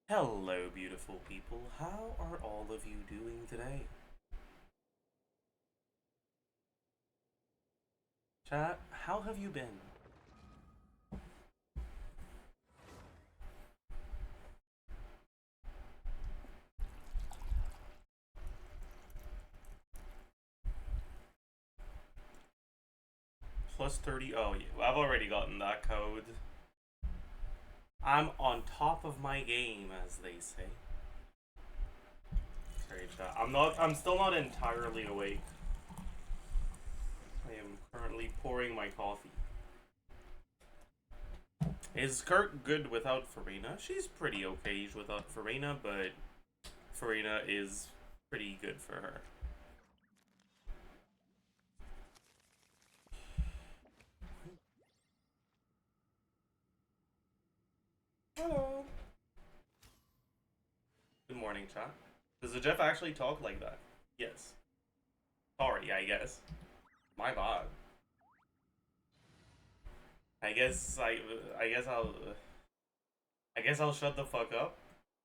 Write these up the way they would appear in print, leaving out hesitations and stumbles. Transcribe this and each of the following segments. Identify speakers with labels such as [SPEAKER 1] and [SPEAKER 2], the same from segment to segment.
[SPEAKER 1] Hello, beautiful people. How are all of you doing today? Chat, how have you been? Plus 30. Oh, yeah, I've already gotten that code. I'm on top of my game, as they say. Sorry, chat. I'm still not entirely awake. I am currently pouring my coffee. Is Kirk good without Farina? She's pretty okay without Farina, but Farina is pretty good for her. Hello. Good morning, chat. Does the Jeff actually talk like that? Yes. Sorry, I guess. My bad. I guess I guess I'll shut the fuck up.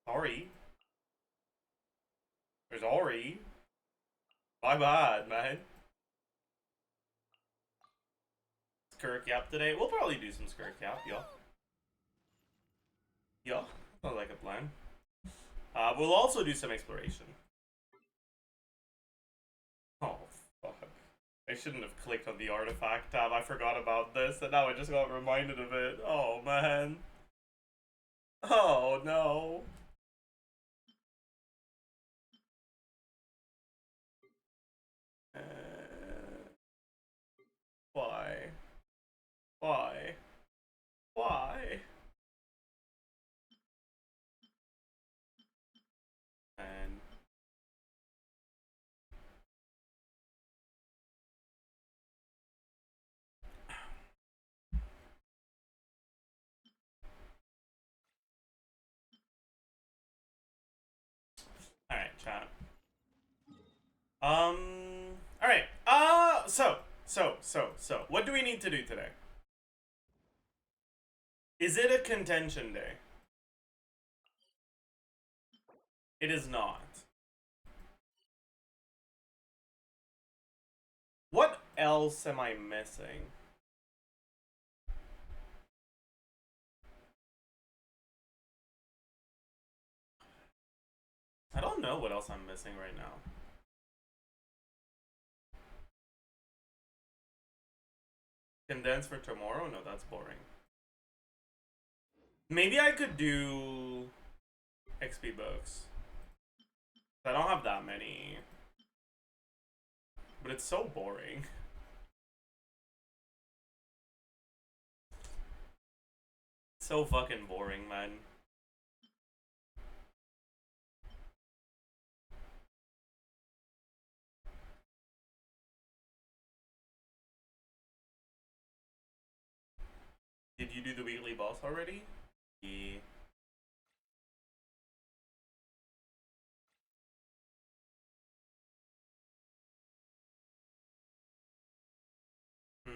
[SPEAKER 1] Sorry. Sorry. My bad, man. Skirt cap today. We'll probably do some skirt cap, yeah. Yeah. Sounds like a plan. We'll also do some exploration. Oh fuck. I shouldn't have clicked on the artifact tab. I forgot about this, and now I just got reminded of it. Oh man. Oh no. Uh, why? Why? Why? And alright, chat. Alright. So, what do we need to do today? Is it a contention day? It is not. What else am I missing? I don't know what else I'm missing right now. Condense for tomorrow? No, that's boring. Maybe I could do XP books. I don't have that many. But it's so boring. So fucking boring, man. Did you do the weekly boss already? Yeah. Hmm.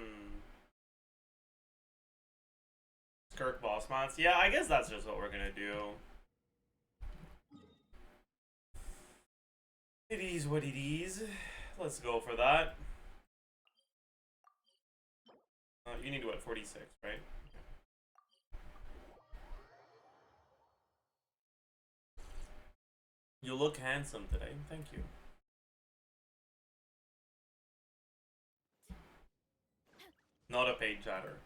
[SPEAKER 1] Kirk boss mods? Yeah, I guess that's just what we're gonna do. It is what it is. Let's go for that. You need what, 46, right? You look handsome today. Thank you. Not a paid chatter.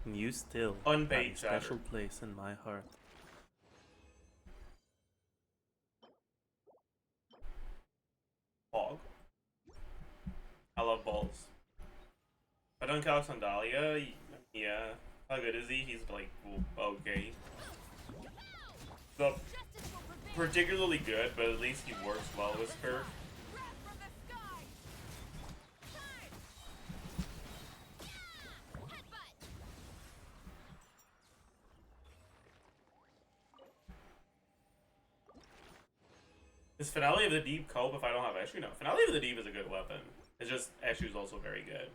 [SPEAKER 2] You still
[SPEAKER 1] Unpaid
[SPEAKER 2] have a
[SPEAKER 1] chatter.
[SPEAKER 2] special place in my heart.
[SPEAKER 1] Hog. I love balls. I don't count Sandalia. Yeah. How good is he? He's like, okay. Not particularly good, but at least he works well with Spur. Is Finale of the Deep cope if I don't have Eshu? No. Finale of the Deep is a good weapon. It's just Eshu's also very good.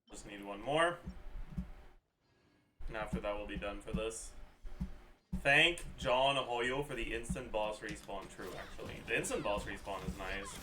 [SPEAKER 1] Just need one more. And after that, we'll be done for this. Thank John Hoyo for the instant boss respawn. True, actually. The instant boss respawn is nice.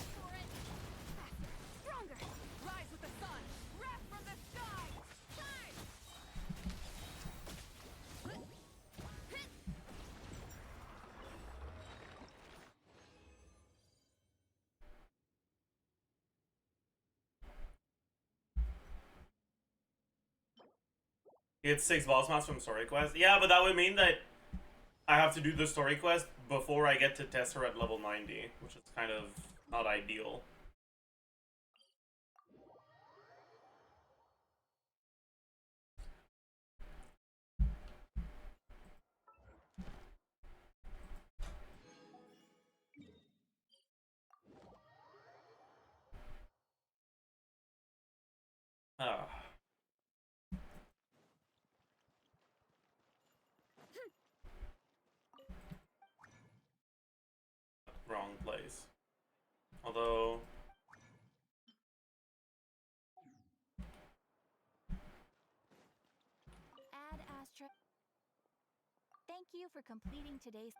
[SPEAKER 1] You get 6 boss mods from story quest. Yeah, but that would mean that I have to do the story quest before I get to test her at level 90, which is kind of not ideal. Ah. Wrong place. Although...
[SPEAKER 2] Add Astra. Thank you for completing today's...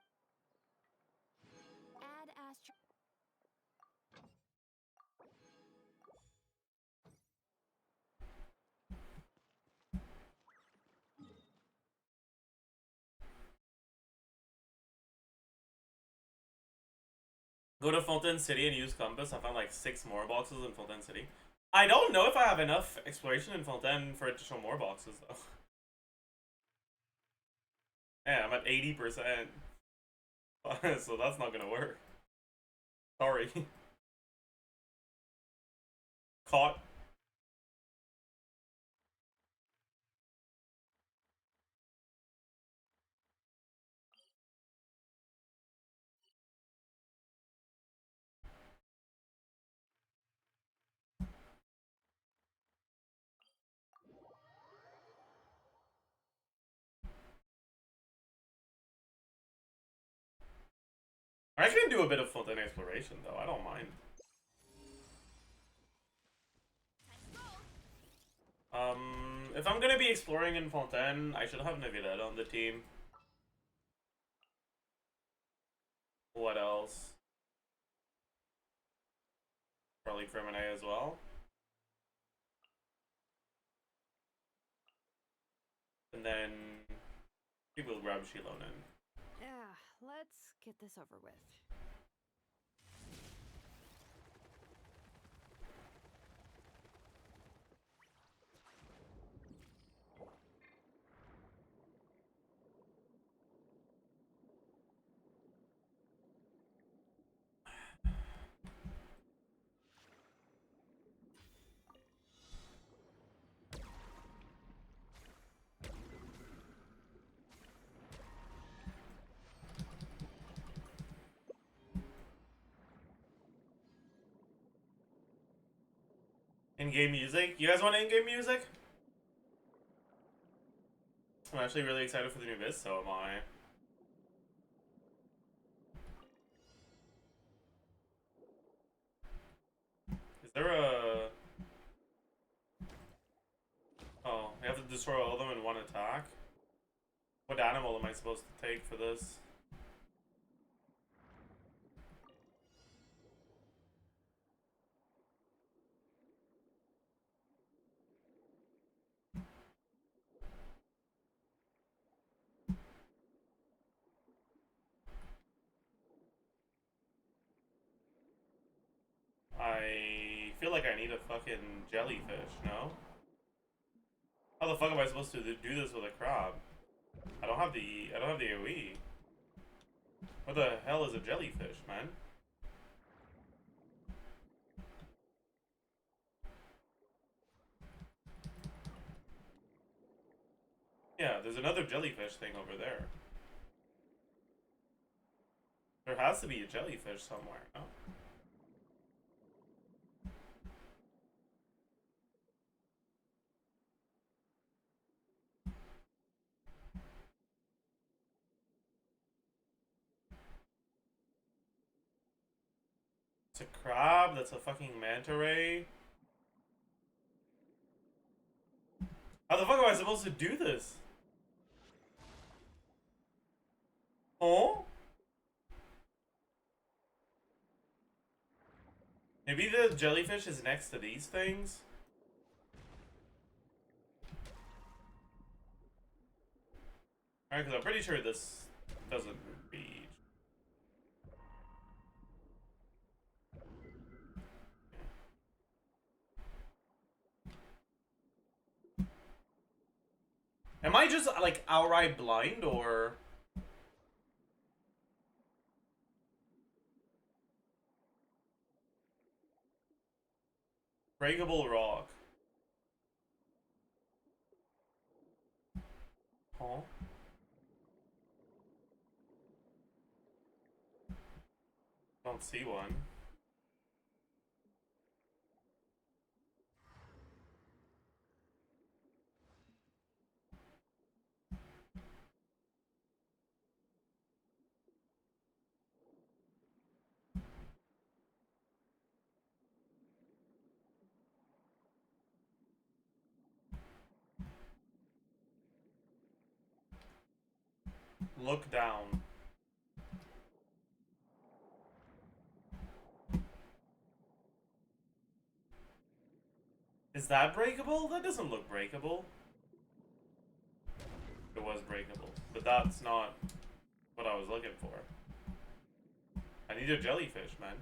[SPEAKER 2] Add Astra.
[SPEAKER 1] Go to Fontaine City and use Compass. I found like 6 more boxes in Fontaine City. I don't know if I have enough exploration in Fontaine for it to show more boxes, though. Yeah, I'm at 80%. So that's not gonna work. Sorry. Caught. I can do a bit of Fontaine exploration, though. I don't mind. If I'm gonna be exploring in Fontaine, I should have Navidad on the team. What else? Probably Crimine as well. And then we will grab Shilonen.
[SPEAKER 3] Yeah, let's get this over with.
[SPEAKER 1] In-game music? You guys want in-game music? I'm actually really excited for the new Viz, so am I. Is there a... Oh, you have to destroy all of them in one attack? What animal am I supposed to take for this? I feel like I need a fucking jellyfish, no? How the fuck am I supposed to do this with a crab? I don't have the AoE. What the hell is a jellyfish, man? Yeah, there's another jellyfish thing over there. There has to be a jellyfish somewhere, no? It's a crab, that's a fucking manta ray. How the fuck am I supposed to do this? Oh? Maybe the jellyfish is next to these things? Alright, because I'm pretty sure this doesn't reach. Am I just, like, outright blind, or... Breakable rock. Huh? Don't see one. Look down. Is that breakable? That doesn't look breakable. It was breakable, but that's not what I was looking for. I need a jellyfish, man.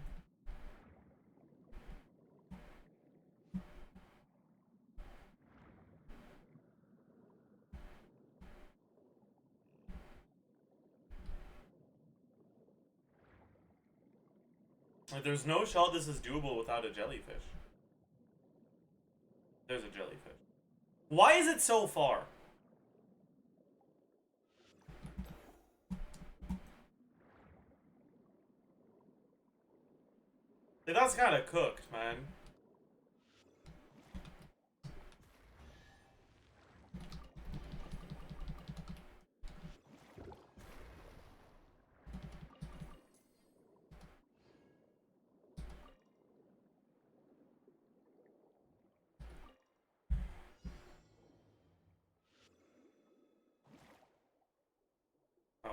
[SPEAKER 1] Like, there's no shot this is doable without a jellyfish. There's a jellyfish. Why is it so far? Like, that's kind of cooked, man.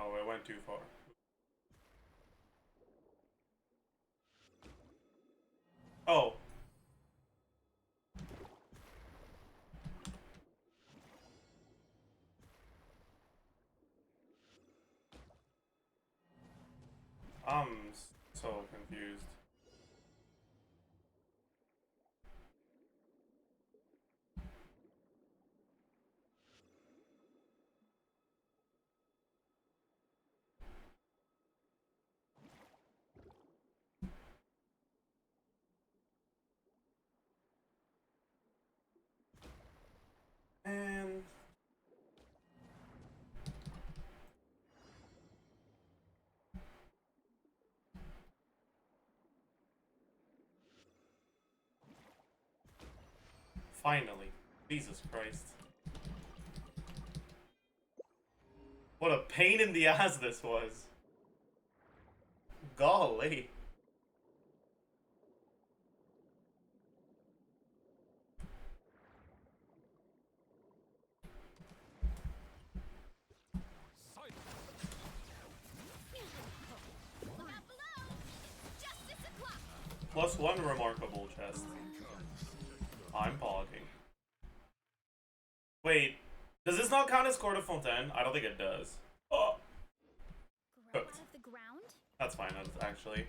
[SPEAKER 1] Oh, it went too far. Oh. I'm so confused. And finally. Jesus Christ. What a pain in the ass this was. Golly. +1 remarkable chest. I'm pausing. Wait, does this not count as Court of Fontaine? I don't think it does. Oh,
[SPEAKER 2] Grow out of the ground?
[SPEAKER 1] that's fine, that's actually.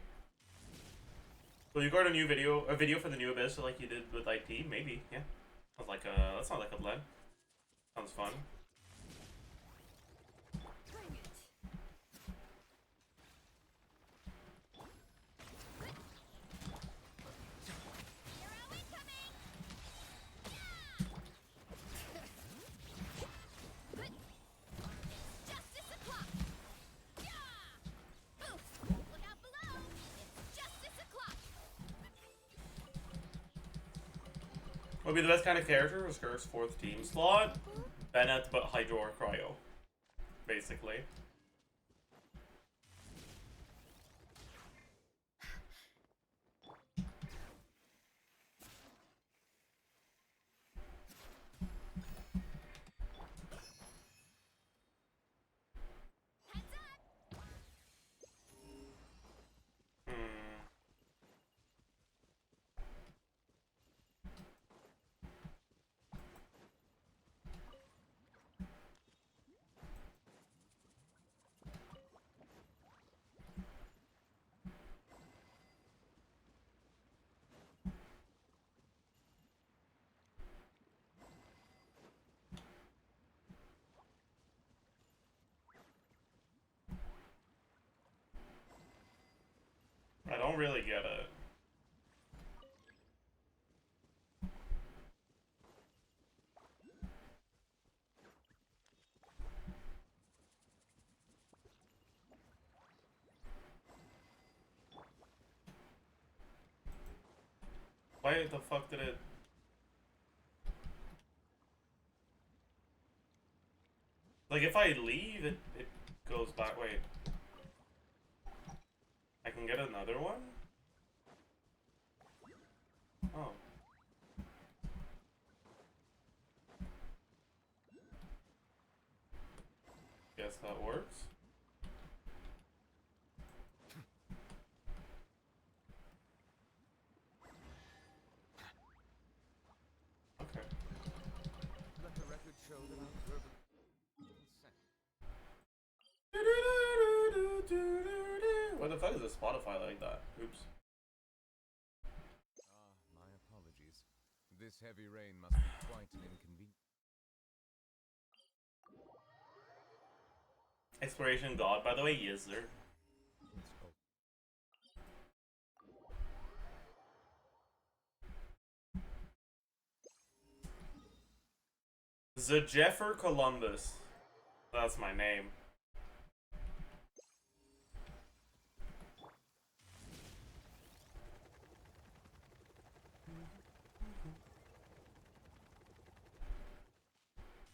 [SPEAKER 1] Will you guard a video for the new Abyss, like you did with IT? Maybe, yeah. Sounds like that's not like a blend. Sounds fun.
[SPEAKER 3] Bring it.
[SPEAKER 2] Hero incoming!
[SPEAKER 1] Would be the best kind of character for Skirt's 4th team slot. Bennett, but Hydro or Cryo. Basically. I don't really get it. Why the fuck did it... Like, if I leave, it goes back. Wait. I can get another one? Oh. Guess that works. Okay.
[SPEAKER 4] Let the record show that I'm verbal consent.
[SPEAKER 1] Why the fuck is this Spotify like that? Oops.
[SPEAKER 4] Ah, my apologies. This heavy rain must be quite an inconvenience.
[SPEAKER 1] Exploration God, by the way, yes, sir. Zajef or Columbus. That's my name.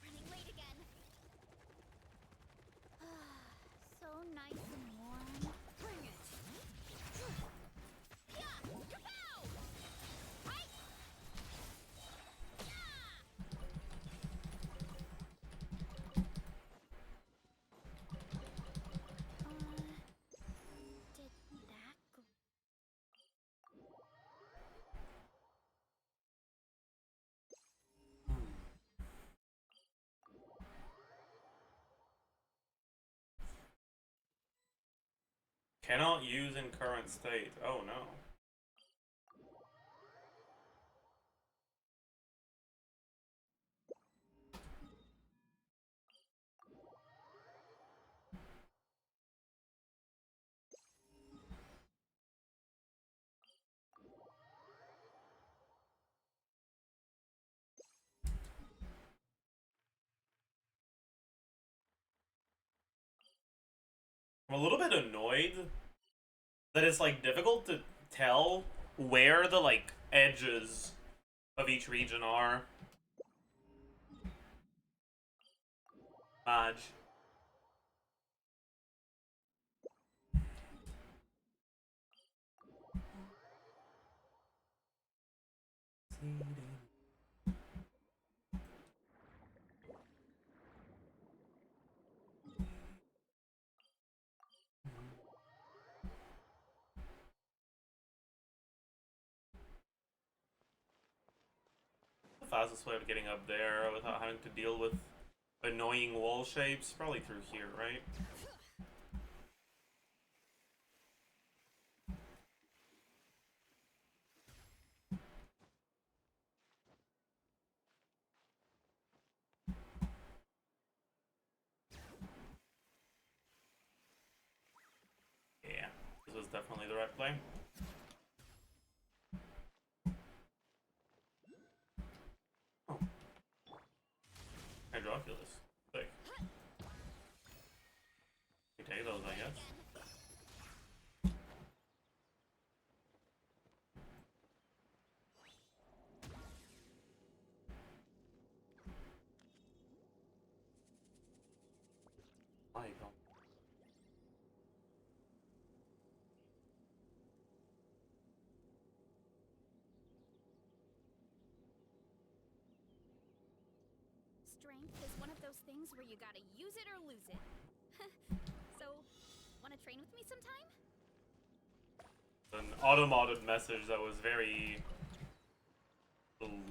[SPEAKER 2] Running late again. So nice and warm. Bring it. Yeah, kapow! Right. Did that go?
[SPEAKER 1] Cannot use in current state. Oh no. I'm a little bit annoyed that it's like difficult to tell where the like edges of each region are. Madge. The fastest way of getting up there without having to deal with annoying wall shapes? Probably through here, right? Yeah, this was definitely the right play. Oh. Hydroculus. Sick. You take those, I guess. I don't.
[SPEAKER 2] Strength is one of those things where you gotta use it or lose it. So, wanna train with me sometime?
[SPEAKER 1] An automated message that was very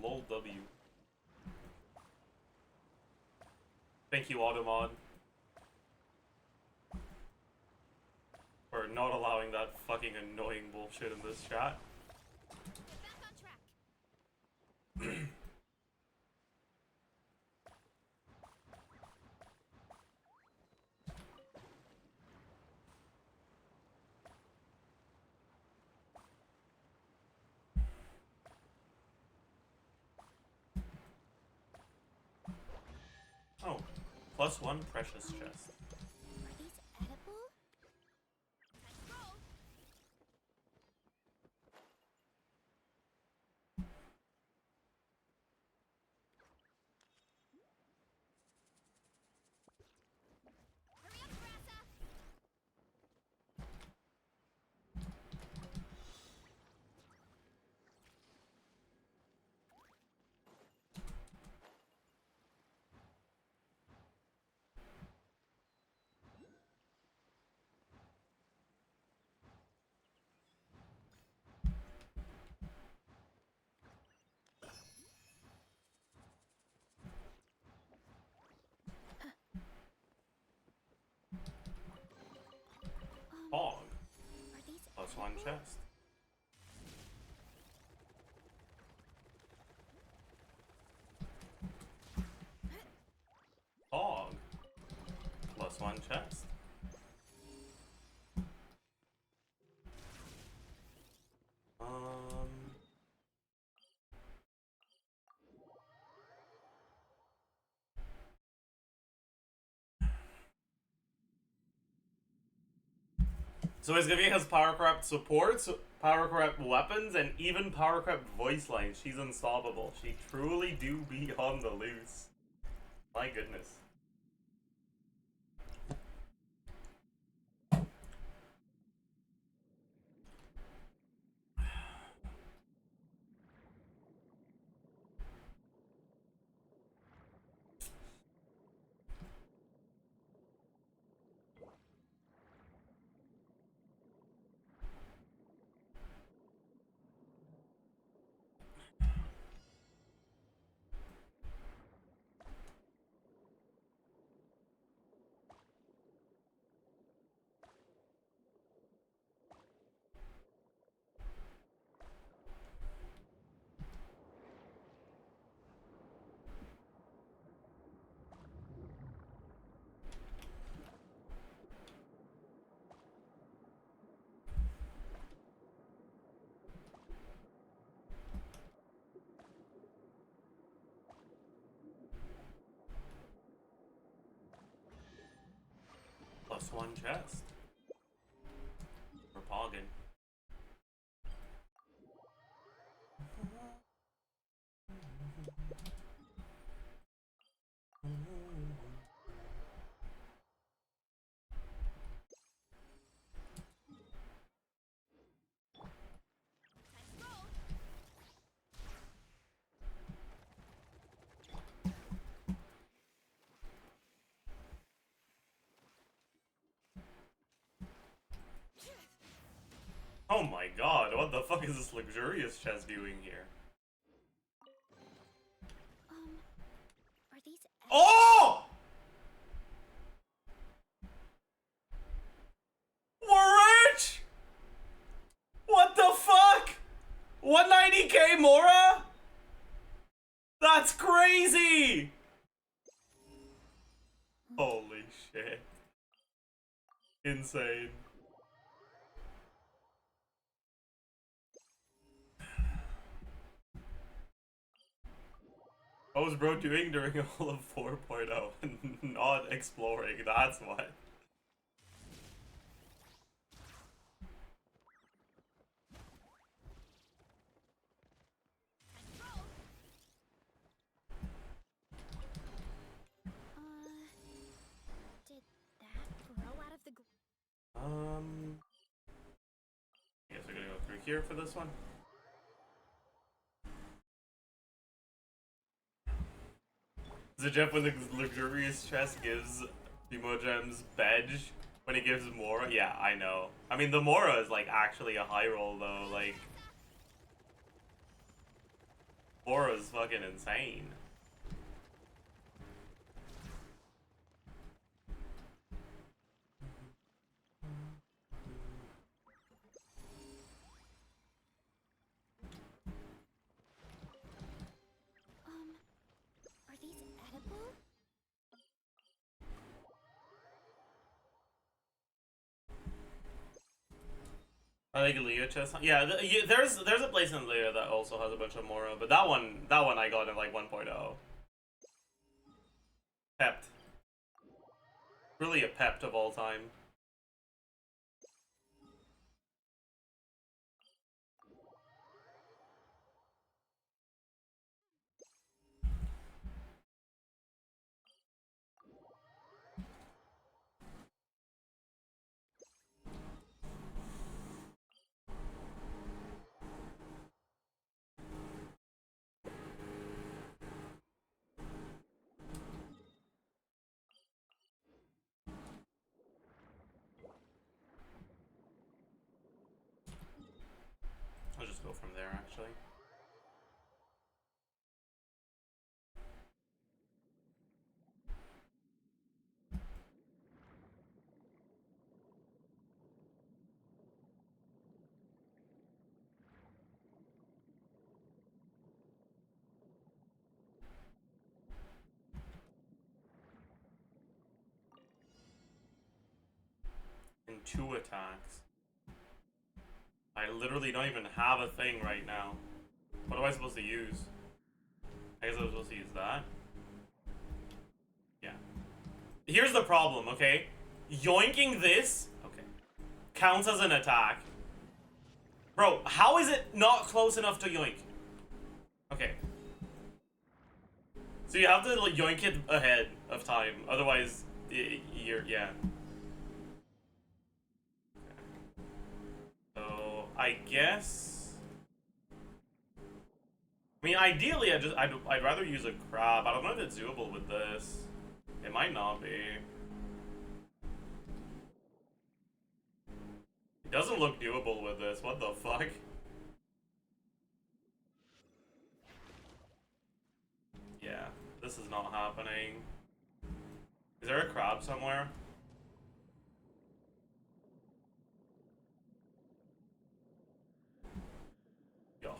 [SPEAKER 1] lol W. Thank you, Automod, for not allowing that fucking annoying bullshit in this chat.
[SPEAKER 2] Get back on track.
[SPEAKER 1] Oh, +1 precious chest.
[SPEAKER 2] Are these edible? Let's roll. Hurry up, Grassa!
[SPEAKER 1] Hog.
[SPEAKER 2] Are these
[SPEAKER 1] +1
[SPEAKER 2] edible?
[SPEAKER 1] chest. Hog. +1 chest. So his Gavi has power corrupt supports, power corrupt weapons, and even power corrupt voice lines. She's unstoppable. She truly do be on the loose. My goodness. +1 chest. For Poggin.
[SPEAKER 2] Let's roll.
[SPEAKER 1] Oh my god, what the fuck is this luxurious chest doing here?
[SPEAKER 2] Are these edible?
[SPEAKER 1] Oh! We're rich! What the fuck? 190k Mora? That's crazy! Holy shit. Insane. What was bro doing during all of 4.0? Not exploring, that's what.
[SPEAKER 2] Let's roll. Did that
[SPEAKER 1] here for this one. Zajef when the luxurious chest gives Bimo Gems Bedge when he gives Mora. Yeah, I know. I mean, the Mora is like actually a high roll though. Like, Mora is fucking insane.
[SPEAKER 2] Are these edible?
[SPEAKER 1] I think Leo chest. Yeah, there's a place in Leo that also has a bunch of Mora, but that one I got in like 1.0. Pepped. Really a pepped of all time. I'll just go from there actually. And 2 attacks. I literally don't even have a thing right now. What am I supposed to use? I guess I was supposed to use that. Yeah. Here's the problem, okay? Yoinking this, okay, counts as an attack. Bro, how is it not close enough to yoink? Okay. So you have to like, yoink it ahead of time, otherwise, you're, yeah. So, I guess... I mean, ideally, I'd rather use a crab. I don't know if it's doable with this. It might not be. It doesn't look doable with this. What the fuck? Yeah, this is not happening. Is there a crab somewhere? Yo.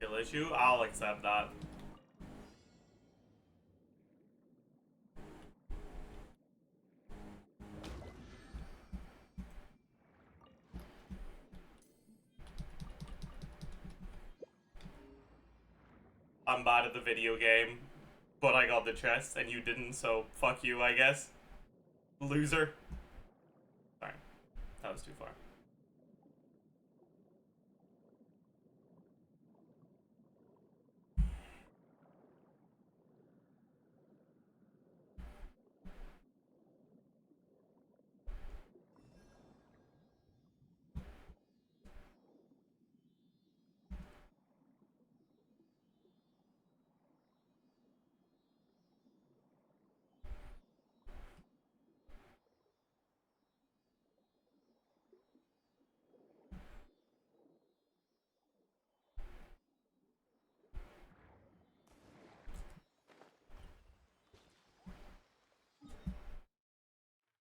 [SPEAKER 1] Kill issue? I'll accept that. I'm bad at the video game, but I got the chest and you didn't, so fuck you, I guess. Loser. Sorry, that was too far.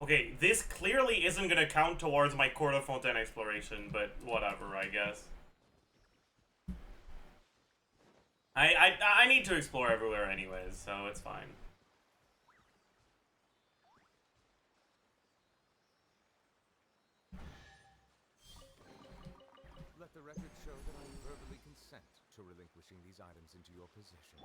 [SPEAKER 1] Okay, this clearly isn't gonna count towards my Court of Fontaine exploration, but whatever, I guess. I need to explore everywhere anyways, so it's fine.
[SPEAKER 4] Let the record show that I verbally consent to relinquishing these items into your possession.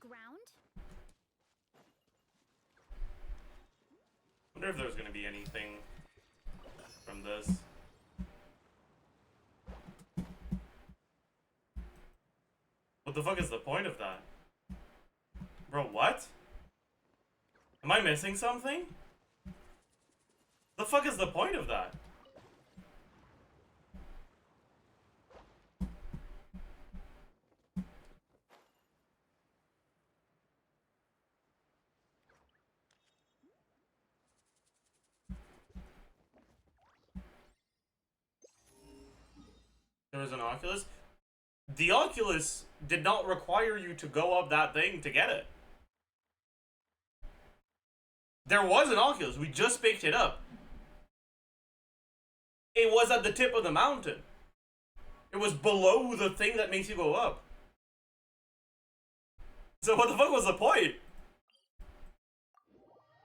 [SPEAKER 2] ground?
[SPEAKER 1] I wonder if there's gonna be anything from this. What the fuck is the point of that? Bro, what? Am I missing something? The fuck is the point of that? There was an Oculus? The Oculus did not require you to go up that thing to get it. There was an Oculus, we just picked it up. It was at the tip of the mountain. It was below the thing that makes you go up. So what the fuck was the point?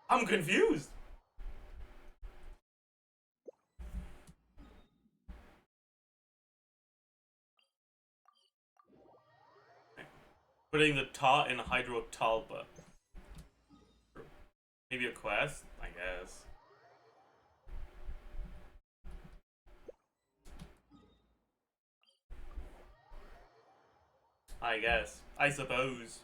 [SPEAKER 1] I'm confused. Putting the ta in hydrotalpa. Maybe a quest? I guess. I guess. I suppose.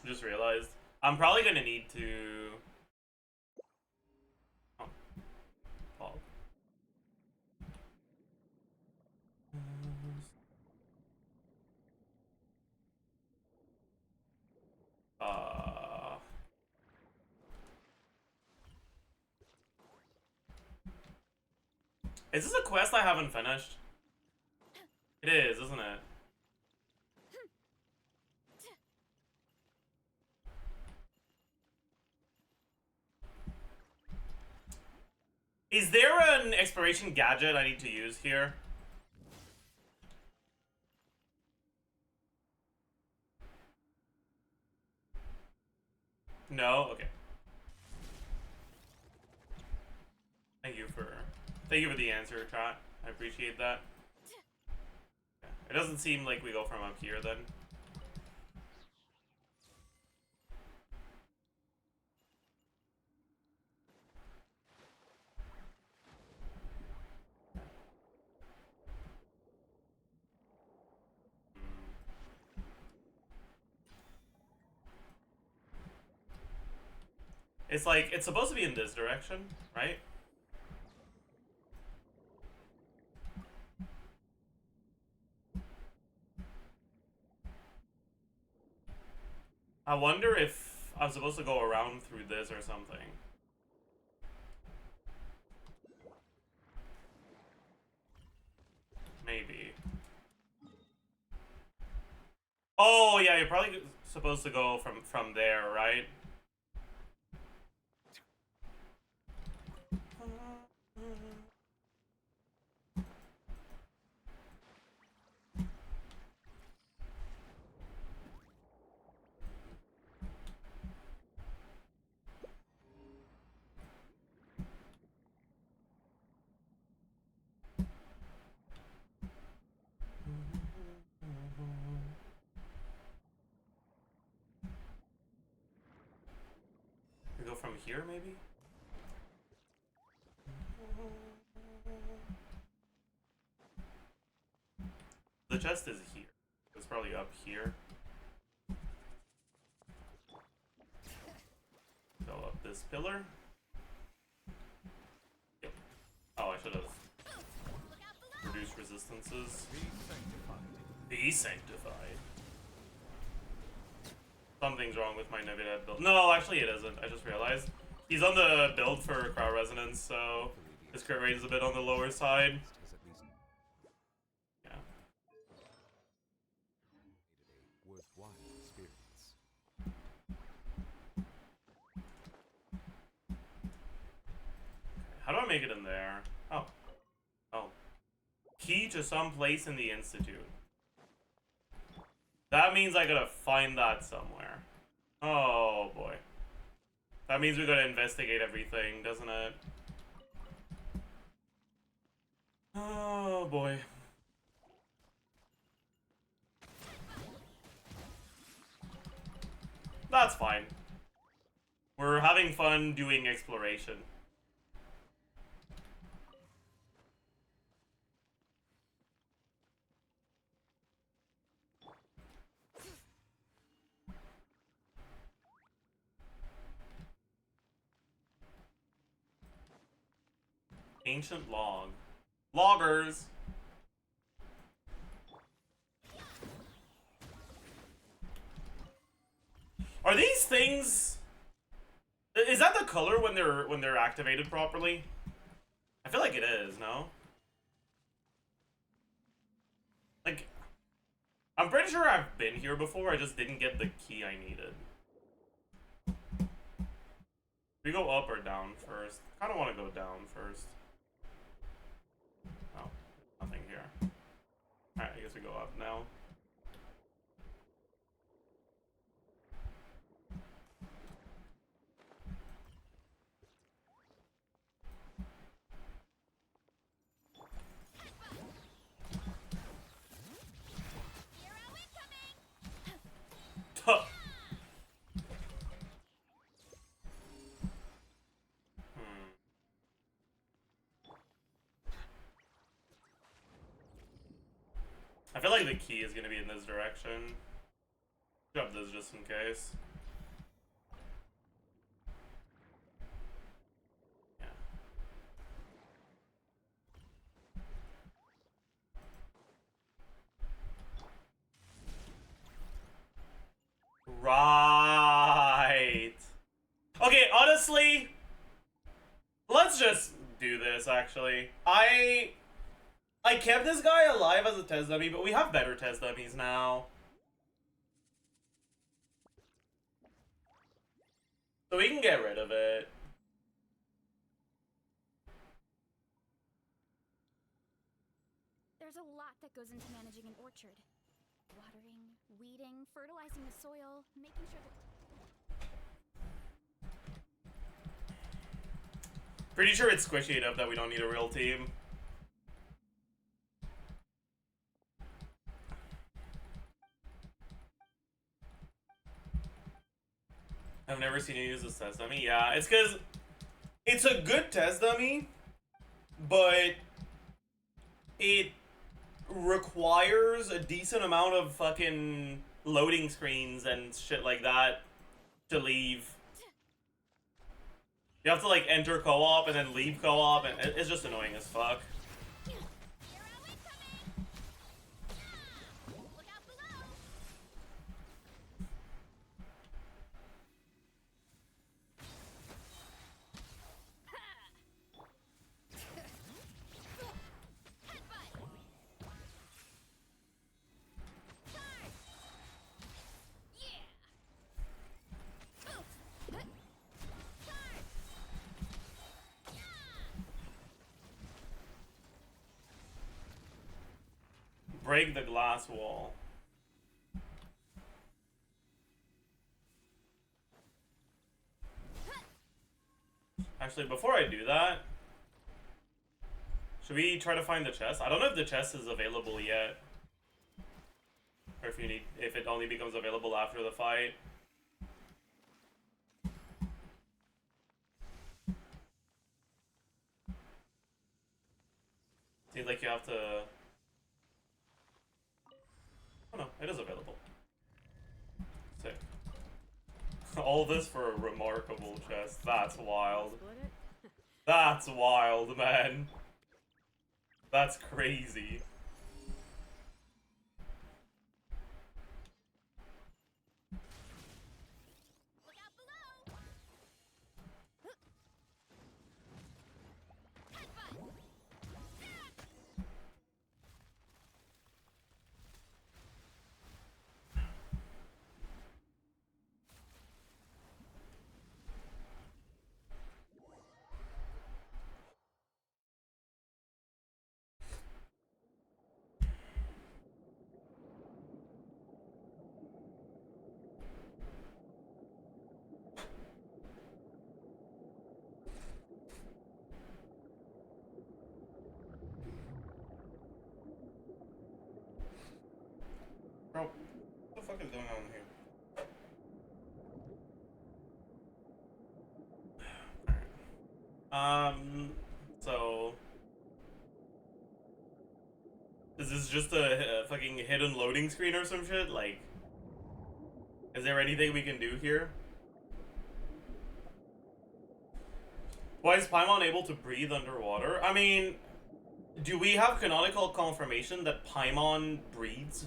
[SPEAKER 1] Just realized. I'm probably gonna need to... Oh. Paul. Is this a quest I haven't finished? It is, isn't it? Is there an exploration gadget I need to use here? No? Okay. Thank you for the answer, chat. I appreciate that. It doesn't seem like we go from up here then. It's like, it's supposed to be in this direction, right? I wonder if I'm supposed to go around through this or something. Maybe. Oh, yeah, you're probably supposed to go from there, right? We go from here, maybe? The chest is here. It's probably up here. Go up this pillar. Yep. Oh, I should have reduced resistances. Be sanctified. Something's wrong with my Navidad build. No, actually it isn't. I just realized. He's on the build for crowd resonance, so his crit rate is a bit on the lower side. Yeah. How do I make it in there? Oh. Oh. Key to some place in the Institute. That means I gotta find that somewhere. Oh boy. That means we gotta investigate everything, doesn't it? Oh boy. That's fine. We're having fun doing exploration. Ancient log. Loggers! Are these things... Is that the color when they're activated properly? I feel like it is, no? Like, I'm pretty sure I've been here before, I just didn't get the key I needed. We go up or down first? I kinda wanna go down first. Oh, nothing here. Alright, I guess we go up now. Tuh. I feel like the key is gonna be in this direction. Grab this just in case. Yeah. Right. Okay, honestly, let's just do this, actually. I kept this guy alive as a test dummy, but we have better test dummies now. So we can get rid of it.
[SPEAKER 2] There's a lot that goes into managing an orchard. Watering, weeding, fertilizing the soil, making sure that...
[SPEAKER 1] Pretty sure it's squishy enough that we don't need a real team. I've never seen you use this test dummy. Yeah, it's because it's a good test dummy, but it requires a decent amount of fucking loading screens and shit like that to leave. You have to like enter co-op and then leave co-op, and it's just annoying as fuck. Break the glass wall. Actually, before I do that, should we try to find the chest? I don't know if the chest is available yet. Or if it only becomes available after the fight. Seems like you have to... Oh no, it is available. Sick. All this for a remarkable chest. That's wild. That's wild, man. That's crazy. is going on here? So is this just a fucking hidden loading screen or some shit? Like, is there anything we can do here? Why is Paimon able to breathe underwater? I mean, do we have canonical confirmation that Paimon breathes?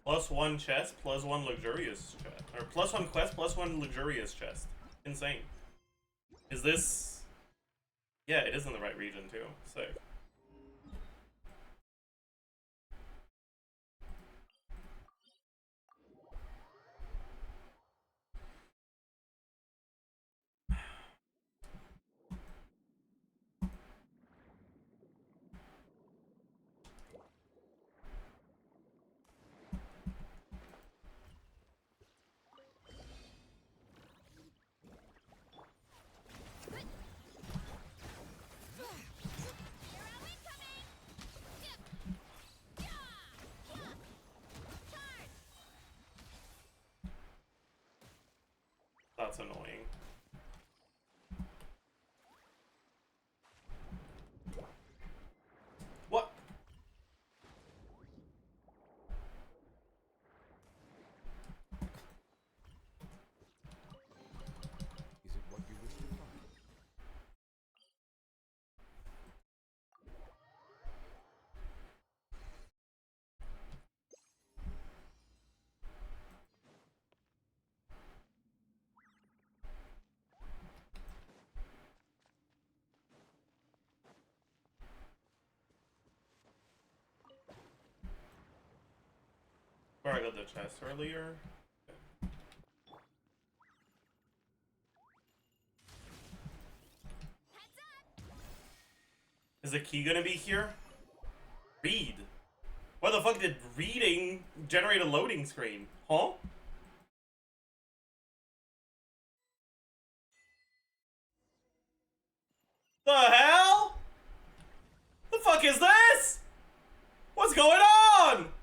[SPEAKER 1] +1 chest, +1 luxurious chest. Or +1 quest, +1 luxurious chest. Insane. Is this... Yeah, it is in the right region too. Sick. That's annoying. What?
[SPEAKER 4] Is it what you wish to find?
[SPEAKER 1] Where I got the chest earlier? Is the key gonna be here? Read. Why the fuck did reading generate a loading screen? Huh? The hell? The fuck is this? What's going on?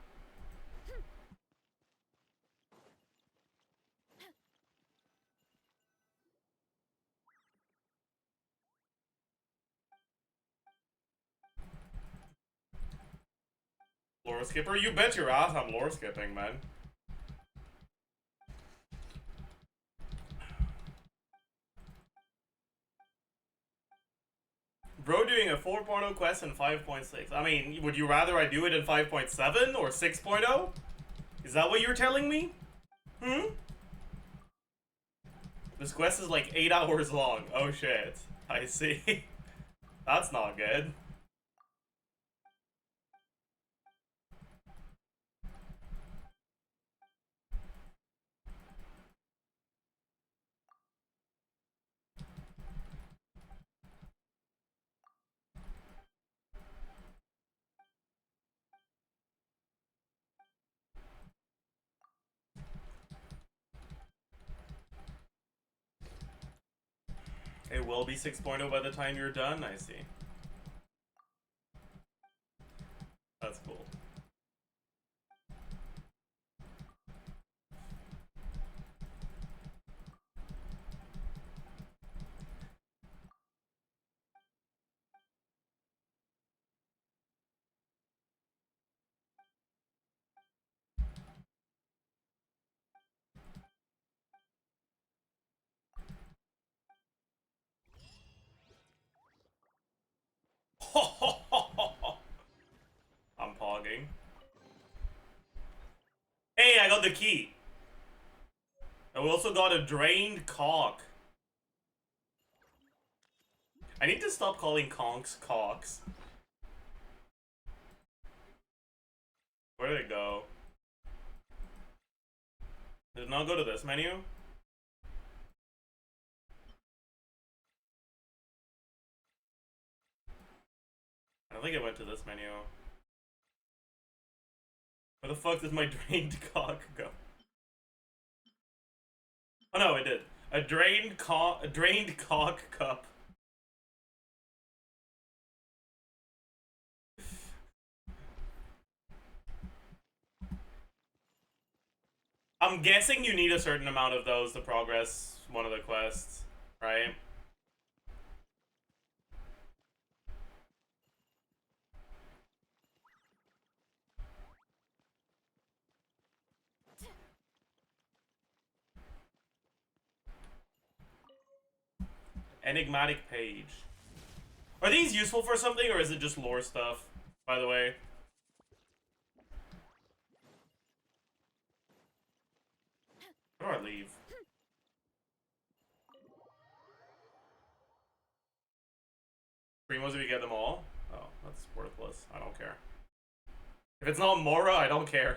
[SPEAKER 1] Lore skipper? You bet your ass I'm lore skipping, man. Bro doing a 4.0 quest in 5.6. I mean, would you rather I do it in 5.7 or 6.0? Is that what you're telling me? Hmm? This quest is like 8 hours long. Oh shit. I see. That's not good. It will be 6.0 by the time you're done? I see. That's cool. I'm pogged. I got the key. And we also got a drained cock. I need to stop calling conks cocks. Where did it go? Did it not go to this menu? I don't think it went to this menu. Where the fuck did my drained cock go? Oh no, it did. A drained cock cup. I'm guessing you need a certain amount of those to progress one of the quests, right? Enigmatic page. Are these useful for something, or is it just lore stuff, by the way? How do I leave? Primos, if you get them all? Oh, that's worthless. I don't care. If it's not Mora, I don't care.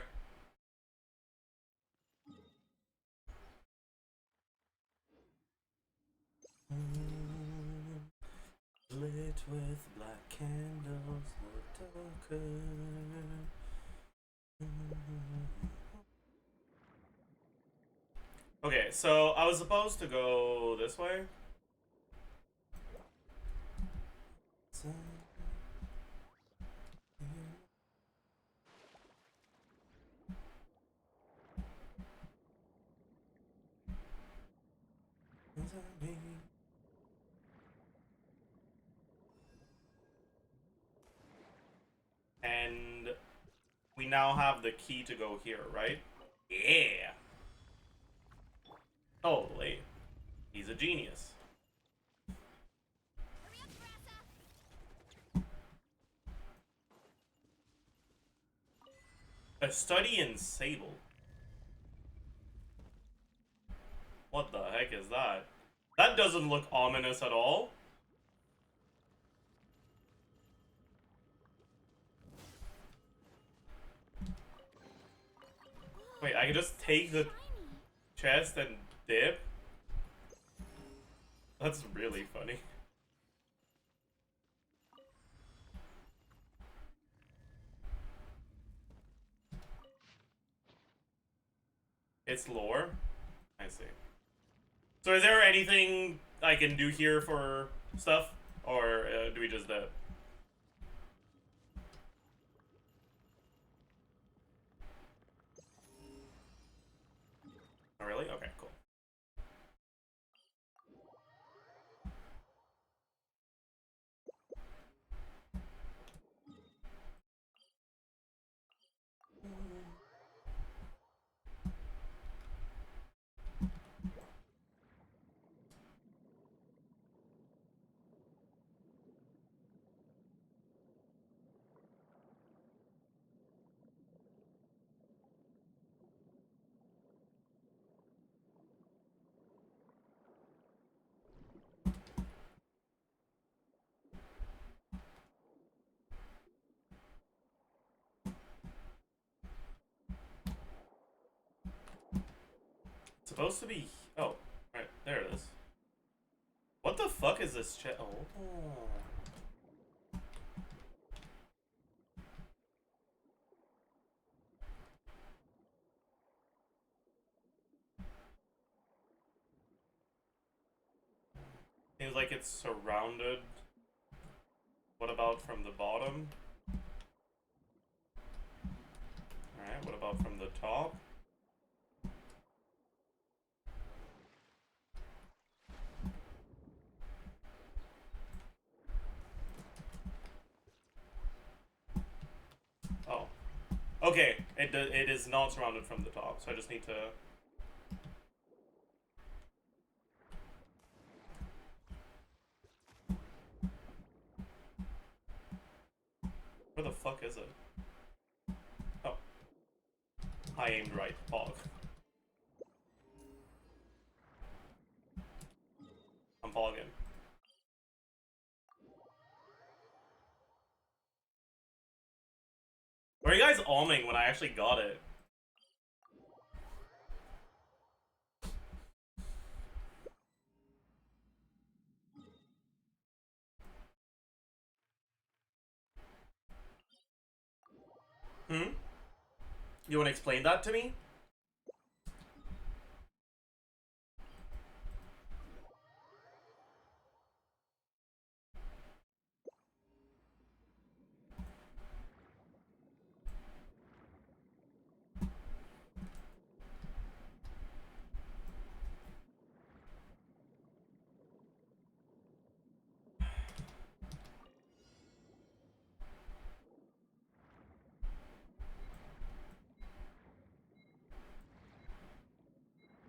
[SPEAKER 1] Lit with black candles, the darker. Okay, so I was supposed to go this way. And we now have the key to go here, right? Yeah. Totally. He's a genius.
[SPEAKER 2] Hurry up, Brassa.
[SPEAKER 1] A study in Sable. What the heck is that? That doesn't look ominous at all. Wait, I can just take the chest and dip? That's really funny. It's lore? I see. So is there anything I can do here for stuff? Or do we just dip? Oh, really? Okay, cool. It's supposed to be... Oh, right, there it is. What the fuck is this chest? Oh. Seems like it's surrounded. What about from the bottom? Alright, what about from the top? Oh. Okay, it is not surrounded from the top, so I just need to... Where the fuck is it? Oh. I aimed right. Pog. I'm pogging. Were you guys alming when I actually got it? Hmm? You want to explain that to me?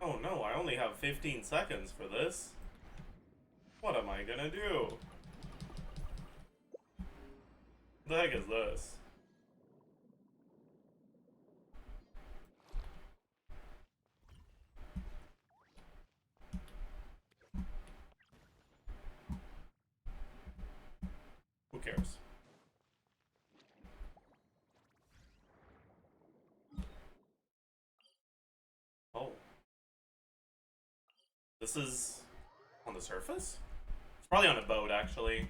[SPEAKER 1] Oh no, I only have 15 seconds for this. What am I gonna do? The heck is this? Who cares? Oh. This is on the surface? It's probably on a boat, actually.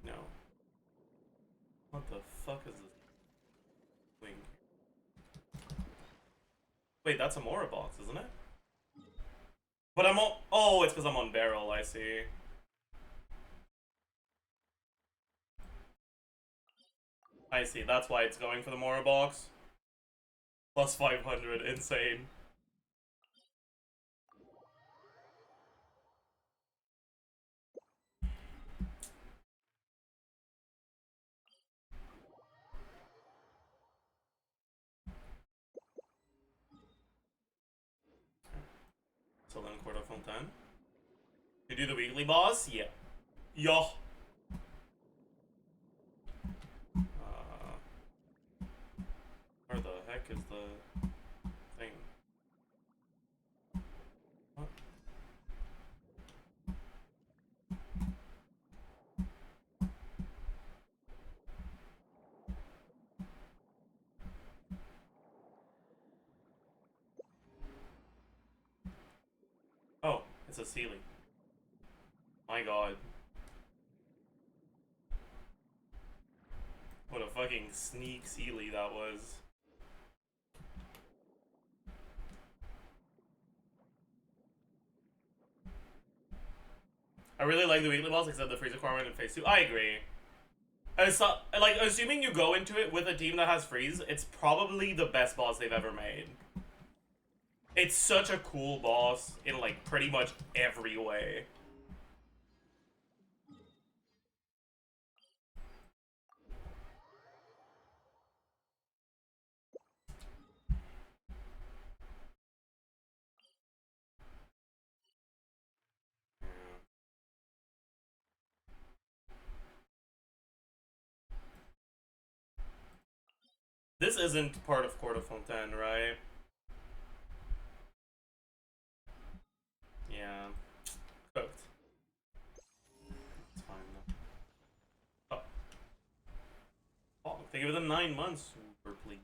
[SPEAKER 1] No. What the fuck is this thing? Wait, that's a Mora box, isn't it? But I'm on. Oh, it's because I'm on barrel, I see. I see, that's why it's going for the Mora box. Plus 500, insane. So then Quarter Fontaine. You do the weekly boss? Yeah. Yo. Where the heck is the thing? What? Oh, it's a Sealy. My god. What a fucking sneak Sealy that was. I really like the weekly boss except the freeze requirement in phase 2. I agree. Like, assuming you go into it with a team that has freeze, it's probably the best boss they've ever made. It's such a cool boss in, like, pretty much every way. This isn't part of Court of Fontaine, right? Yeah. Cooked. It's fine though. Oh. Oh, thank you for the 9 months, super please.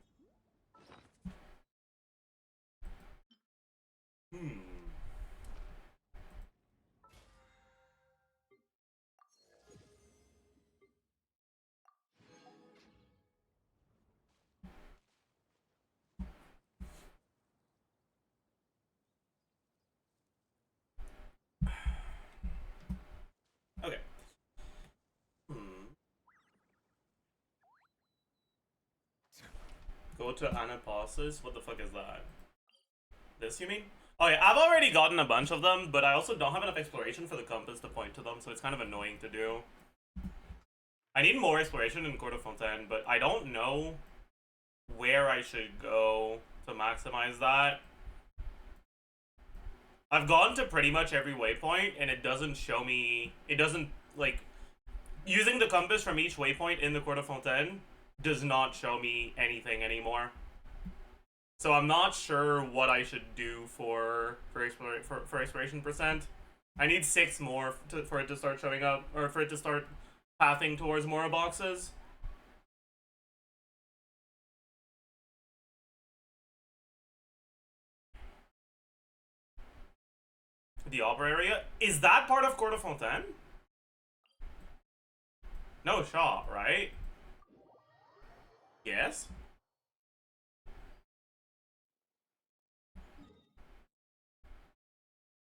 [SPEAKER 1] Okay. Go to Anapasis? What the fuck is that? This, you mean? Oh yeah, I've already gotten a bunch of them, but I also don't have enough exploration for the compass to point to them, so it's kind of annoying to do. I need more exploration in Court of Fontaine, but I don't know where I should go to maximize that. I've gone to pretty much every waypoint, and it doesn't show me... It doesn't, like, using the compass from each waypoint in the Court of Fontaine does not show me anything anymore. So I'm not sure what I should do for exploration percent. I need 6 more for it to start showing up, or for it to start pathing towards more boxes. The opera area? Is that part of Court of Fontaine? No shot, right? Yes?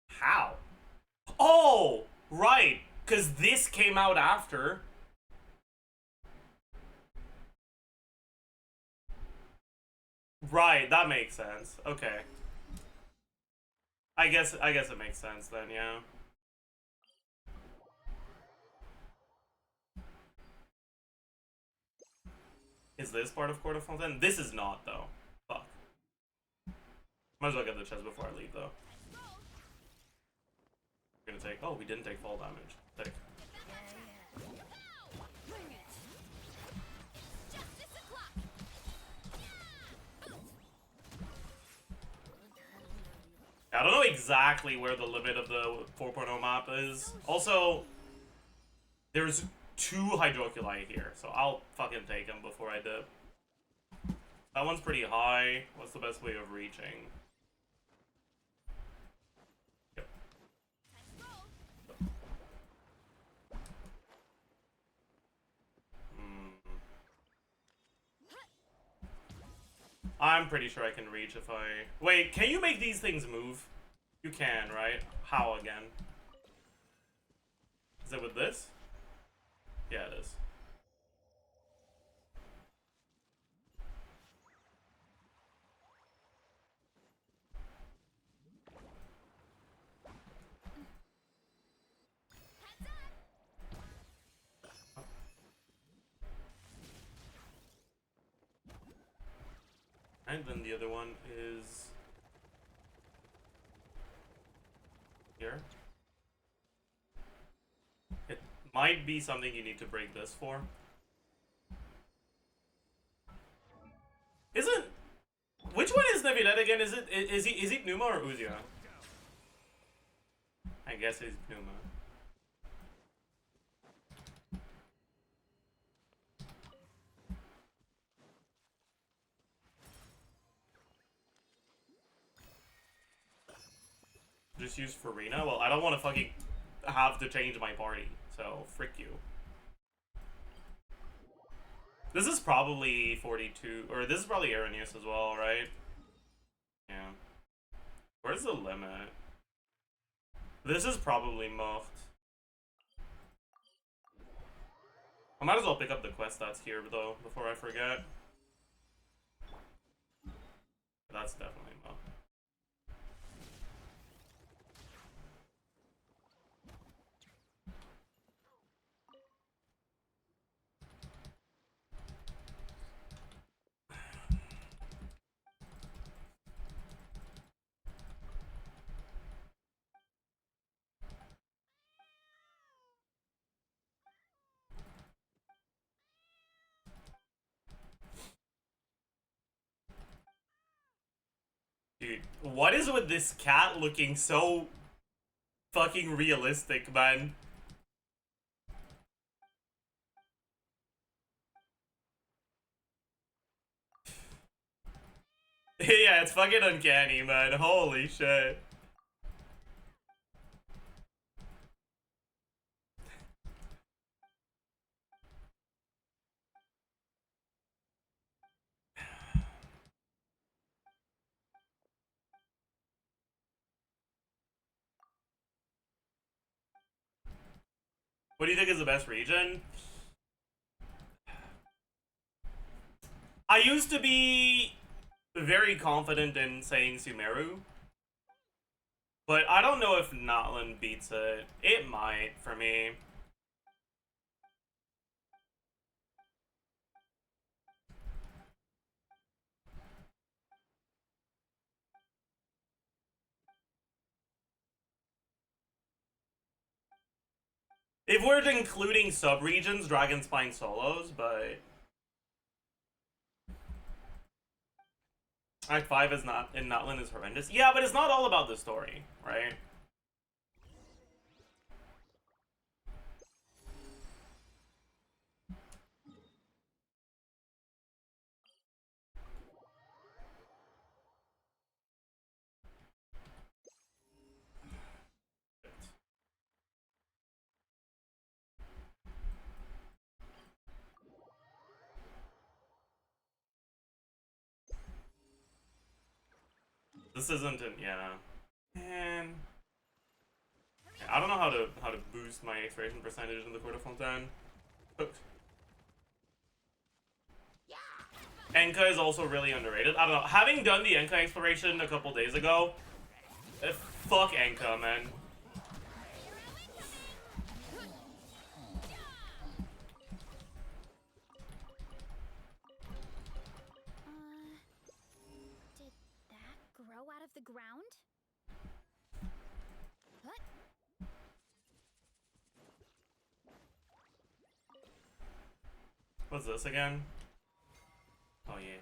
[SPEAKER 1] How? Oh! Right! Because this came out after. Right, that makes sense. Okay. I guess it makes sense then, yeah. Is this part of Court of Fontaine? This is not, though. Fuck. Might as well get the chest before I leave, though. We're gonna take... Oh, we didn't take fall damage. Take. I don't know exactly where the limit of the 4.0 map is. Also, there's 2 hydroculi here, so I'll fucking take them before I dip. That one's pretty high. What's the best way of reaching? Yep. I'm pretty sure I can reach if I... Wait, can you make these things move? You can, right? How again? Is it with this? Yeah, it is. And then the other one is here. It might be something you need to break this for. Isn't... Which one is Navidad again? Is he Pneuma or Uzia? I guess he's Pneuma. Just use Farina? Well, I don't want to fucking have to change my party, so frick you. This is probably 42, or this is probably Arrhenius as well, right? Yeah. Where's the limit? This is probably Mocht. I might as well pick up the quest that's here, though, before I forget. That's definitely Mocht. Dude, what is with this cat looking so fucking realistic, man? Yeah, it's fucking uncanny, man. Holy shit. What do you think is the best region? I used to be very confident in saying Sumeru, but I don't know if Notland beats it. It might, for me. If we're including sub-regions, Dragon Spine solos, but Act 5 is not in Nutland is horrendous. Yeah, but it's not all about the story, right? This isn't an, yeah. Man. I don't know how to boost my expiration percentage in the Court of Fontaine. Hooked. Enka is also really underrated. I don't know. Having done the Enka exploration a couple days ago, fuck Enka, man.
[SPEAKER 2] Did that grow out of the ground? What?
[SPEAKER 1] What's this again? Oh yeah.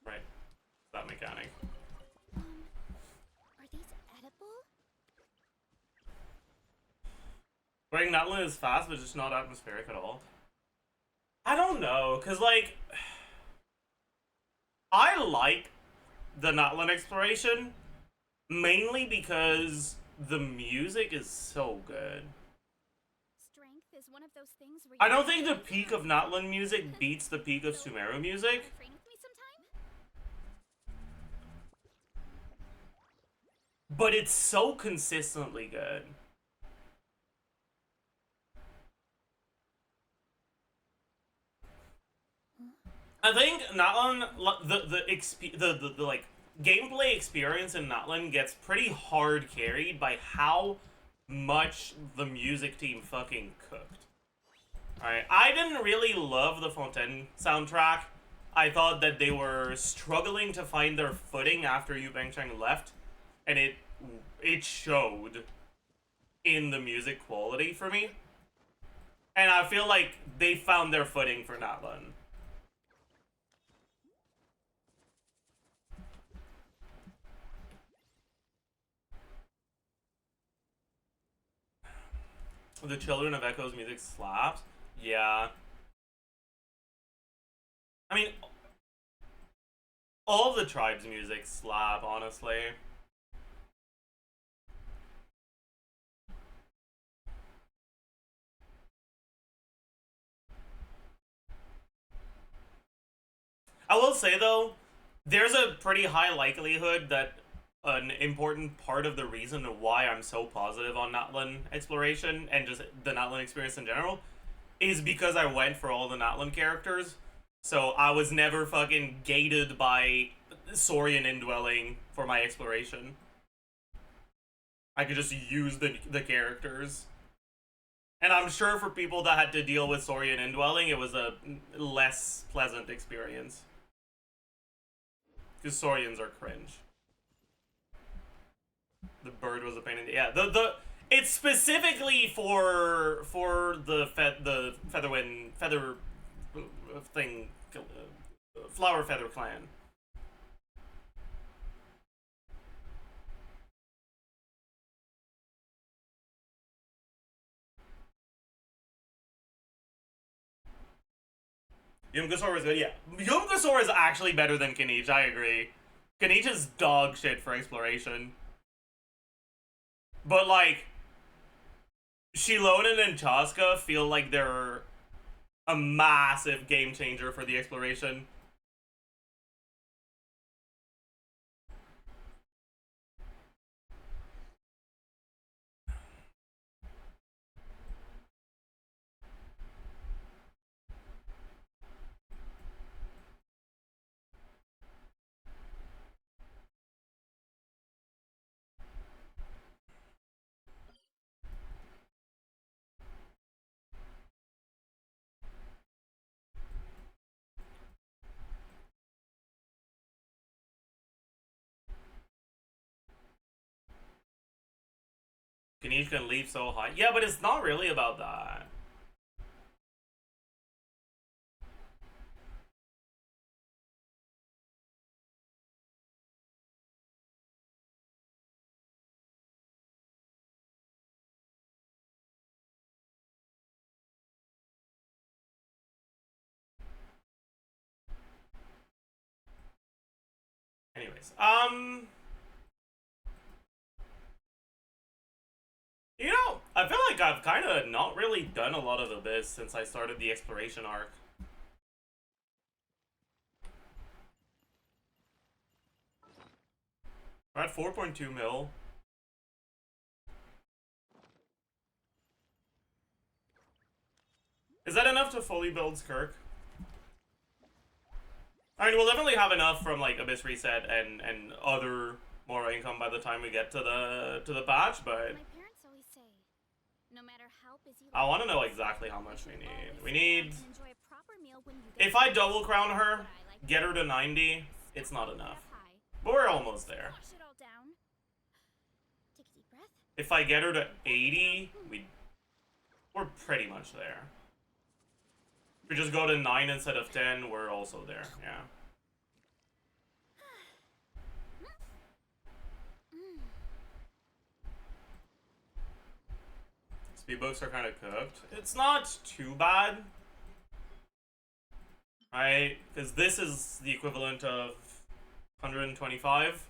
[SPEAKER 1] Right. That mechanic.
[SPEAKER 2] Are these edible?
[SPEAKER 1] Wearing Nutland is fast, but just not atmospheric at all. I don't know, cause like I like the Nutland exploration mainly because the music is so good.
[SPEAKER 2] Strength is one of those things where
[SPEAKER 1] I don't think the peak of Nutland music beats the peak of Sumeru music.
[SPEAKER 2] train with me sometime?
[SPEAKER 1] But it's so consistently good. I think Nutland, the like gameplay experience in Nutland gets pretty hard carried by how much the music team fucking cooked. Alright, I didn't really love the Fontaine soundtrack. I thought that they were struggling to find their footing after Yu Bengcheng left, and it showed in the music quality for me. And I feel like they found their footing for Nutland. The Children of Echo's music slaps. Yeah. I mean, all the tribe's music slap, honestly. I will say, though, there's a pretty high likelihood that an important part of the reason why I'm so positive on Nutland exploration and just the Nutland experience in general is because I went for all the Nutland characters. So I was never fucking gated by Saurian indwelling for my exploration. I could just use the characters. And I'm sure for people that had to deal with Saurian indwelling, it was a less pleasant experience. Because Saurians are cringe. The bird was a pain in the... Yeah, it's specifically for the Featherwind... Feather... thing... Flower Feather clan. Yumgasaur was good, yeah. Yumgasaur is actually better than Kanich, I agree. Kanich is dog shit for exploration. But, like, Shilonen and Chaska feel like they're a massive game changer for the exploration. Niche can leave so high. Yeah, but it's not really about that. Anyways, you know, I feel like I've kind of not really done a lot of Abyss since I started the exploration arc. We're at 4.2 mil. Is that enough to fully build Skirk? I mean, we'll definitely have enough from like Abyss Reset and other more income by the time we get to the patch, but
[SPEAKER 2] My parents always say, no matter how busy
[SPEAKER 1] I want to
[SPEAKER 2] life
[SPEAKER 1] know
[SPEAKER 2] is,
[SPEAKER 1] exactly how much we
[SPEAKER 2] you
[SPEAKER 1] need.
[SPEAKER 2] always
[SPEAKER 1] We
[SPEAKER 2] sit
[SPEAKER 1] need,
[SPEAKER 2] down and enjoy a proper meal when you get
[SPEAKER 1] if I
[SPEAKER 2] home.
[SPEAKER 1] double crown her,
[SPEAKER 2] What I like
[SPEAKER 1] get her to
[SPEAKER 2] best.
[SPEAKER 1] 90, it's not enough.
[SPEAKER 2] That high.
[SPEAKER 1] But we're almost there.
[SPEAKER 2] Squash it all down. Take a deep breath.
[SPEAKER 1] If I get her to 80, we're pretty much there. If we just go to 9 instead of 10, we're also there, yeah. Speed books are kind of cooked. It's not too bad. Right? Because this is the equivalent of 125.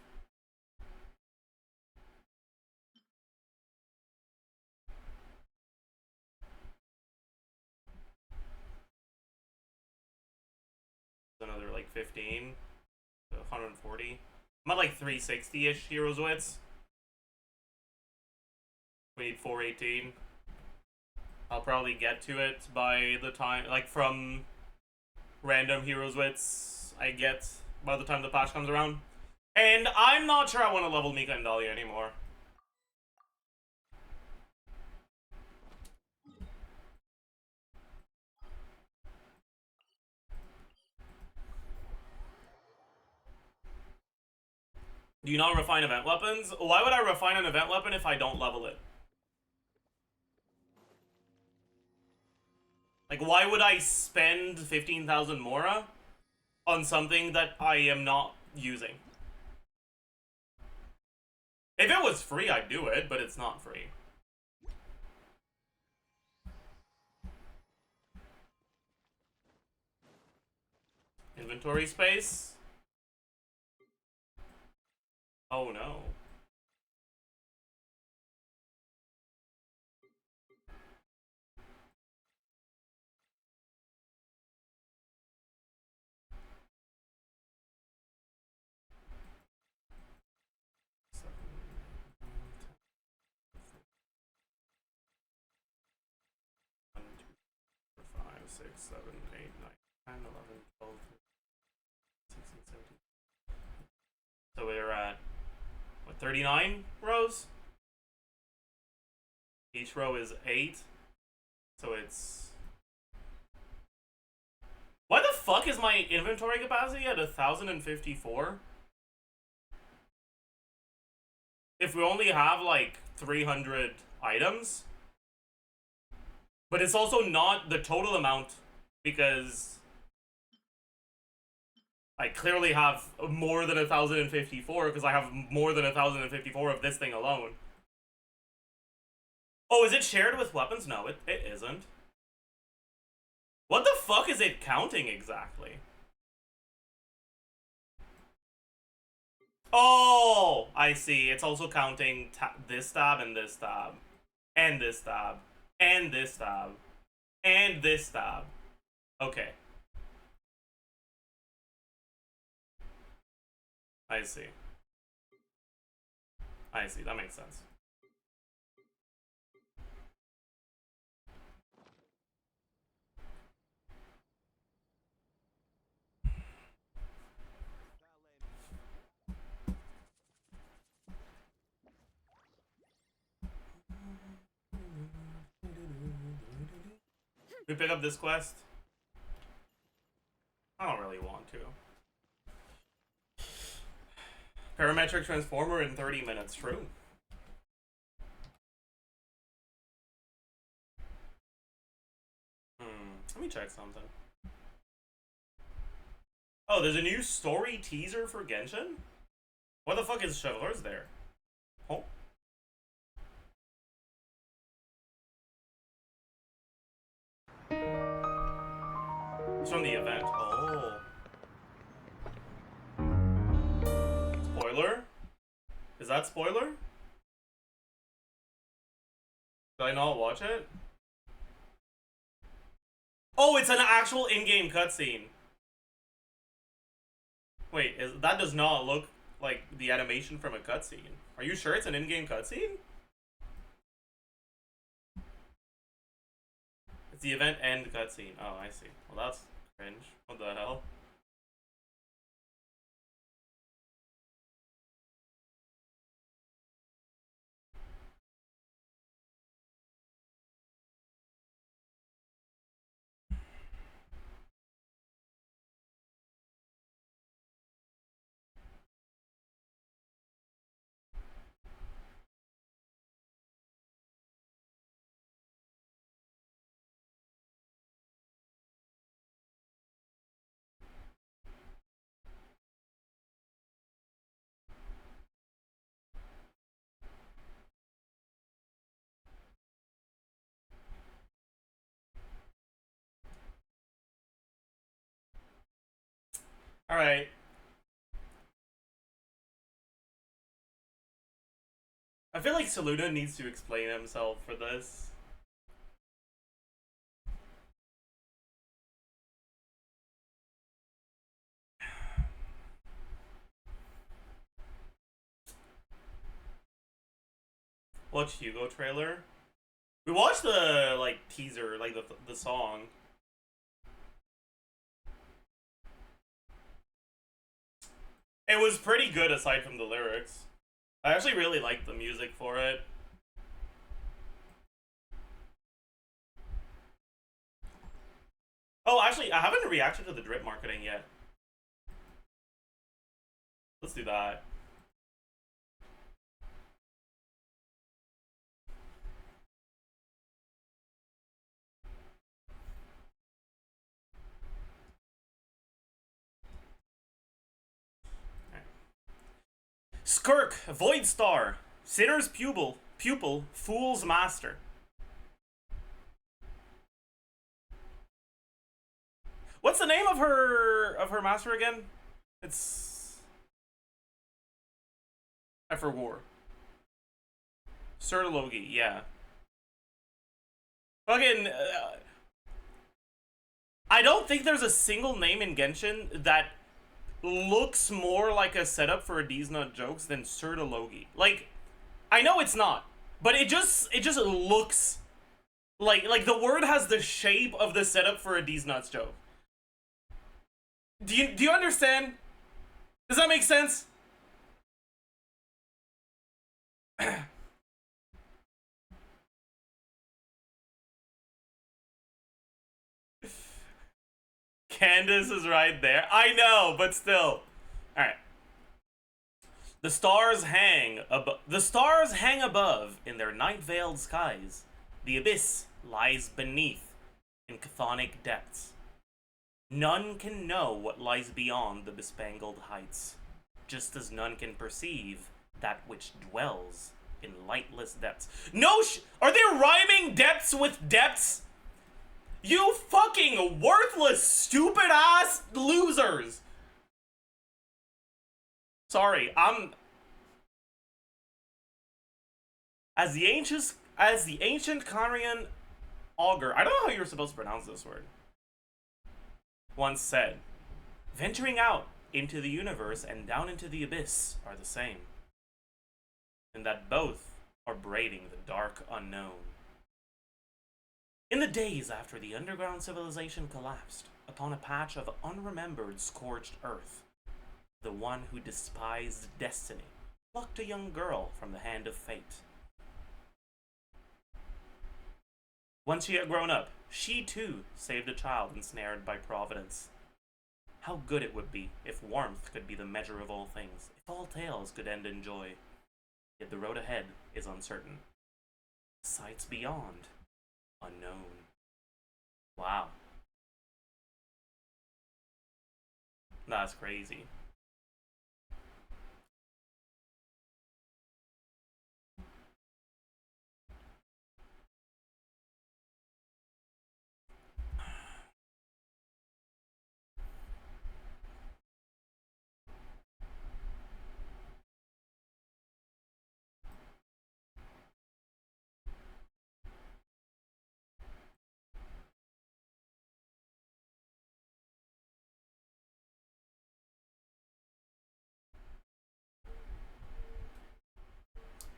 [SPEAKER 1] Another like 15. So 140. I'm at like 360-ish Heroes Wits. We need 418. I'll probably get to it by the time, like from random Heroes Wits I get by the time the patch comes around. And I'm not sure I want to level Mika and Dahlia anymore. Do you not refine event weapons? Why would I refine an event weapon if I don't level it? Like, why would I spend 15,000 Mora on something that I am not using? If it was free, I'd do it, but it's not free. Inventory space? Oh no. Five, 6, 7, 8, 9, 10, 11, 12, 16, 17. So we're at, what, 39 rows? Each row is 8. So it's... Why the fuck is my inventory capacity at 1,054? If we only have like 300 items? But it's also not the total amount because I clearly have more than 1,054 because I have more than 1,054 of this thing alone. Oh, is it shared with weapons? No, it isn't. What the fuck is it counting exactly? Oh, I see. It's also counting this tab and this tab. And this tab. And this tab. And this tab. Okay. I see. I see. That makes sense. We pick up this quest? I don't really want to. Parametric transformer in 30 minutes, true. Let me check something. Oh, there's a new story teaser for Genshin? What the fuck is Chevalers there? Oh. It's from the event. Oh. Spoiler? Is that spoiler? Did I not watch it? Oh, it's an actual in-game cutscene. Wait, that does not look like the animation from a cutscene. Are you sure it's an in-game cutscene? It's the event end cutscene. Oh, I see. Well, that's cringe. What the hell? Alright. I feel like Saluna needs to explain himself for this. Watch Hugo trailer. We watched the like teaser, like the song. It was pretty good aside from the lyrics. I actually really liked the music for it. Oh, actually, I haven't reacted to the drip marketing yet. Let's do that. Skirk, Void Star, Sinner's Pupil, Fool's Master. What's the name of her master again? It's I for War. Sertologi, yeah. Fucking I don't think there's a single name in Genshin that looks more like a setup for a D's Nut Jokes than Sertologi. Like, I know it's not, but it just looks like the word has the shape of the setup for a D's Nuts joke. Do you understand? Does that make sense? Candace is right there. I know, but still. Alright. The stars hang above in their night-veiled skies. The abyss lies beneath in chthonic depths. None can know what lies beyond the bespangled heights, just as none can perceive that which dwells in lightless depths. No are they rhyming depths with depths? You fucking worthless, stupid ass losers! Sorry, as the ancient Conrian augur, I don't know how you're supposed to pronounce this word, once said, venturing out into the universe and down into the abyss are the same, and that both are braving the dark unknown. In the days after the underground civilization collapsed upon a patch of unremembered scorched earth, the one who despised destiny plucked a young girl from the hand of fate. Once she had grown up, she too saved a child ensnared by providence. How good it would be if warmth could be the measure of all things, if all tales could end in joy. Yet the road ahead is uncertain. Sights beyond, unknown. Wow. That's crazy.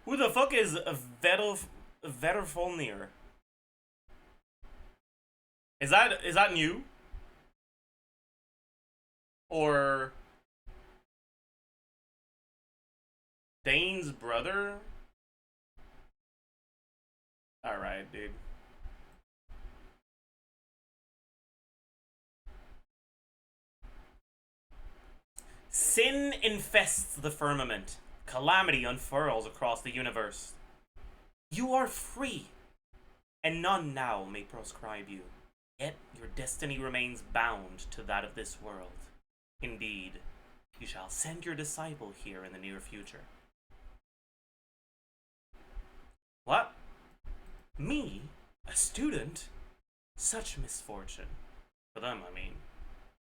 [SPEAKER 1] Who the fuck is Vetterfolnir? Is that new? Or Dane's brother? Alright, dude. Sin infests the firmament. Calamity unfurls across the universe. You are free, and none now may proscribe you. Yet your destiny remains bound to that of this world. Indeed, you shall send your disciple here in the near future. What? Me? A student? Such misfortune. For them, I mean.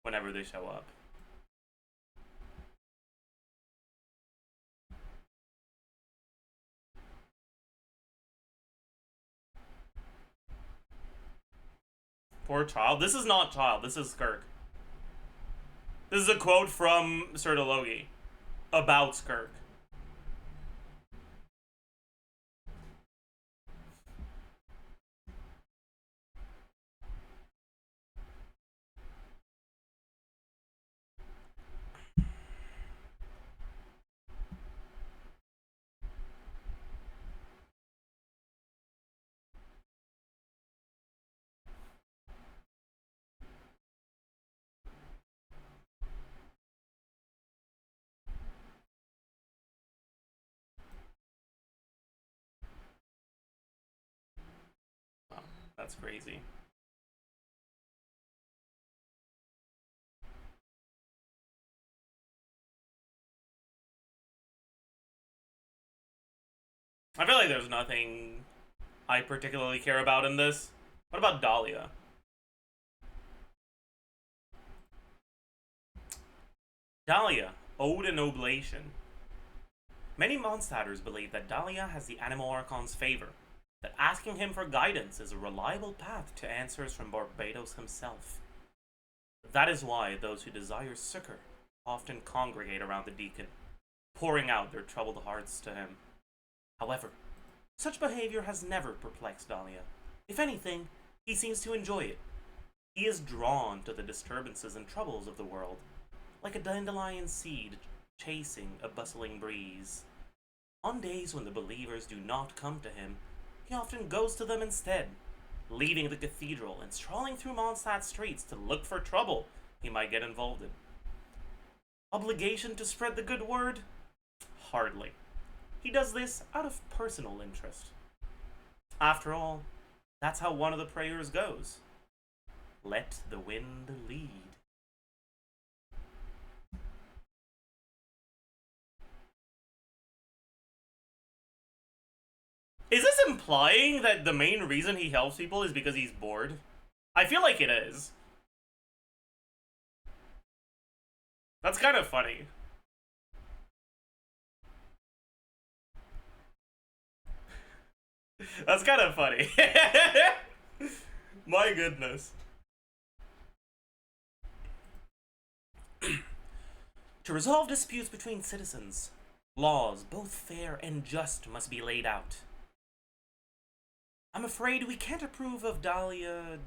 [SPEAKER 1] Whenever they show up. Poor child. This is not child. This is Skirk. This is a quote from Sertologi about Skirk. Oh, that's crazy. I feel like there's nothing I particularly care about in this. What about Dahlia? Dahlia, Ode and Oblation. Many Mondstadters believe that Dahlia has the Animal Archon's favor, that asking him for guidance is a reliable path to answers from Barbados himself. That is why those who desire succor often congregate around the deacon, pouring out their troubled hearts to him. However, such behavior has never perplexed Dahlia. If anything, he seems to enjoy it. He is drawn to the disturbances and troubles of the world, like a dandelion seed chasing a bustling breeze. On days when the believers do not come to him, he often goes to them instead, leaving the cathedral and strolling through Mondstadt's streets to look for trouble he might get involved in. Obligation to spread the good word? Hardly. He does this out of personal interest. After all, that's how one of the prayers goes. Let the wind lead. Is this implying that the main reason he helps people is because he's bored? I feel like it is. That's kind of funny. That's kind of funny. My goodness. To resolve disputes between citizens, laws, both fair and just, must be laid out. I'm afraid we can't approve of Dahlia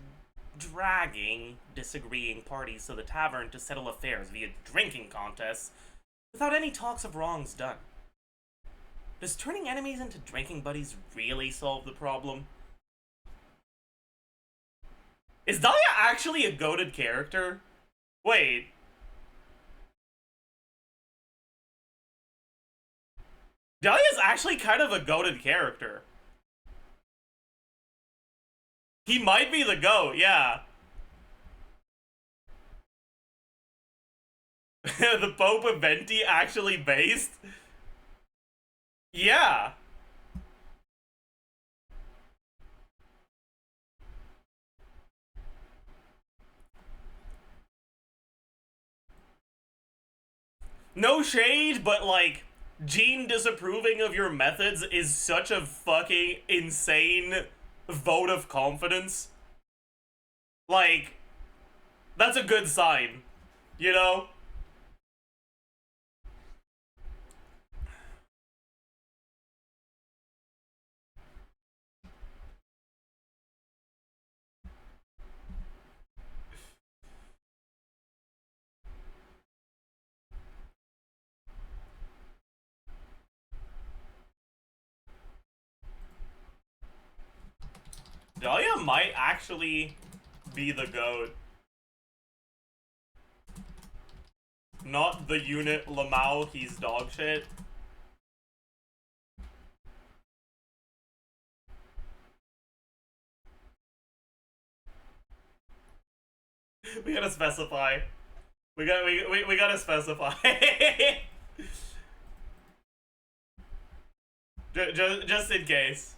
[SPEAKER 1] dragging disagreeing parties to the tavern to settle affairs via drinking contests without any talks of wrongs done. Does turning enemies into drinking buddies really solve the problem? Is Dahlia actually a goated character? Wait. Dahlia's actually kind of a goated character. He might be the GOAT, yeah. The Pope of Venti actually based? Yeah. No shade, but like, Gene disapproving of your methods is such a fucking insane vote of confidence. Like, that's a good sign, you know? Dahlia might actually be the GOAT. Not the unit Lamau, he's dog shit. We gotta specify. We gotta specify. just in case.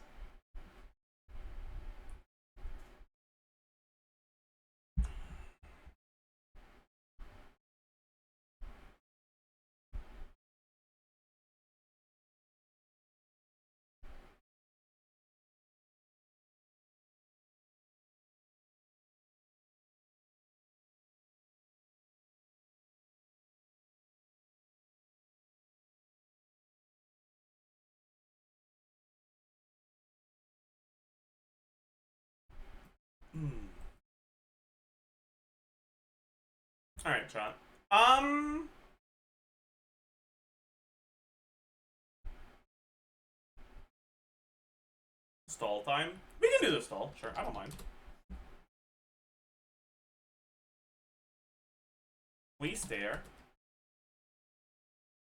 [SPEAKER 1] Alright, chat. Stall time? We can do the stall, sure, I don't mind. We stare.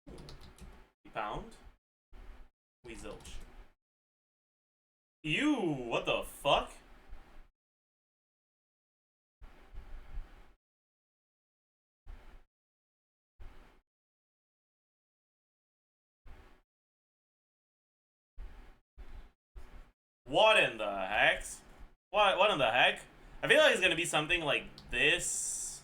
[SPEAKER 1] We pound. We zilch. Ew, what the fuck? What in the heck? What in the heck? I feel like it's gonna be something like this.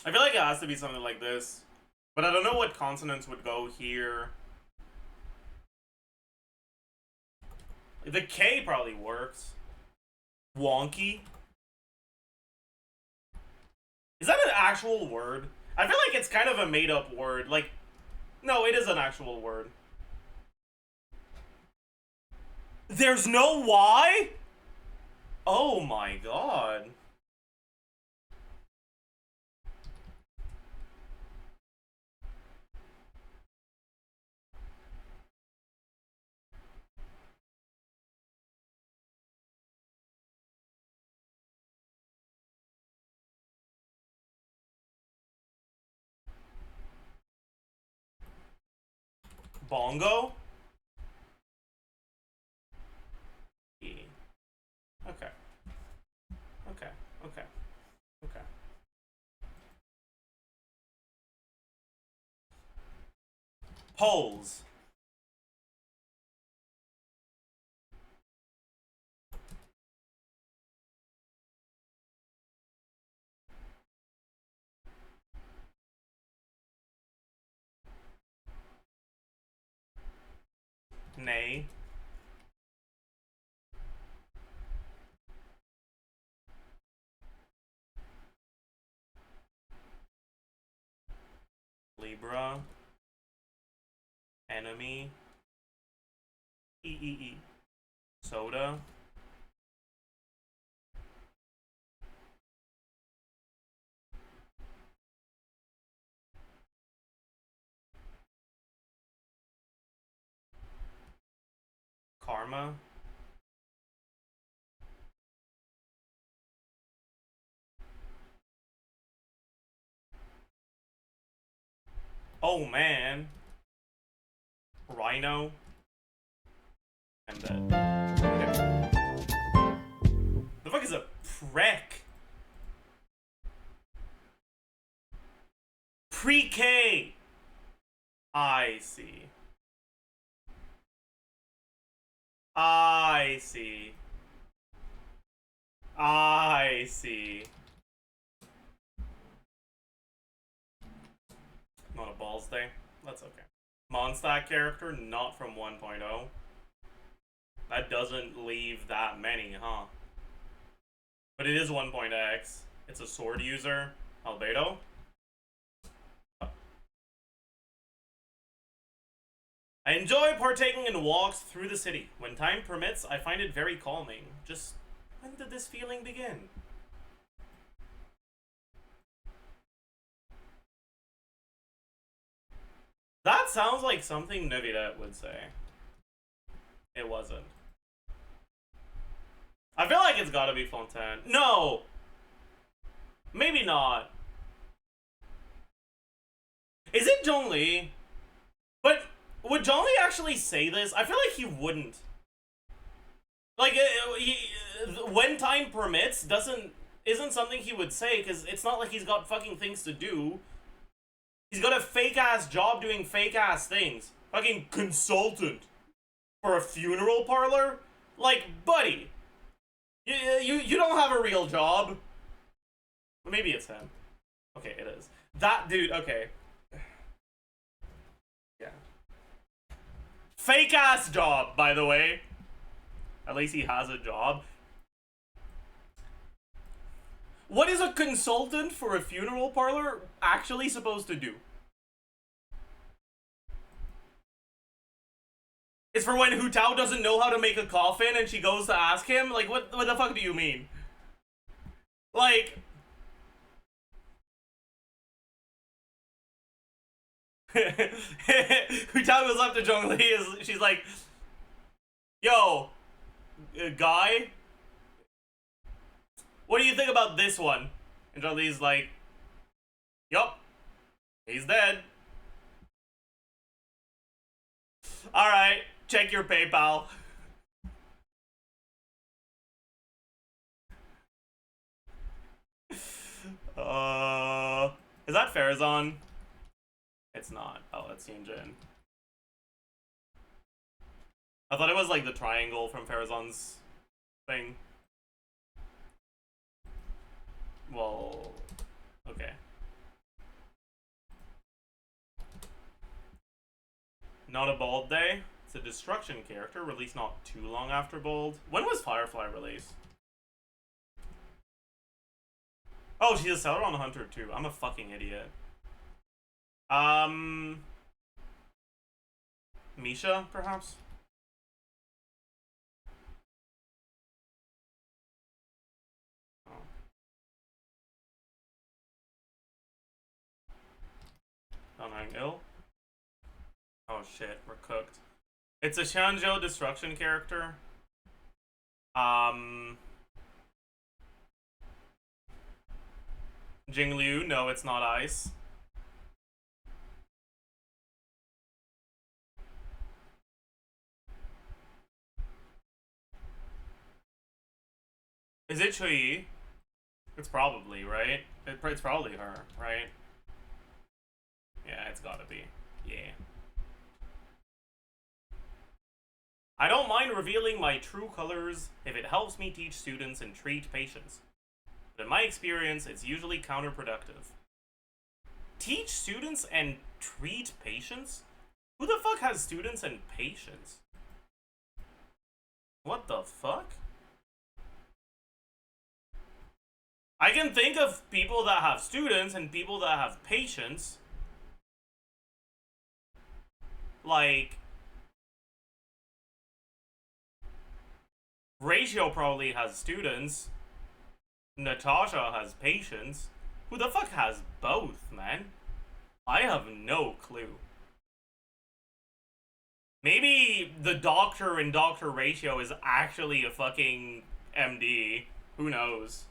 [SPEAKER 1] I feel like it has to be something like this. But I don't know what consonants would go here. The K probably works. Wonky. Is that an actual word? I feel like it's kind of a made-up word. Like, no, it is an actual word. There's no Y? Oh my god. Bongo? E. Okay. Okay. Okay. Okay. Poles. Nay. Libra. Enemy. E. Soda. Karma. Oh man. Rhino. I'm dead. Okay. The fuck is a prick? Pre-K. I see. I see. I see. Not a balls day. That's okay. Mondstack character, not from 1.0. That doesn't leave that many, huh? But it is 1.x. It's a sword user. Albedo. I enjoy partaking in walks through the city. When time permits, I find it very calming. Just when did this feeling begin? That sounds like something Navidad would say. It wasn't. I feel like it's gotta be Fontaine. No! Maybe not. Is it Zhongli? But would Zhongli actually say this? I feel like he wouldn't. Like, when time permits isn't something he would say, because it's not like he's got fucking things to do. He's got a fake-ass job doing fake-ass things. Fucking consultant for a funeral parlor? Like, buddy, you don't have a real job. Maybe it's him. Okay, it is. That dude, okay. Yeah. Fake-ass job, by the way. At least he has a job. What is a consultant for a funeral parlor actually supposed to do? It's for when Hu Tao doesn't know how to make a coffin and she goes to ask him? Like, what the fuck do you mean? Like... Hu Tao goes up to Zhongli, she's like, yo, guy, what do you think about this one? And Zhongli's like, yup, he's dead. Alright, check your PayPal. Is that Farazan? It's not. Oh, it's Yunjin. I thought it was like the triangle from Farazan's thing. Well, okay. Not a Bold Day. It's a destruction character, released not too long after Bold. When was Firefly released? Oh, she's a seller on Hunter too. I'm a fucking idiot. Misha, perhaps? Oh. Donang ill? Oh shit, we're cooked. It's a Shanzhou destruction character. Jingliu, no, it's not ice. Is it Chui? It's probably, right? It's probably her, right? Yeah, it's gotta be. Yeah. I don't mind revealing my true colors if it helps me teach students and treat patients. But in my experience, it's usually counterproductive. Teach students and treat patients? Who the fuck has students and patients? What the fuck? I can think of people that have students and people that have patients. Like, Ratio probably has students. Natasha has patients. Who the fuck has both, man? I have no clue. Maybe the doctor in Dr. Ratio is actually a fucking MD. Who knows?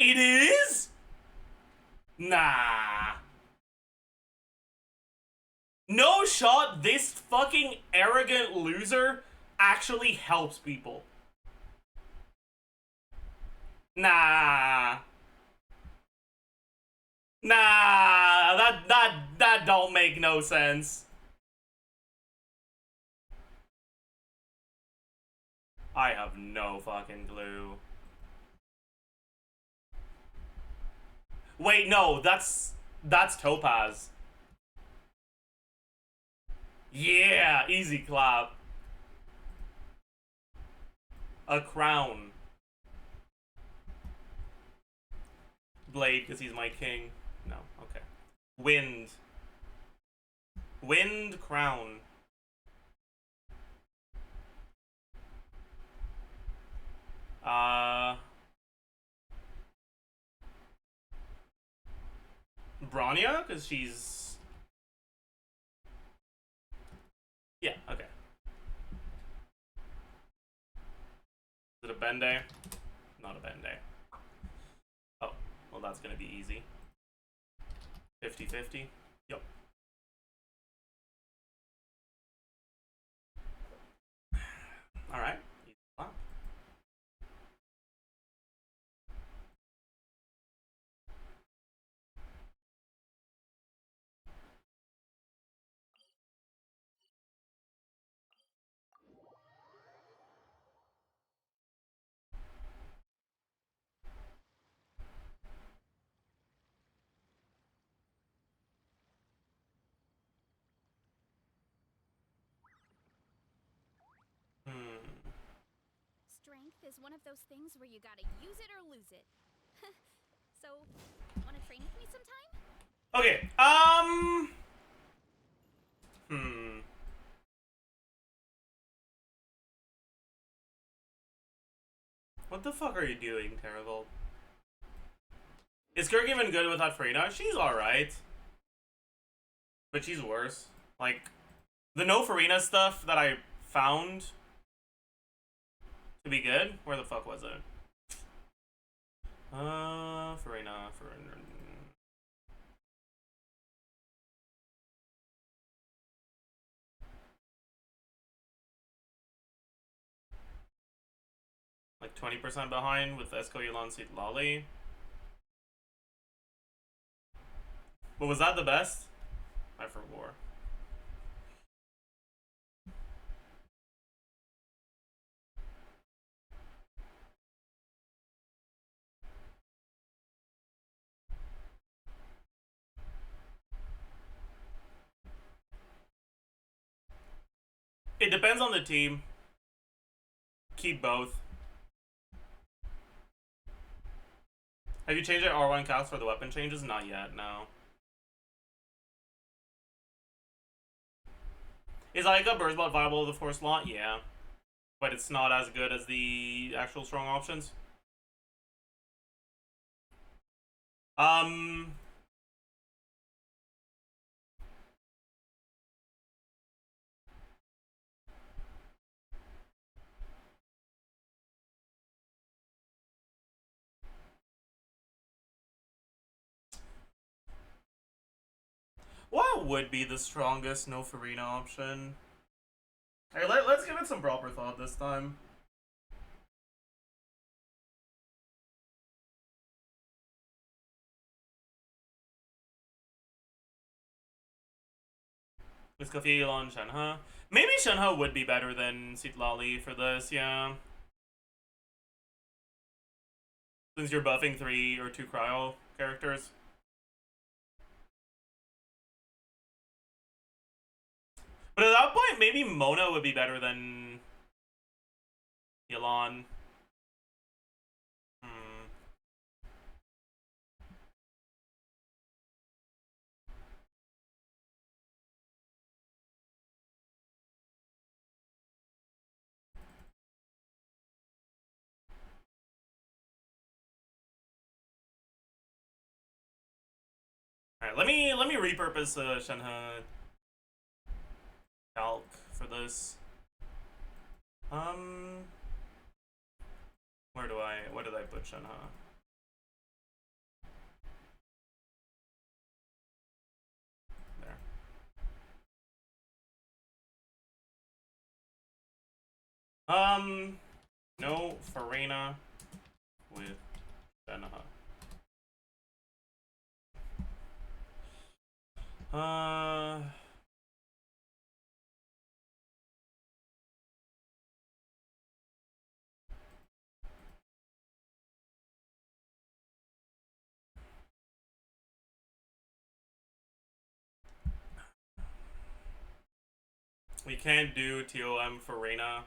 [SPEAKER 1] It is? Nah. No shot, this fucking arrogant loser actually helps people. Nah. Nah, that don't make no sense. I have no fucking clue. Wait, no, that's Topaz. Yeah, easy clap. A crown. Blade, because he's my king. No, okay. Wind. Wind crown. Bronya, because she's... Yeah, okay. Is it a Bende? Not a Bende. Oh, well that's gonna be easy. 50-50. Yep. Alright. Wow.
[SPEAKER 2] Strength is one of those things where you gotta use it or lose it. So, wanna train with me sometime?
[SPEAKER 1] Okay, What the fuck are you doing, Terrible? Is Kirk even good without Farina? She's alright. But she's worse. Like, the no Farina stuff that I found to be good, where the fuck was it? Farina. Like 20% behind with Esco Yulon Seat Lolly. But was that the best? I forgot. It depends on the team. Keep both. Have you changed your R1 calcs for the weapon changes? Not yet, no. Is Ica Burzbot viable with the Force slot? Yeah. But it's not as good as the actual strong options. What would be the strongest no Farina option? Hey, let's give it some proper thought this time. With Kafil on Shenhe. Maybe Shenhe would be better than Citlali for this, yeah. Since you're buffing 3 or 2 cryo characters. But at that point, maybe Mona would be better than Yelan. Alright, let me repurpose Shenhe calc for this. Where did I put Shenhe? There. No Farina with Shenhe. We can't do TOM for Reyna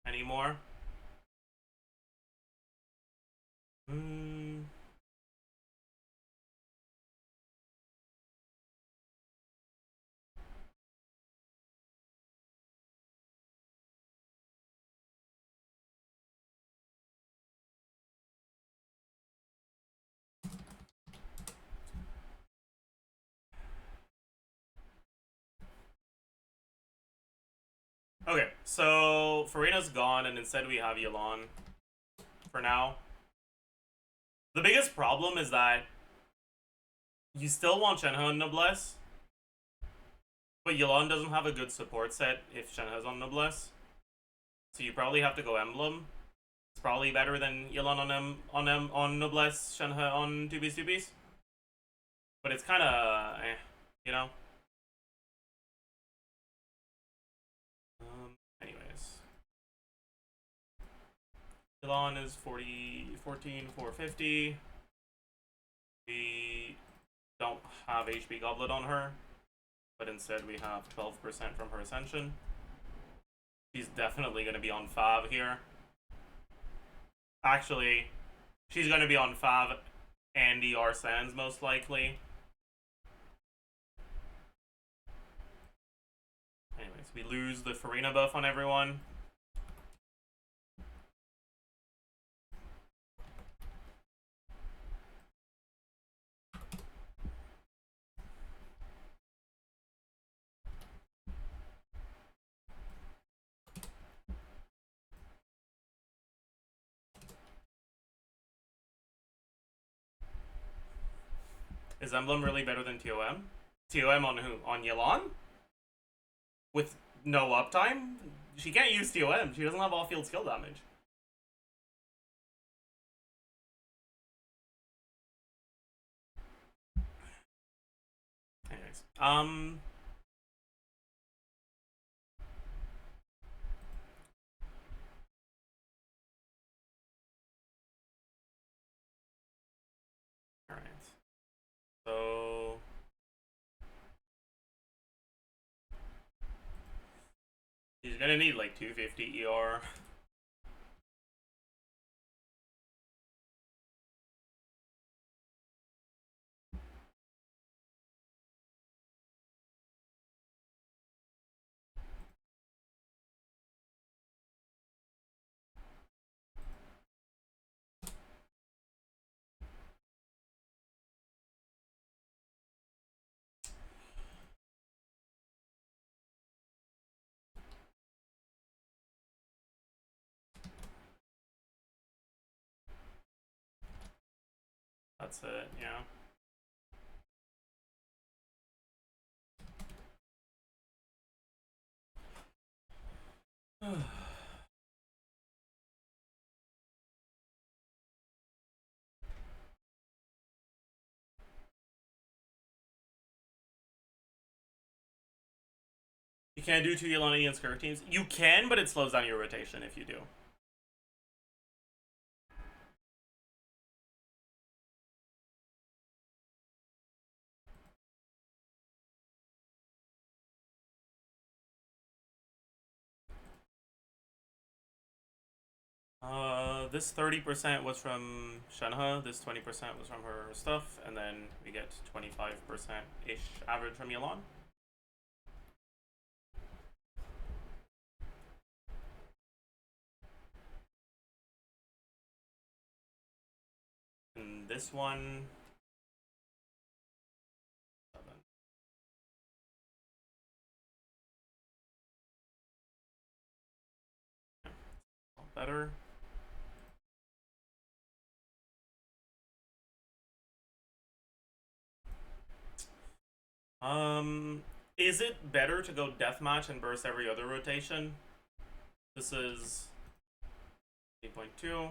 [SPEAKER 1] anymore. Okay, so Farina's gone, and instead we have Yelan for now. The biggest problem is that you still want Shenhe on Noblesse, but Yelan doesn't have a good support set if Shenhe's on Noblesse. So you probably have to go Emblem. It's probably better than Yelan on Noblesse, Shenhe on 2Bs. But it's kind of, you know? Anyways. Yelan is 14,450. We don't have HP Goblet on her, but instead we have 12% from her Ascension. She's definitely going to be on Fav here. Actually, she's going to be on Fav and the Arsans most likely. Anyways, we lose the Farina buff on everyone. Is Emblem really better than TOM? TOM on who? On Yelan? With no uptime? She can't use TOM. She doesn't have off-field skill damage. Anyways. Alright. So... she's gonna need like 250 ER. That's it, yeah. You can't do 2 Yelani against Skirk teams? You can, but it slows down your rotation if you do. This 30% was from Shenhe, this 20% was from her stuff, and then we get 25%-ish average from Yelan. And this one... 7. Better. is it better to go deathmatch and burst every other rotation? This is 8.2.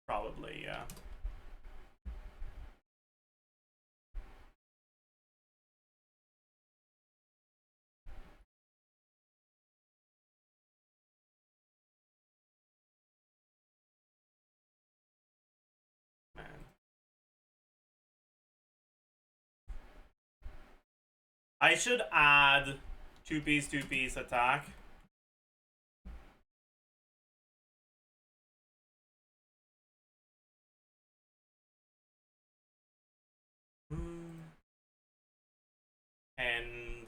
[SPEAKER 1] Probably, yeah. Man. I should add two-piece attack. And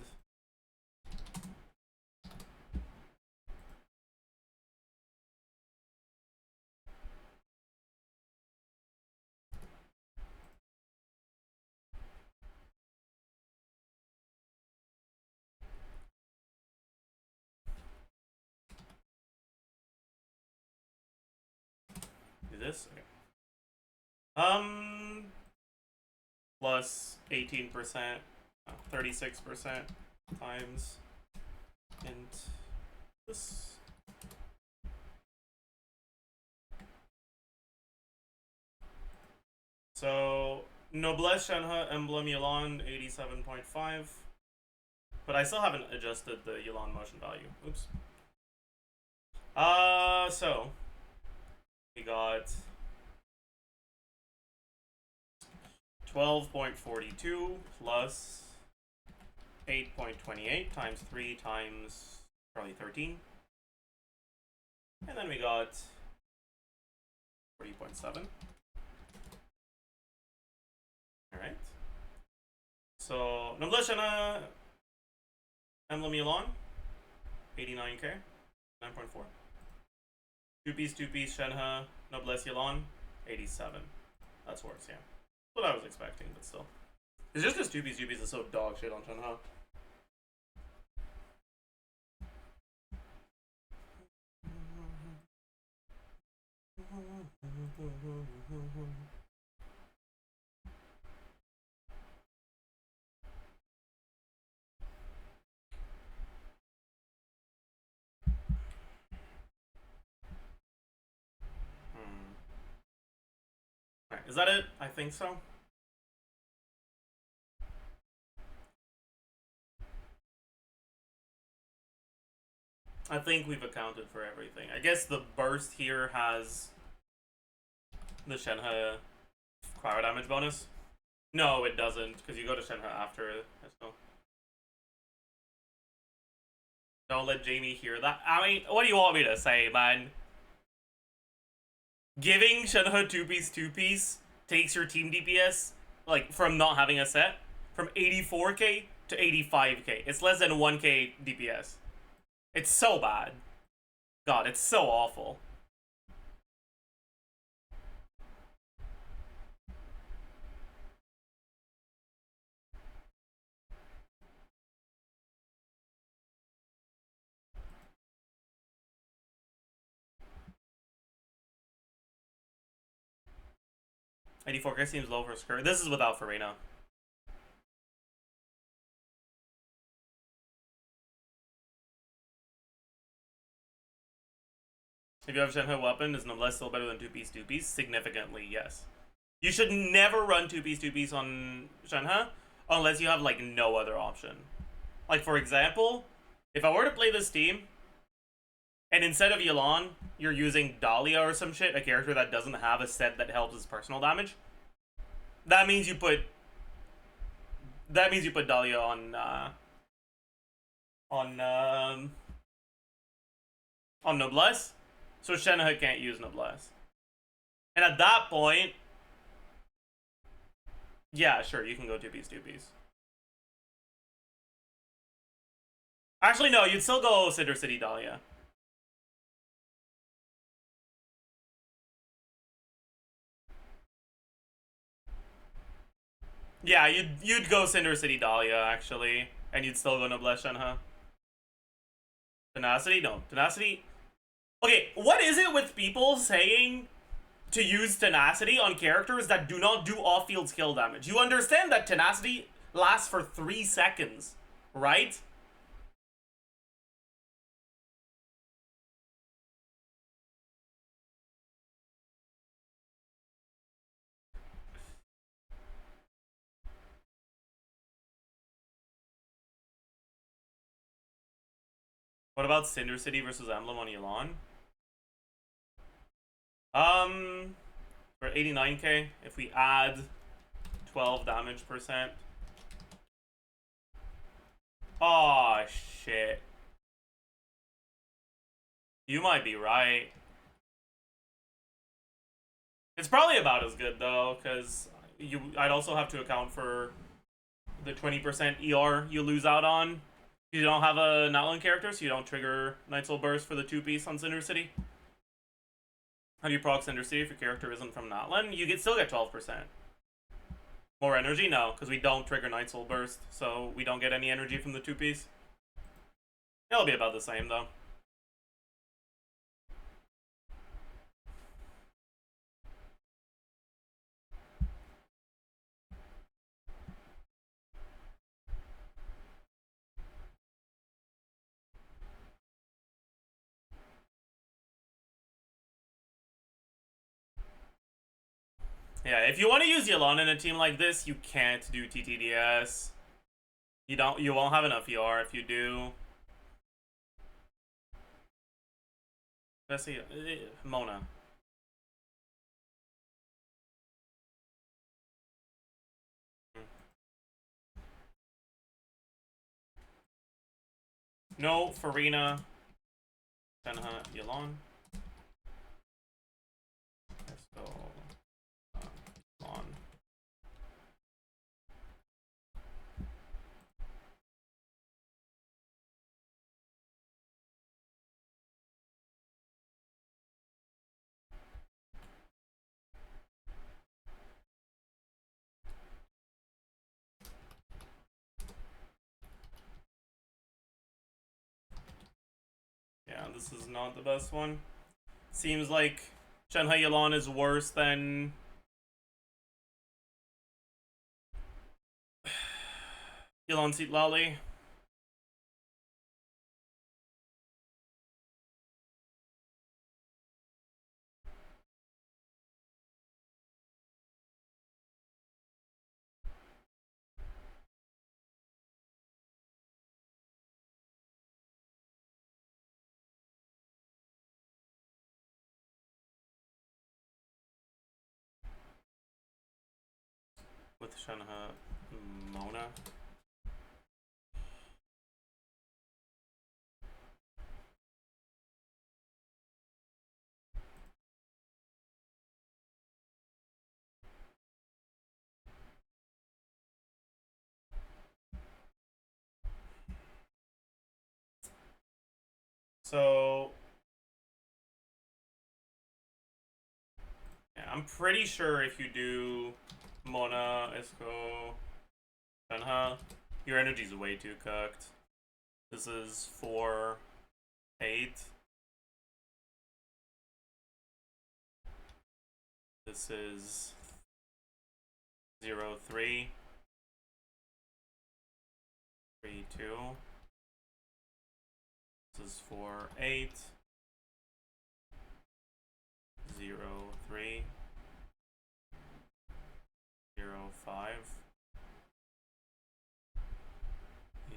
[SPEAKER 1] do this. Okay. Plus 18%, 36% times int this. So Noblesse Shenhe Emblem Yelan 87.5. But I still haven't adjusted the Yelan motion value. Oops. So we got 12.42 plus 8.28 times 3 times probably 13. And then we got 40.7. Alright. So Noblesse Shenhe Emblem Yelan 89k, 9.4. Two-piece Shenhe Noblesse Yelan 87. That's worse, yeah. That's what I was expecting, but still. It's just because two-piece is so dog shit on Shenhe. Alright, is that it? I think so. I think we've accounted for everything. I guess the burst here has the Shenhe cryo damage bonus. No, it doesn't, because you go to Shenhe after it. So. Don't let Jamie hear that. I mean, what do you want me to say, man? Giving Shenhe two-piece takes your team DPS, like, from not having a set, from 84k to 85k. It's less than 1k DPS. It's so bad. God, it's so awful. $84k seems low for Skirt. This is without Farina. If you have Shenhe weapon, is Noblesse still better than two-piece? Significantly, yes. You should never run two-piece on Shenhe unless you have, like, no other option. Like, for example, if I were to play this team, and instead of Yelan, you're using Dahlia or some shit, a character that doesn't have a set that helps his personal damage, that means you put Dahlia on Noblesse, so Shenhe can't use Noblesse. And at that point, yeah, sure, you can go two-piece. Actually, no, you'd still go Cinder City Dahlia. Yeah, you'd go Cinder City Dahlia, actually. And you'd still go Noblesse Shenhe. Tenacity? No. Tenacity... Okay, what is it with people saying to use Tenacity on characters that do not do off-field skill damage? You understand that Tenacity lasts for 3 seconds, right? What about Cinder City versus Emblem on Elon? For 89k, if we add 12 damage percent. Oh shit. You might be right. It's probably about as good though, because I'd also have to account for the 20% ER you lose out on. You don't have a Natlan character, so you don't trigger Night Soul Burst for the 2-piece on Cinder City. How do you proc Cinder City if your character isn't from Natlan? You still get 12%. More energy? No, because we don't trigger Night Soul Burst, so we don't get any energy from the 2-piece. It'll be about the same though. Yeah, if you want to use Yelan in a team like this, you can't do TTDS. You won't have enough ER if you do. Let's see, Mona. No, Farina. Shenhe, Yelan. Let's go. On. Yeah, this is not the best one. Seems like Shenhe Yelan is worse than Yelan Seat Lali. With Shenhe Mona. So yeah, I'm pretty sure if you do Mona, Isco, Shenhe, your energy's way too cooked. This is 4, 8. This is 0, 3. 3, 2. This is 4, 8. 0, 3. 0, 5. Ew.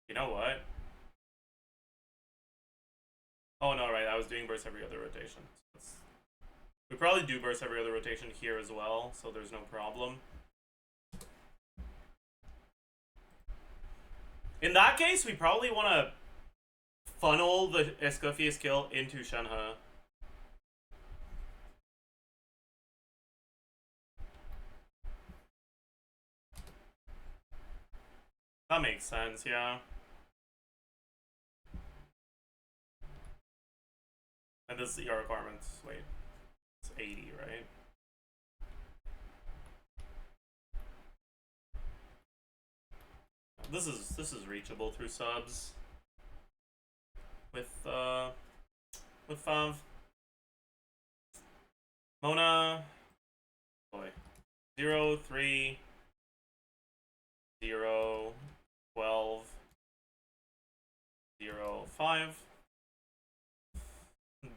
[SPEAKER 1] You know what? Oh no, right, I was doing burst every other rotation. We probably do burst every other rotation here as well, so there's no problem. In that case, we probably want to funnel the Escoffier skill into Shenhe. That makes sense, yeah. And this is your requirements. Wait, it's 80, right? This is reachable through subs. With Fav. Mona. Boy. 0, 3, 0, 12, 0, 5.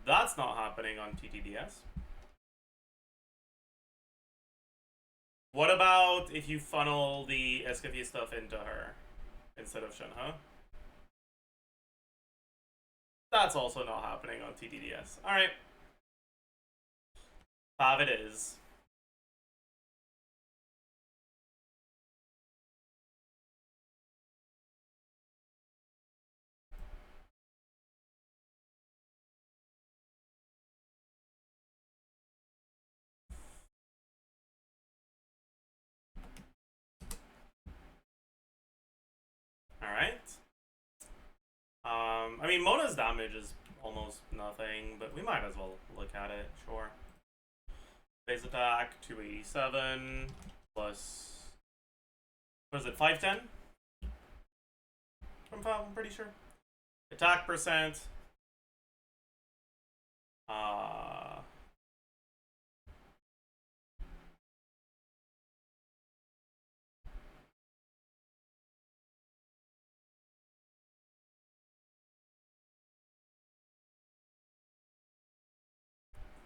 [SPEAKER 1] That's not happening on TTDS. What about if you funnel the Escafie stuff into her instead of Shenhe? That's also not happening on TTDS. Alright. 5 it is. Alright. I mean, Mona's damage is almost nothing, but we might as well look at it, sure. Base attack, 287, plus... what is it, 510? From 5, I'm pretty sure. Attack percent.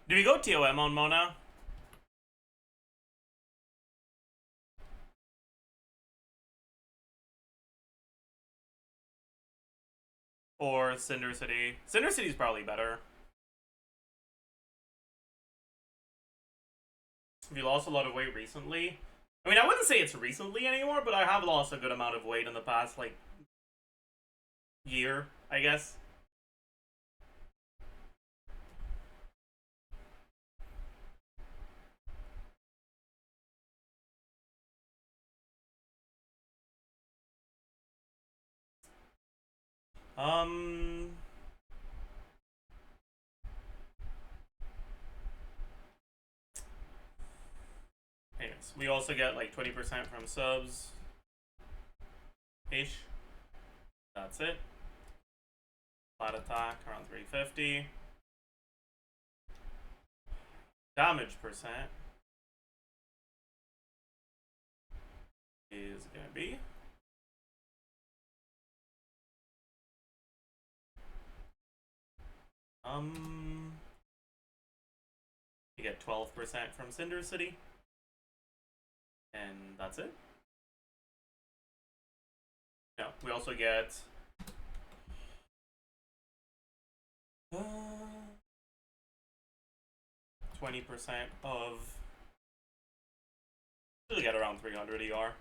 [SPEAKER 1] Do we go TOM on Mona? Or Cinder City? Cinder City's probably better. Have you lost a lot of weight recently? I mean, I wouldn't say it's recently anymore, but I have lost a good amount of weight in the past, like, year, I guess. Anyways, we also get like 20% from subs. Ish. That's it. Flat attack around 350. Damage percent is gonna be you get 12% from Cinder City. And that's it. No, we also get 20% of. We'll get around 300 ER.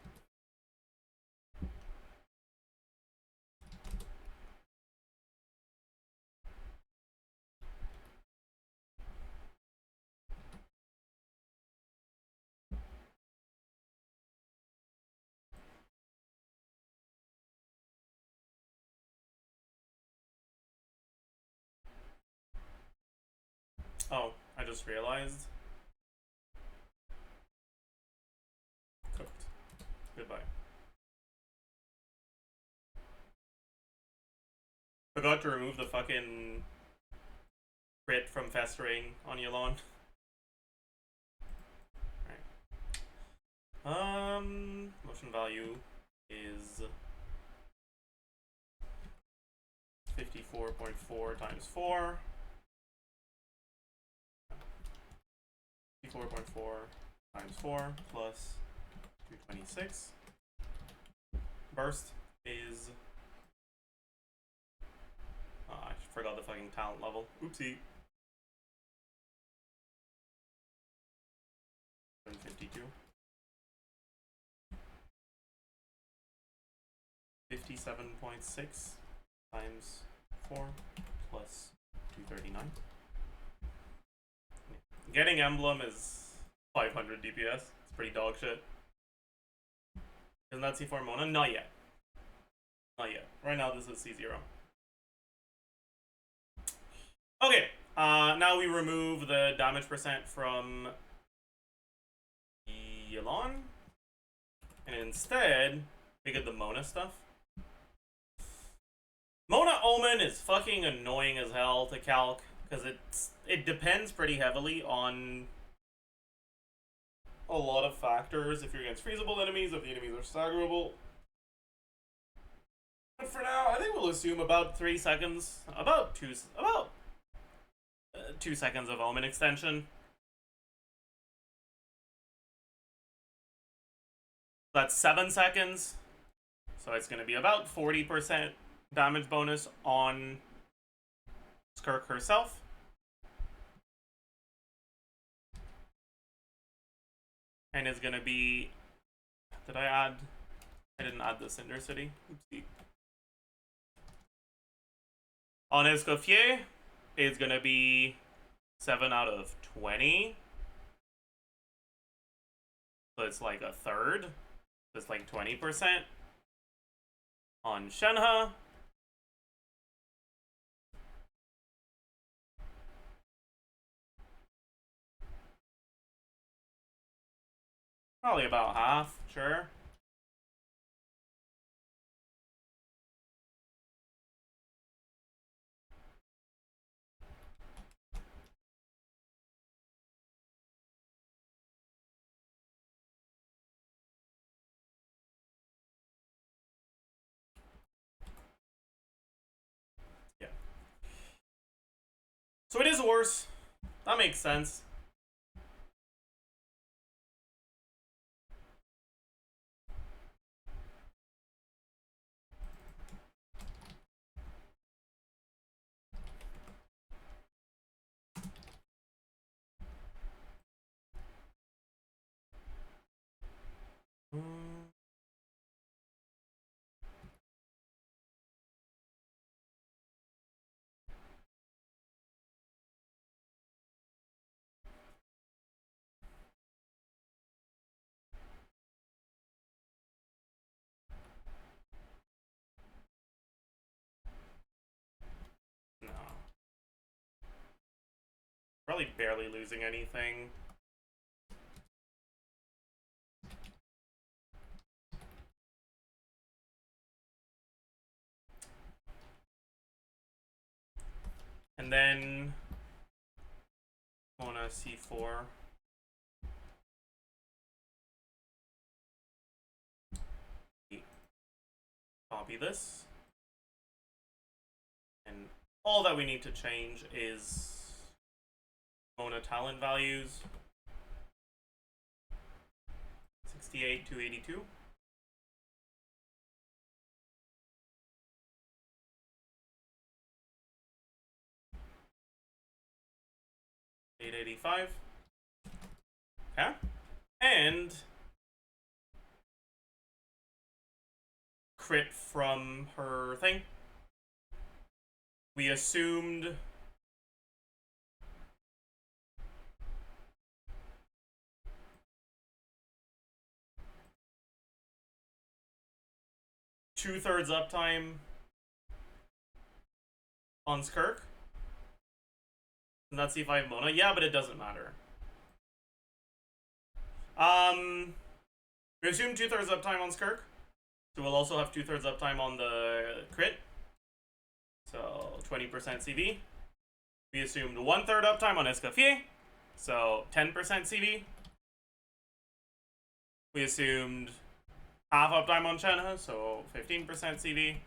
[SPEAKER 1] Oh, I just realized. Cooked. Goodbye. Forgot to remove the fucking crit from festering on your lawn. Alright. Motion value is 54.4 times 4. 54.4 times 4 plus 226. Burst is... I forgot the fucking talent level. Oopsie. 752. 57.6 times 4 plus 239. Getting Emblem is 500 DPS. It's pretty dog shit. Isn't that C4 Mona? Not yet. Not yet. Right now this is C0. Okay, Now we remove the damage percent from Elon, and instead we get the Mona stuff. Mona Omen is fucking annoying as hell to calc because it depends pretty heavily on a lot of factors. If you're against freezable enemies, if the enemies are staggerable. But for now, I think we'll assume about 3 seconds, about 2 seconds of Omen extension. That's 7 seconds, so it's going to be about 40% damage bonus on Skirk herself. And it's going to be... Did I add... I didn't add the Cinder City. Oopsie. On Escoffier, it's going to be 7 out of 20. So it's like a third. So it's like 20%. On Shenhe, probably about half, sure. Yeah. So it is worse. That makes sense. No. Probably barely losing anything. And then Mona C4. Copy this. And all that we need to change is Mona talent values. 68 to 82. $885. Okay. And crit from her thing. We assumed two-thirds uptime on Skirk. And that's C5 Mona. Yeah, but it doesn't matter. We assume two-thirds uptime on Skirk. So we'll also have two-thirds uptime on the crit. So 20% CV. We assumed one-third uptime on Escoffier. So 10% CV. We assumed half uptime on Shenhe, so 15% CV.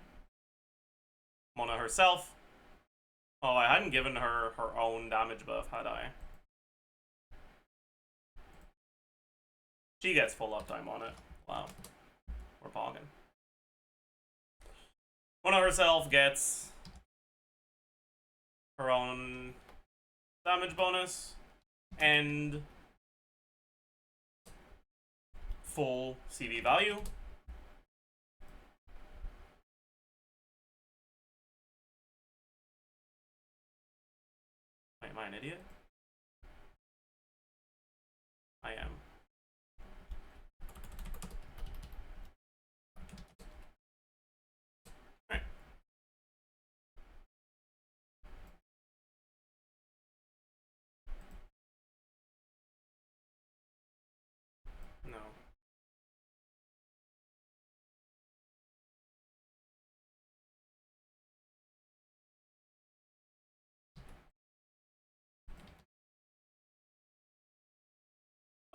[SPEAKER 1] Mona herself. Oh, I hadn't given her her own damage buff, had I? She gets full uptime on it. Wow. We're pogging. Mona herself gets her own damage bonus and full CV value. Wait, am I an idiot? I am.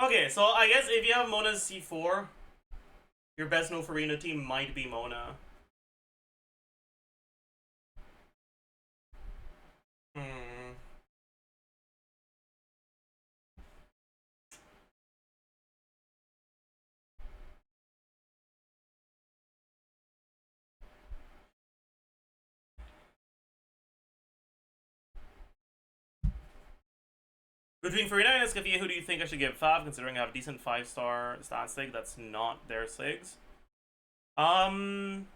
[SPEAKER 1] Okay, so I guess if you have Mona's C4, your best no Farina team might be Mona. Hmm. Between Farina and Escafia, who do you think I should give 5, considering I have a decent 5-star stat sig that's not their sigs? I mean,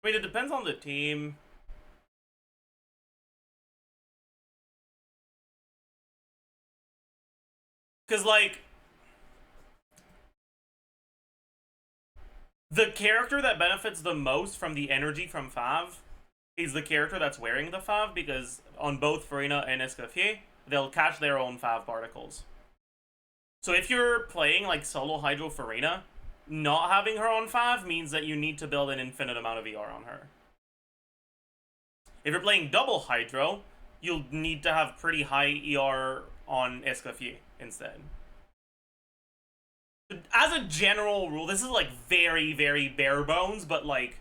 [SPEAKER 1] it depends on the team. Because, like, the character that benefits the most from the energy from Fav is the character that's wearing the Fav, because on both Farina and Escaffier, they'll catch their own Fav particles. So if you're playing like solo Hydro Farina, not having her on Fav means that you need to build an infinite amount of ER on her. If you're playing double Hydro, you'll need to have pretty high ER on Escaffier instead. As a general rule, this is like very, very bare bones, but like,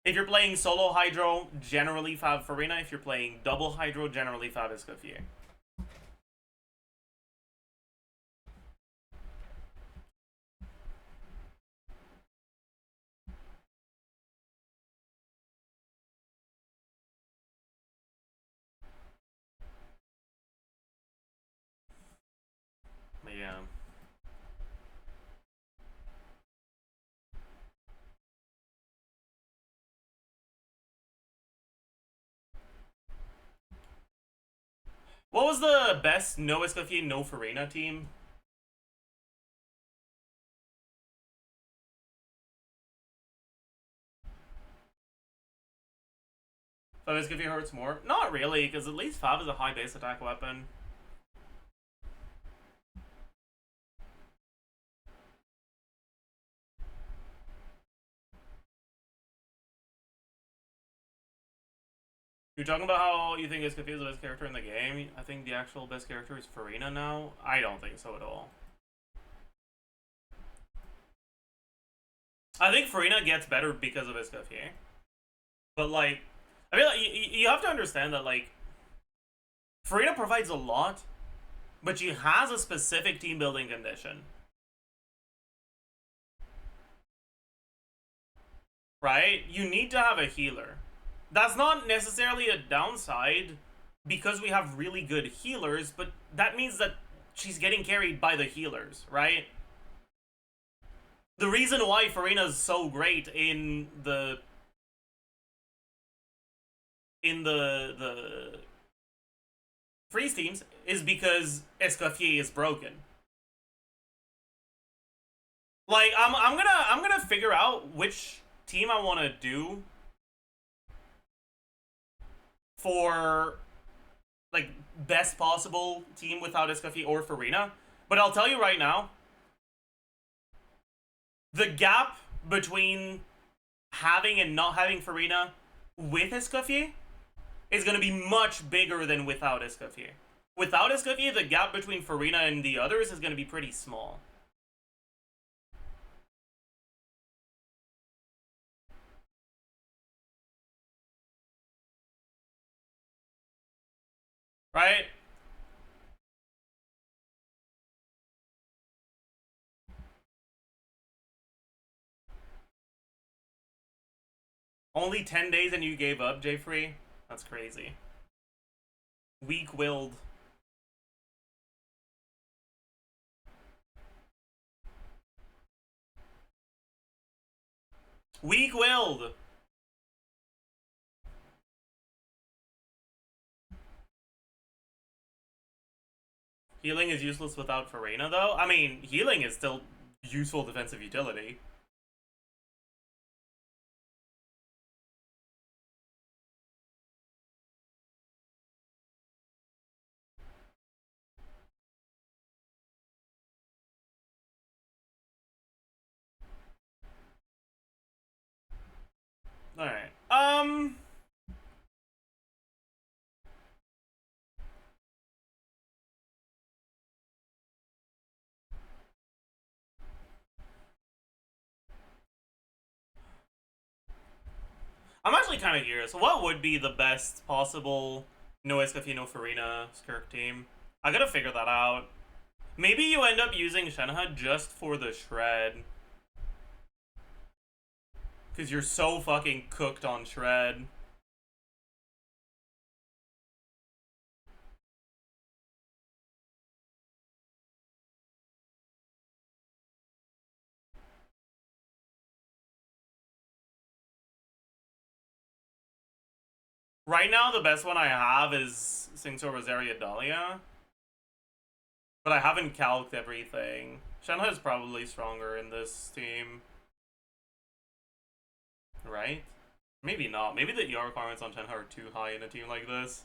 [SPEAKER 1] if you're playing solo Hydro, generally Fav Farina. If you're playing double Hydro, generally Fav Escoffier. But yeah. What was the best no Escoffier, no Farina team? So Escoffier hurts more? Not really, because at least Fav is a high base attack weapon. You're talking about how you think Escoffier is the best character in the game? I think the actual best character is Farina now. I don't think so at all. I think Farina gets better because of Escoffier. But like, I mean, like, you have to understand that like, Farina provides a lot, but she has a specific team building condition. Right? You need to have a healer. That's not necessarily a downside because we have really good healers, but that means that she's getting carried by the healers, right? The reason why Farina's so great in the freeze teams is because Escoffier is broken. Like I'm gonna figure out which team I want to do for like best possible team without Escoffier or Farina. But I'll tell you right now, the gap between having and not having Farina with Escoffier is going to be much bigger than without Escoffier. Without Escoffier, the gap between Farina and the others is going to be pretty small. Right? Only 10 days and you gave up, J-Free? That's crazy. Weak-willed. Weak-willed! Healing is useless without Farina, though? I mean, healing is still useful defensive utility. Alright. actually kind of curious. What would be the best possible no Escafino Farina Skirk team? I gotta figure that out. Maybe you end up using Shenhe just for the shred. Because you're so fucking cooked on shred. Right now, the best one I have is Cinctor Rosaria Dahlia. But I haven't calced everything. Shenhe is probably stronger in this team. Right? Maybe not. Maybe the ER requirements on Shenhe are too high in a team like this.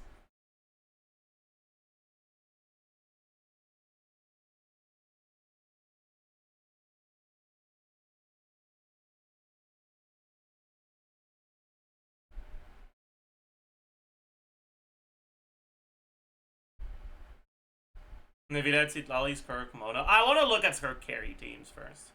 [SPEAKER 1] Maybe that's it. Lali's Skirk Mona. I want to look at Skirk carry teams first.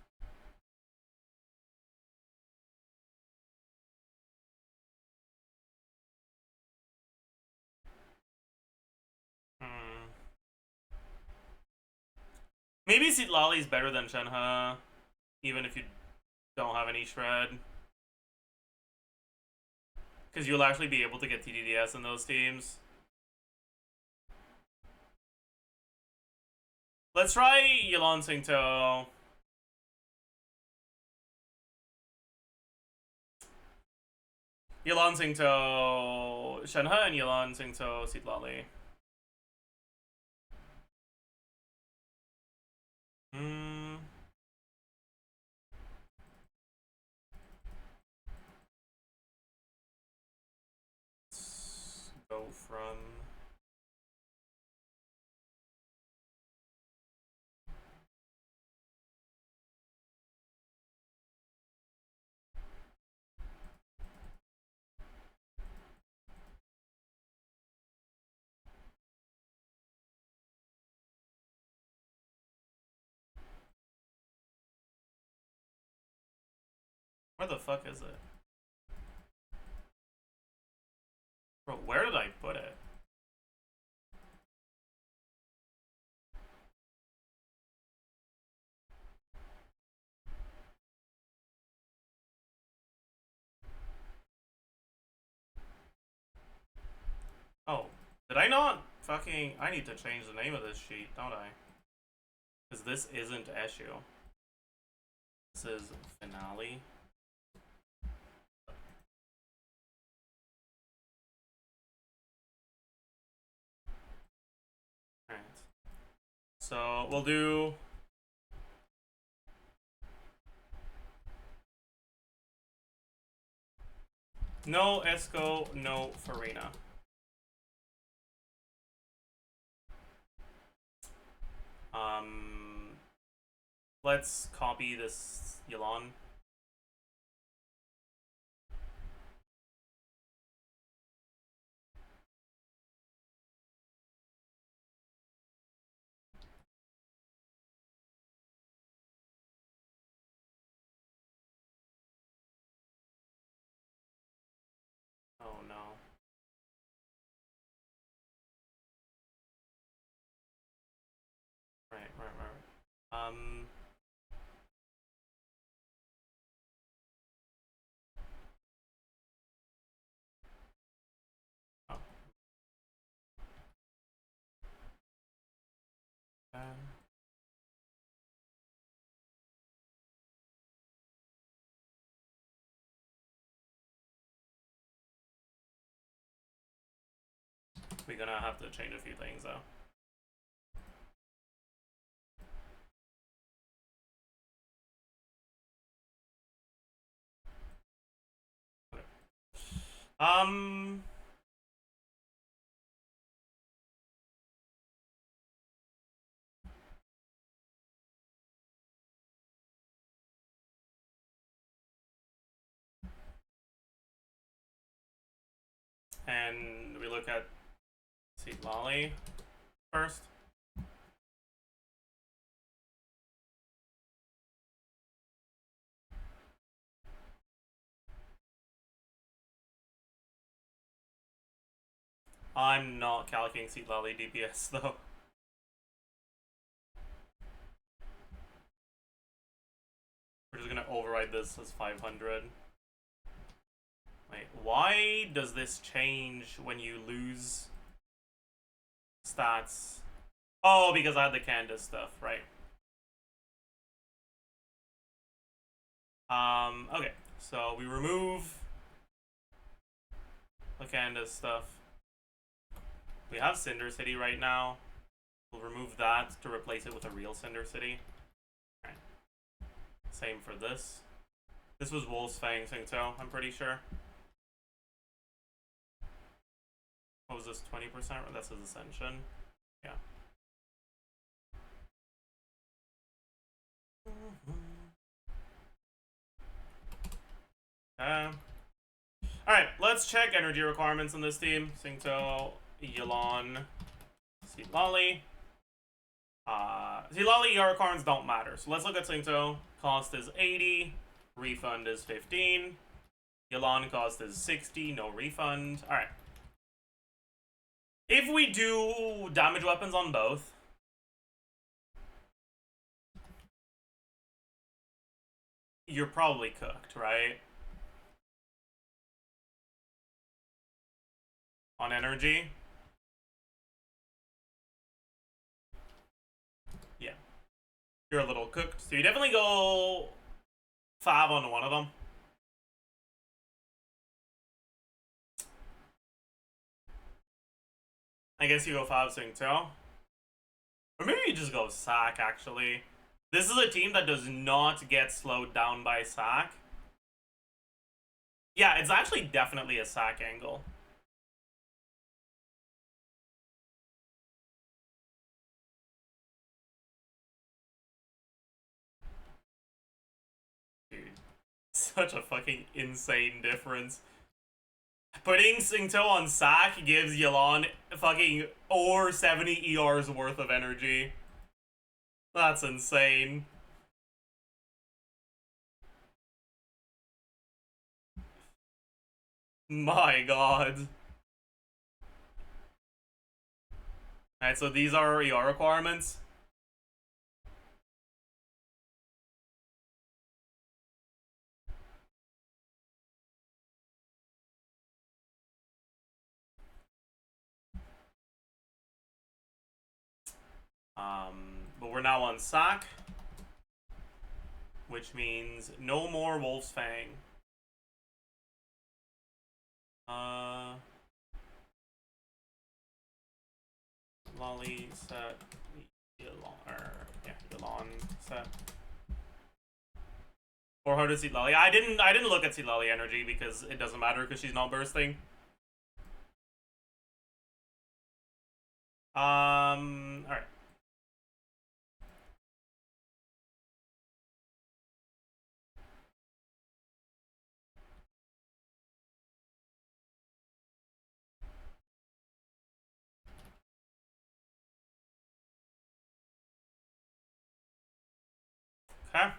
[SPEAKER 1] Maybe Sitlali's better than Shenhe, even if you don't have any shred. Because you'll actually be able to get TDDS in those teams. Let's try Yelan Singto. Yelan Singto Shenhe and Yelan Singto Sitlali. Let's go from where the fuck is it? Bro, where did I put it? Oh, did I not fucking... I need to change the name of this sheet, don't I? Because this isn't issue. This is finale. Alright. So, we'll do... No Esco, no Farina. Let's copy this Yelan. Oh no. Right. Oh. We're gonna have to change a few things though. Okay. And we look at Sitlali first. I'm not calculating Seatlally DPS though. We're just gonna override this as 500. Wait, why does this change when you lose stats? Oh, because I had the Candace stuff, right. Okay, so we remove the Candace stuff. We have Cinder City right now. We'll remove that to replace it with a real Cinder City. Okay. Same for this. This was Wolf's Fang Singto, I'm pretty sure. What was this, 20%? That's his Ascension. Yeah. Alright, let's check energy requirements on this team. Singto, Yelan, Seatlally. Seatlally ER requirements don't matter. So let's look at Singto. Cost is 80. Refund is 15. Yelan cost is 60. No refund. Alright. If we do damage weapons on both, you're probably cooked, right? On energy. Yeah. You're a little cooked. So you definitely go 5 on one of them. I guess you go 5 Singto. Or maybe you just go sack, actually. This is a team that does not get slowed down by sack. Yeah, it's actually definitely a sack angle. Dude, such a fucking insane difference. Putting Singto on sack gives Yelan fucking over 70 ER's worth of energy. That's insane. My god. Alright, so these are our ER requirements. But we're now on sack, which means no more Wolf's Fang. Lolly set, Yelan set. 400 Seatlally. I didn't look at Seatlally energy because it doesn't matter because she's not bursting. Alright. Okay.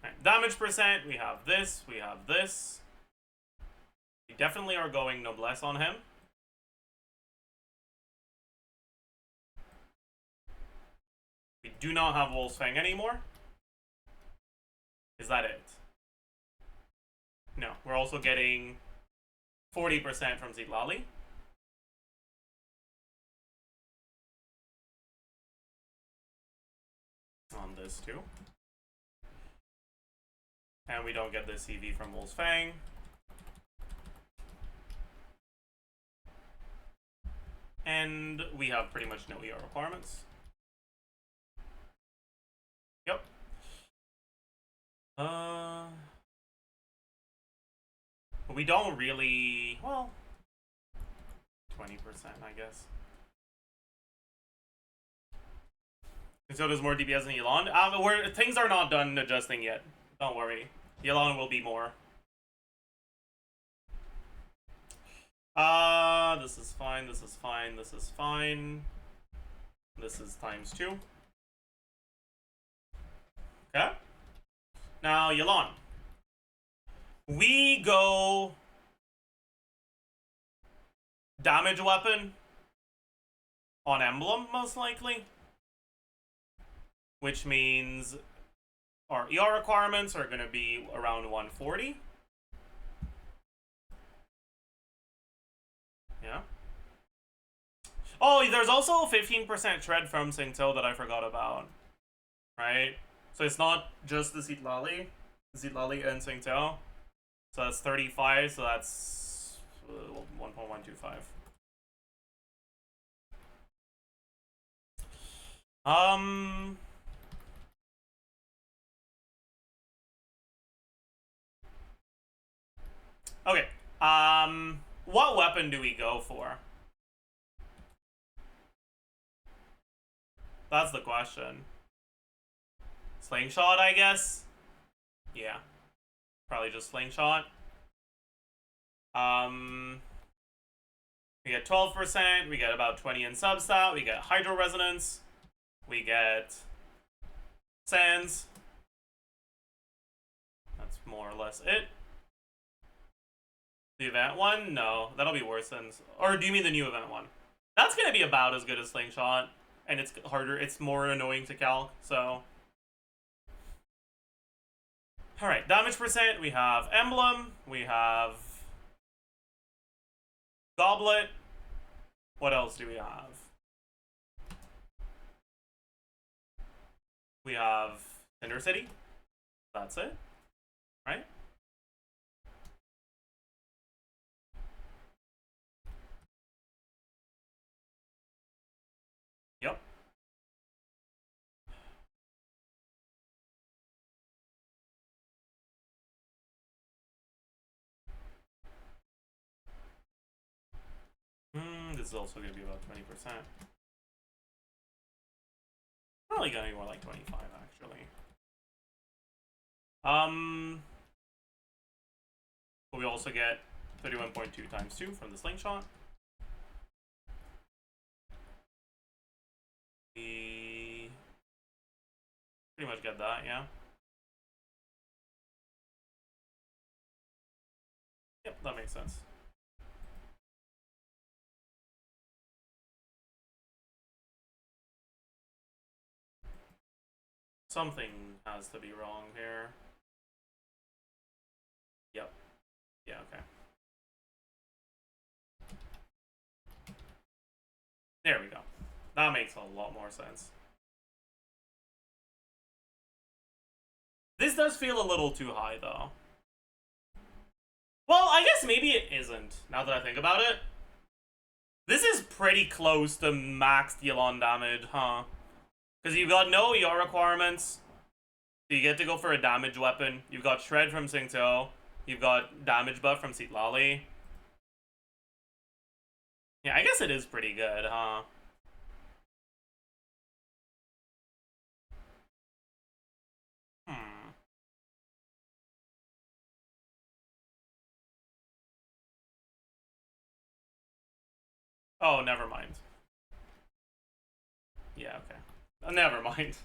[SPEAKER 1] Right. Damage percent, we have this, we have this. We definitely are going Noblesse on him. We do not have Wolf's Fang anymore. Is that it? No, we're also getting 40% from Seatlally. On this too. And we don't get the CV from Wolf's Fang. And we have pretty much no ER requirements. Yep. But we don't really, well, 20%, I guess. And so does more DPS than Yelan. Things are not done adjusting yet. Don't worry. Yelan will be more. This is fine, this is fine, this is fine. This is ×2. Okay. Now, Yelan. We go damage weapon on emblem, most likely. Which means our ER requirements are going to be around 140. Yeah. Oh, there's also 15% tread from Singto that I forgot about. Right? So it's not just the Zitlali and Singto. So that's 35, so that's 1.125. Okay. What weapon do we go for? That's the question. Slingshot, I guess? Yeah. Probably just slingshot. We get 12%, we get about 20 in substat, we get hydro resonance, we get sands. That's more or less it. The event one? No, that'll be worse than... Or do you mean the new event one? That's gonna be about as good as slingshot, and it's harder, it's more annoying to calc, so... Alright, damage percent, we have emblem, we have goblet. What else do we have? We have Cinder City. That's it, right? Yep. This is also going to be about 20%. Probably going to be more like 25, actually. But we also get 31.2 times 2 from the slingshot. We pretty much get that, yeah. Yep, that makes sense. Something has to be wrong here. Yep. Yeah, okay. There we go. That makes a lot more sense. This does feel a little too high, though. Well, I guess maybe it isn't, now that I think about it. This is pretty close to max Elon damage, huh? Because you've got no ER requirements. So you get to go for a damage weapon. You've got Shred from Singto. You've got damage buff from Zitlali. Yeah, I guess it is pretty good, huh? Oh, never mind. Yeah, okay. Never mind.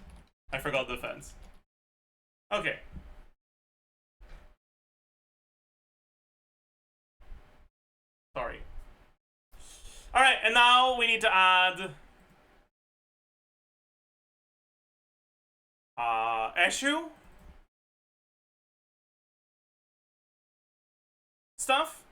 [SPEAKER 1] I forgot the fence. Okay. Sorry. Alright, and now we need to add... Eshu? Stuff?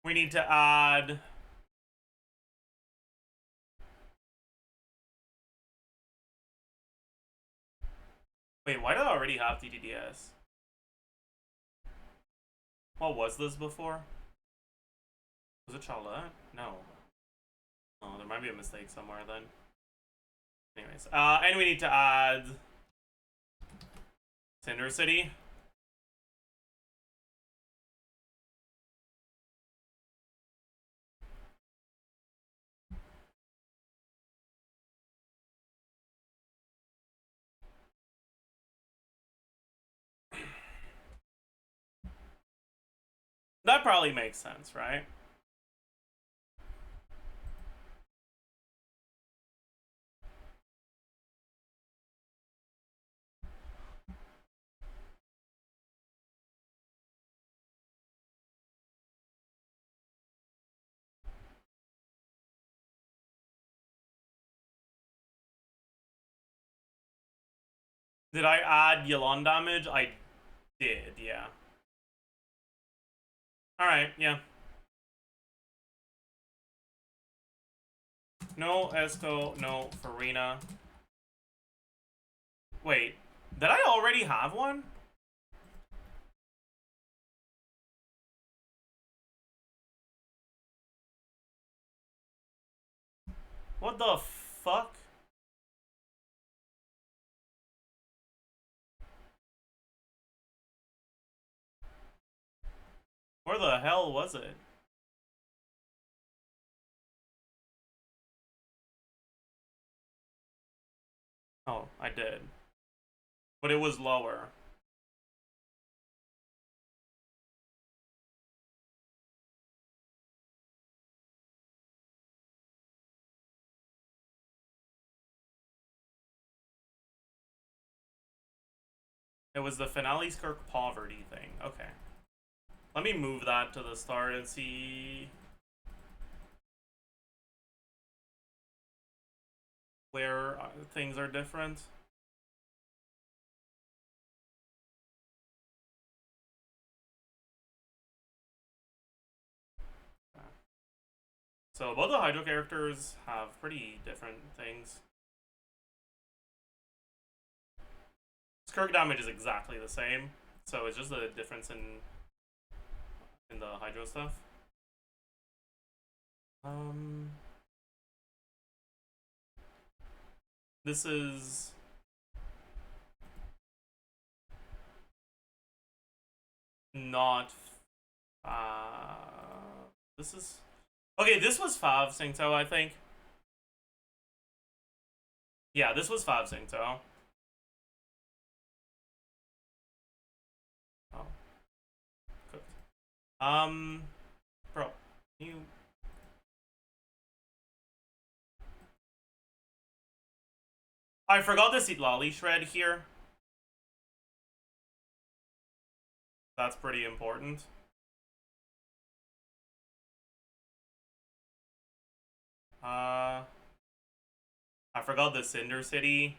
[SPEAKER 1] We need to add... Wait, why do I already have TTDS? What was this before? Was it Charlotte? No. Oh, there might be a mistake somewhere then. Anyways, and we need to add... Cinder City. That probably makes sense, right? Did I add Yulon damage? I did, yeah. Alright, yeah. No Esco, no Farina. Wait, did I already have one? What the fuck? Where the hell was it? Oh, I did. But it was lower. It was the Finale Skirk Poverty thing. Okay. Let me move that to the start and see where things are different. So both the Hydro characters have pretty different things. Skirk damage is exactly the same, so it's just a difference in the Hydro stuff. This is not. This is okay. This was Fav Singto, I think. Yeah, this was Fav Singto. Oh, cooked. Bro, you. I forgot to see Lolly Shred here. That's pretty important. I forgot the Cinder City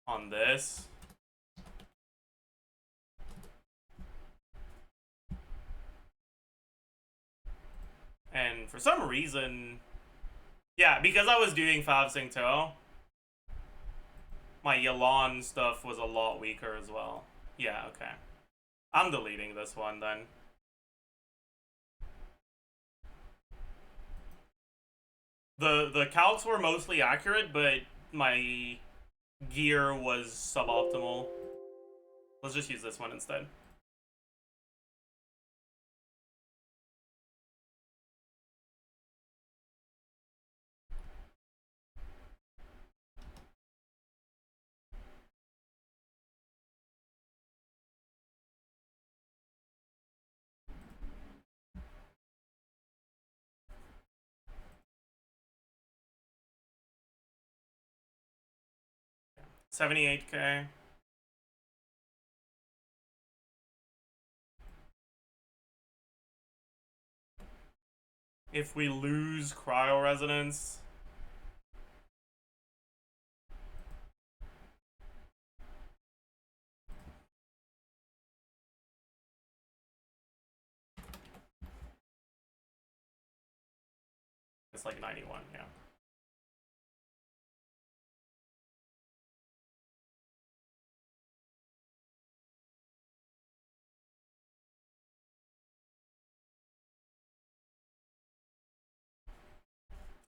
[SPEAKER 1] on this. And for some reason, yeah, because I was doing Fav Singto, my Yulon stuff was a lot weaker as well. Yeah, okay. I'm deleting this one then. The calcs were mostly accurate, but my gear was suboptimal. Let's just use this one instead. $78K. If we lose Cryo Resonance, it's like 91, yeah.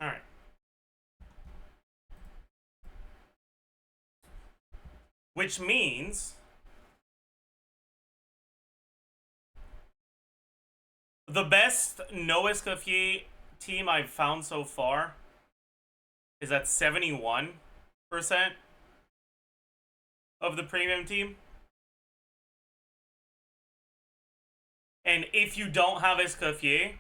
[SPEAKER 1] Alright. Which means the best no Escoffier team I've found so far is at 71% of the premium team. And if you don't have Escoffier,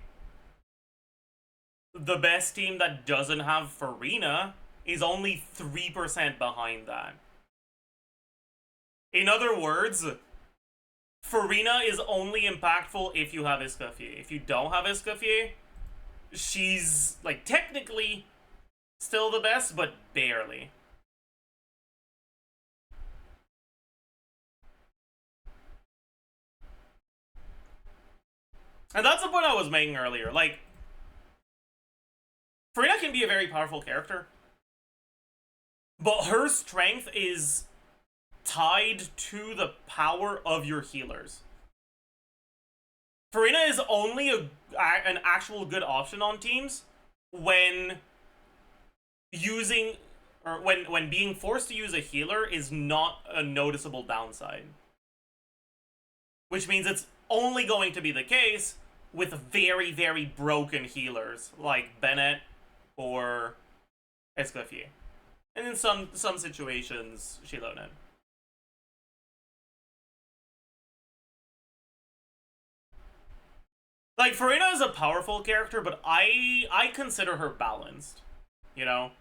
[SPEAKER 1] the best team that doesn't have Farina is only 3% behind that. In other words, Farina is only impactful if you have Escoffier. If you don't have Escoffier, she's, like, technically still the best, but barely. And that's the point I was making earlier. Like, Farina can be a very powerful character, but her strength is tied to the power of your healers. Farina is only an actual good option on teams when using, or when being forced to use a healer is not a noticeable downside. Which means it's only going to be the case with very, very broken healers like Bennett or Escoffier. And in some situations, Shilonen. Like, Farina is a powerful character, but I consider her balanced, you know?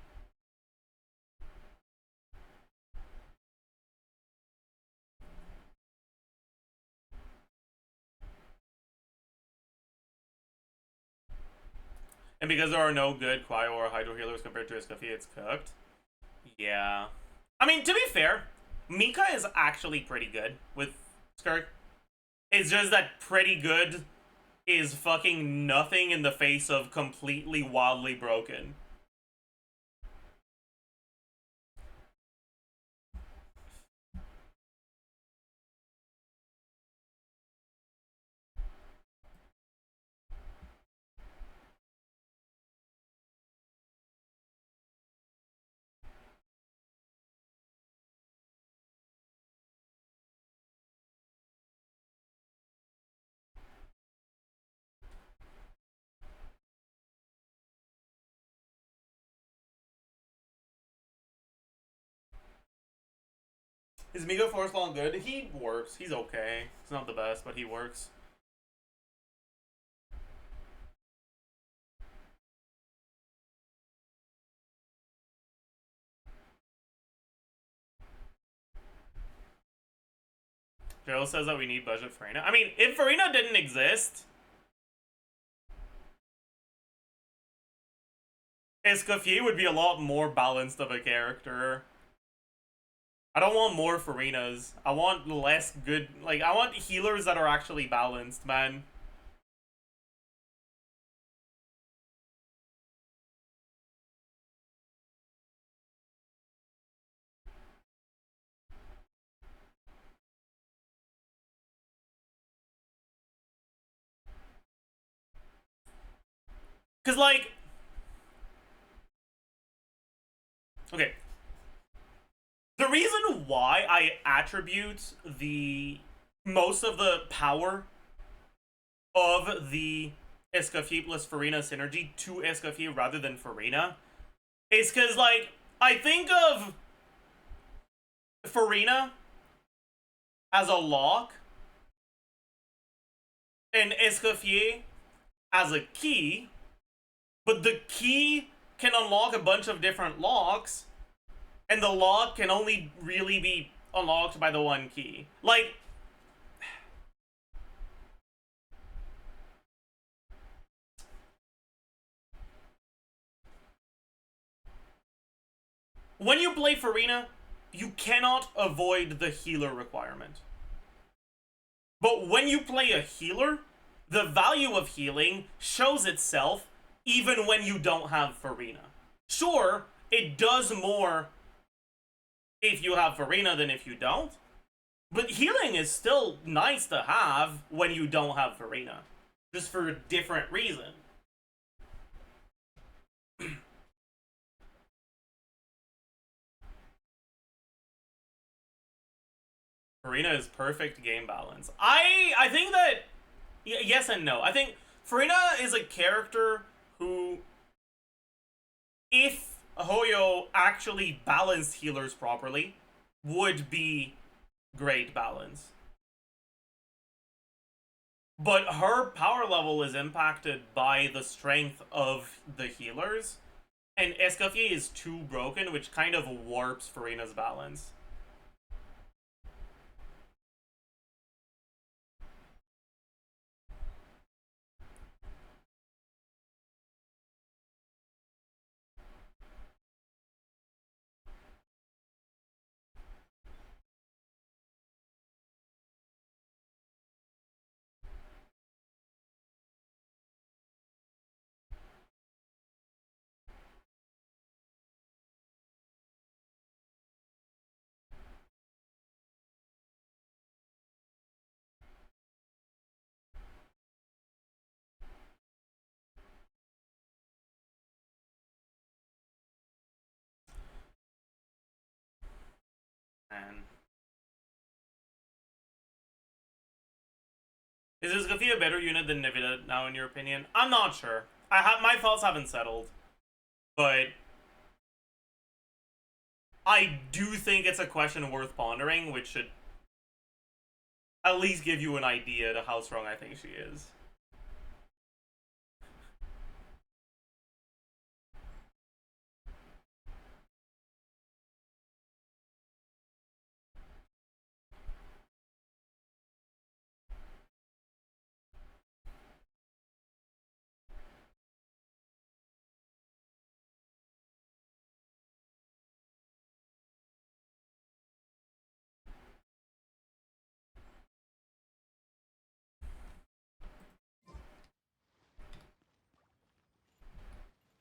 [SPEAKER 1] And because there are no good Cryo or Hydro healers compared to Escoffier, it's cooked. Yeah. I mean, to be fair, Mika is actually pretty good with Skirk. It's just that pretty good is fucking nothing in the face of completely wildly broken. Is Mega Force Long good? He works. He's okay. He's not the best, but he works. Joe says that we need budget Farina. I mean, if Farina didn't exist, Escoffier would be a lot more balanced of a character. I don't want more Farinas. I want less good... Like, I want healers that are actually balanced, man. Because, like... Okay. The reason why I attribute most of the power of the Escoffier plus Farina synergy to Escoffier rather than Farina is because, like, I think of Farina as a lock and Escoffier as a key, but the key can unlock a bunch of different locks, and the lock can only really be unlocked by the one key. Like, when you play Farina, you cannot avoid the healer requirement. But when you play a healer, the value of healing shows itself even when you don't have Farina. Sure, it does more if you have Farina than if you don't, but healing is still nice to have when you don't have Farina, just for a different reason. Farina is perfect game balance. I think that, yes and no. I think Farina is a character who, if Hoyo actually balanced healers properly, would be great balance. But her power level is impacted by the strength of the healers. And Escoffier is too broken, which kind of warps Farina's balance. Man. Is Escoffier a better unit than Nivida now, in your opinion? I'm not sure. My thoughts haven't settled. But I do think it's a question worth pondering, which should at least give you an idea to how strong I think she is.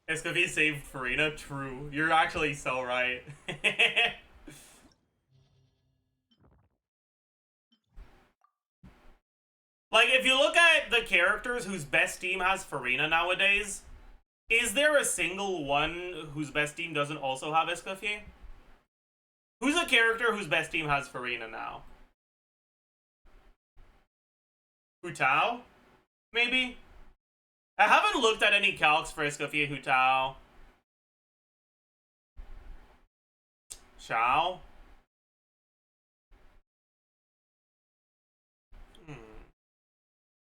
[SPEAKER 1] Escoffier saved Farina? True. You're actually so right. Like, if you look at the characters whose best team has Farina nowadays, is there a single one whose best team doesn't also have Escoffier? Who's a character whose best team has Farina now? Hu Tao? Maybe? I haven't looked at any calcs for Escoffier Hu Tao. Shao?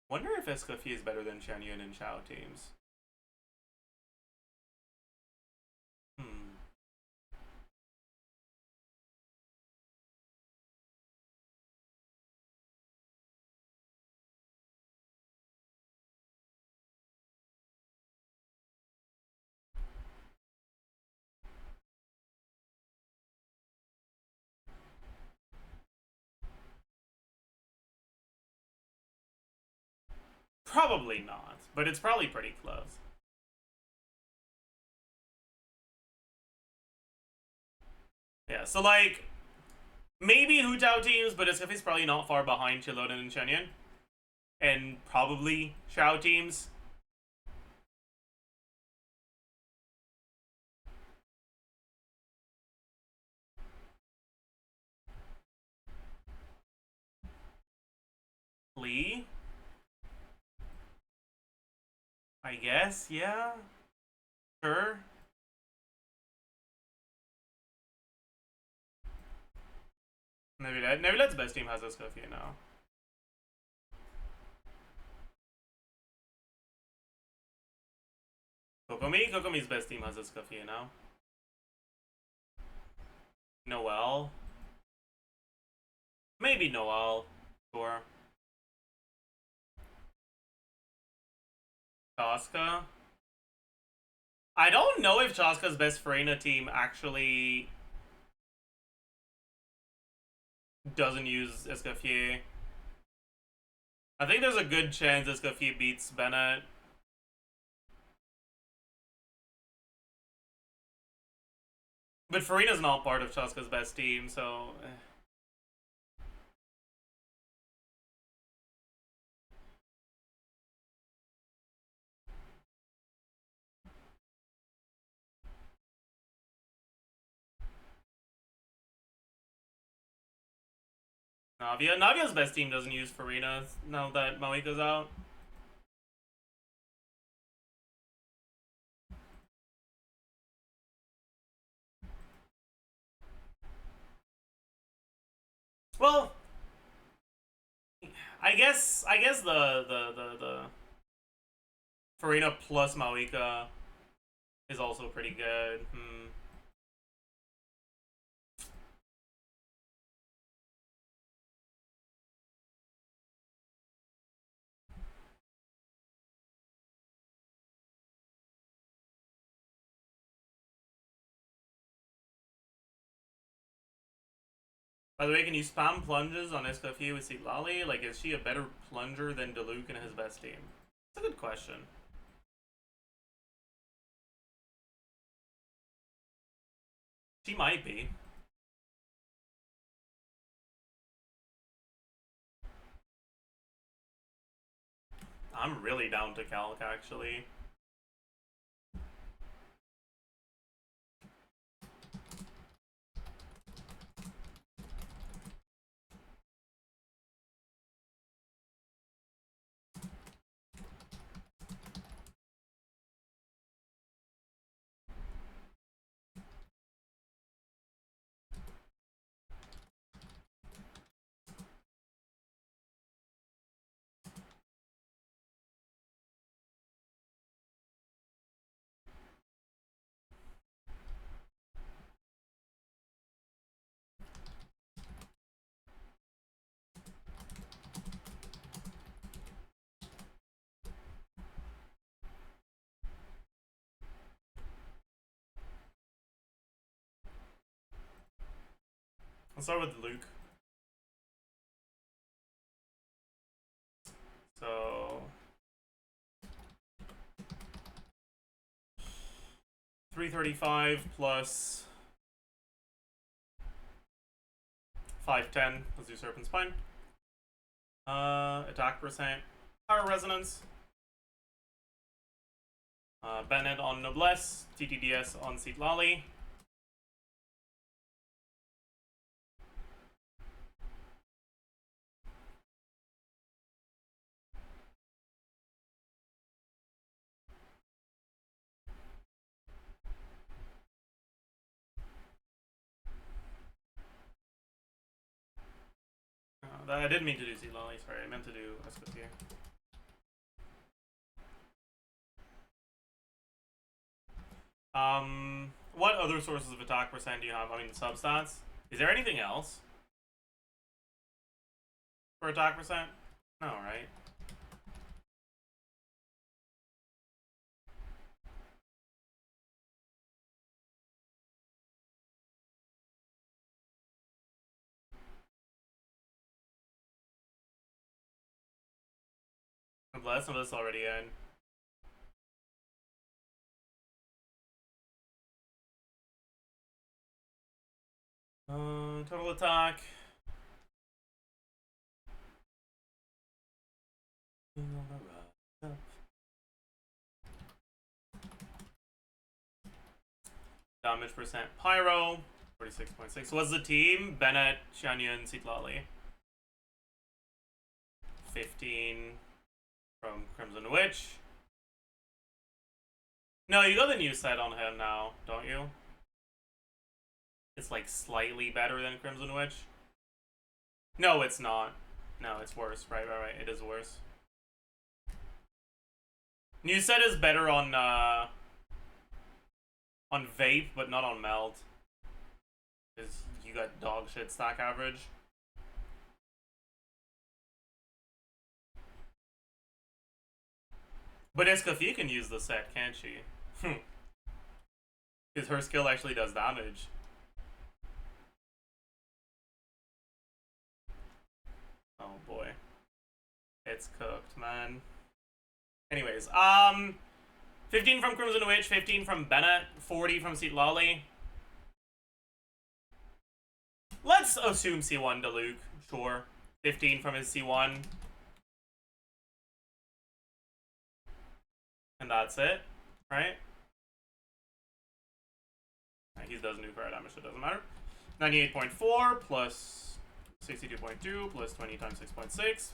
[SPEAKER 1] Wonder if Escoffier is better than Chen Yun and Shao teams. Probably not, but it's probably pretty close. Yeah, so like, maybe Hu Tao teams, but Escoffier's probably not far behind Chiloden and Shenyun. And probably Shao teams. Lee? I guess, yeah. Sure. Nevilet's best team has Escoffier now. Kokomi's best team has Escoffier now. Noelle? Maybe Noelle. Sure. Chaska? I don't know if Chaska's best Farina team actually doesn't use Escoffier. I think there's a good chance Escoffier beats Bennett. But Farina's not part of Chaska's best team, so... Navia's best team doesn't use Farina now that Moika's out. Well, I guess the Farina plus Maoika is also pretty good. By the way, can you spam plunges on Escoffier with Citlali? Like, is she a better plunger than Diluc in his best team? That's a good question. She might be. I'm really down to Calc, actually. I'll start with Luke. So 335 plus 510. Let's do Serpent Spine. Attack percent. Power Resonance. Bennett on Noblesse. TTDS on Citlali. I didn't mean to do Citlali, sorry, I meant to do Escoffier. What other sources of attack percent do you have? I mean, substats. Is there anything else for attack percent? No, right? Noblesse already in. Total attack. Damage percent Pyro, 46.6. What's the team? Bennett, Shanyan, Citlali. 15 from Crimson Witch. No, you got the new set on him now, don't you? It's like slightly better than Crimson Witch. No, it's not. No, it's worse. Right. It is worse. New set is better on Vape, but not on Meld. Because you got dog shit stack average. But Escoffier can use the set, can't she? Because her skill actually does damage. Oh boy. It's cooked, man. Anyways, 15 from Crimson Witch, 15 from Bennett, 40 from Citlali. Let's assume C1 Diluc, sure. 15 from his C1. And that's it, right? He does new card damage, so it doesn't matter. 98.4 plus 62.2 plus 20 times 6.6.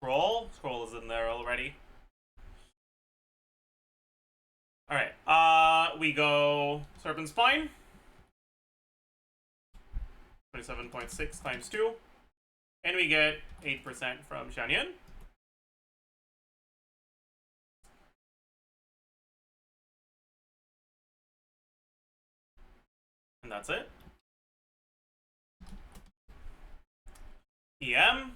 [SPEAKER 1] Scroll is in there already. Alright, we go Serpent Spine. 27.6 times 2. And we get 8% from Xianyun. And that's it. EM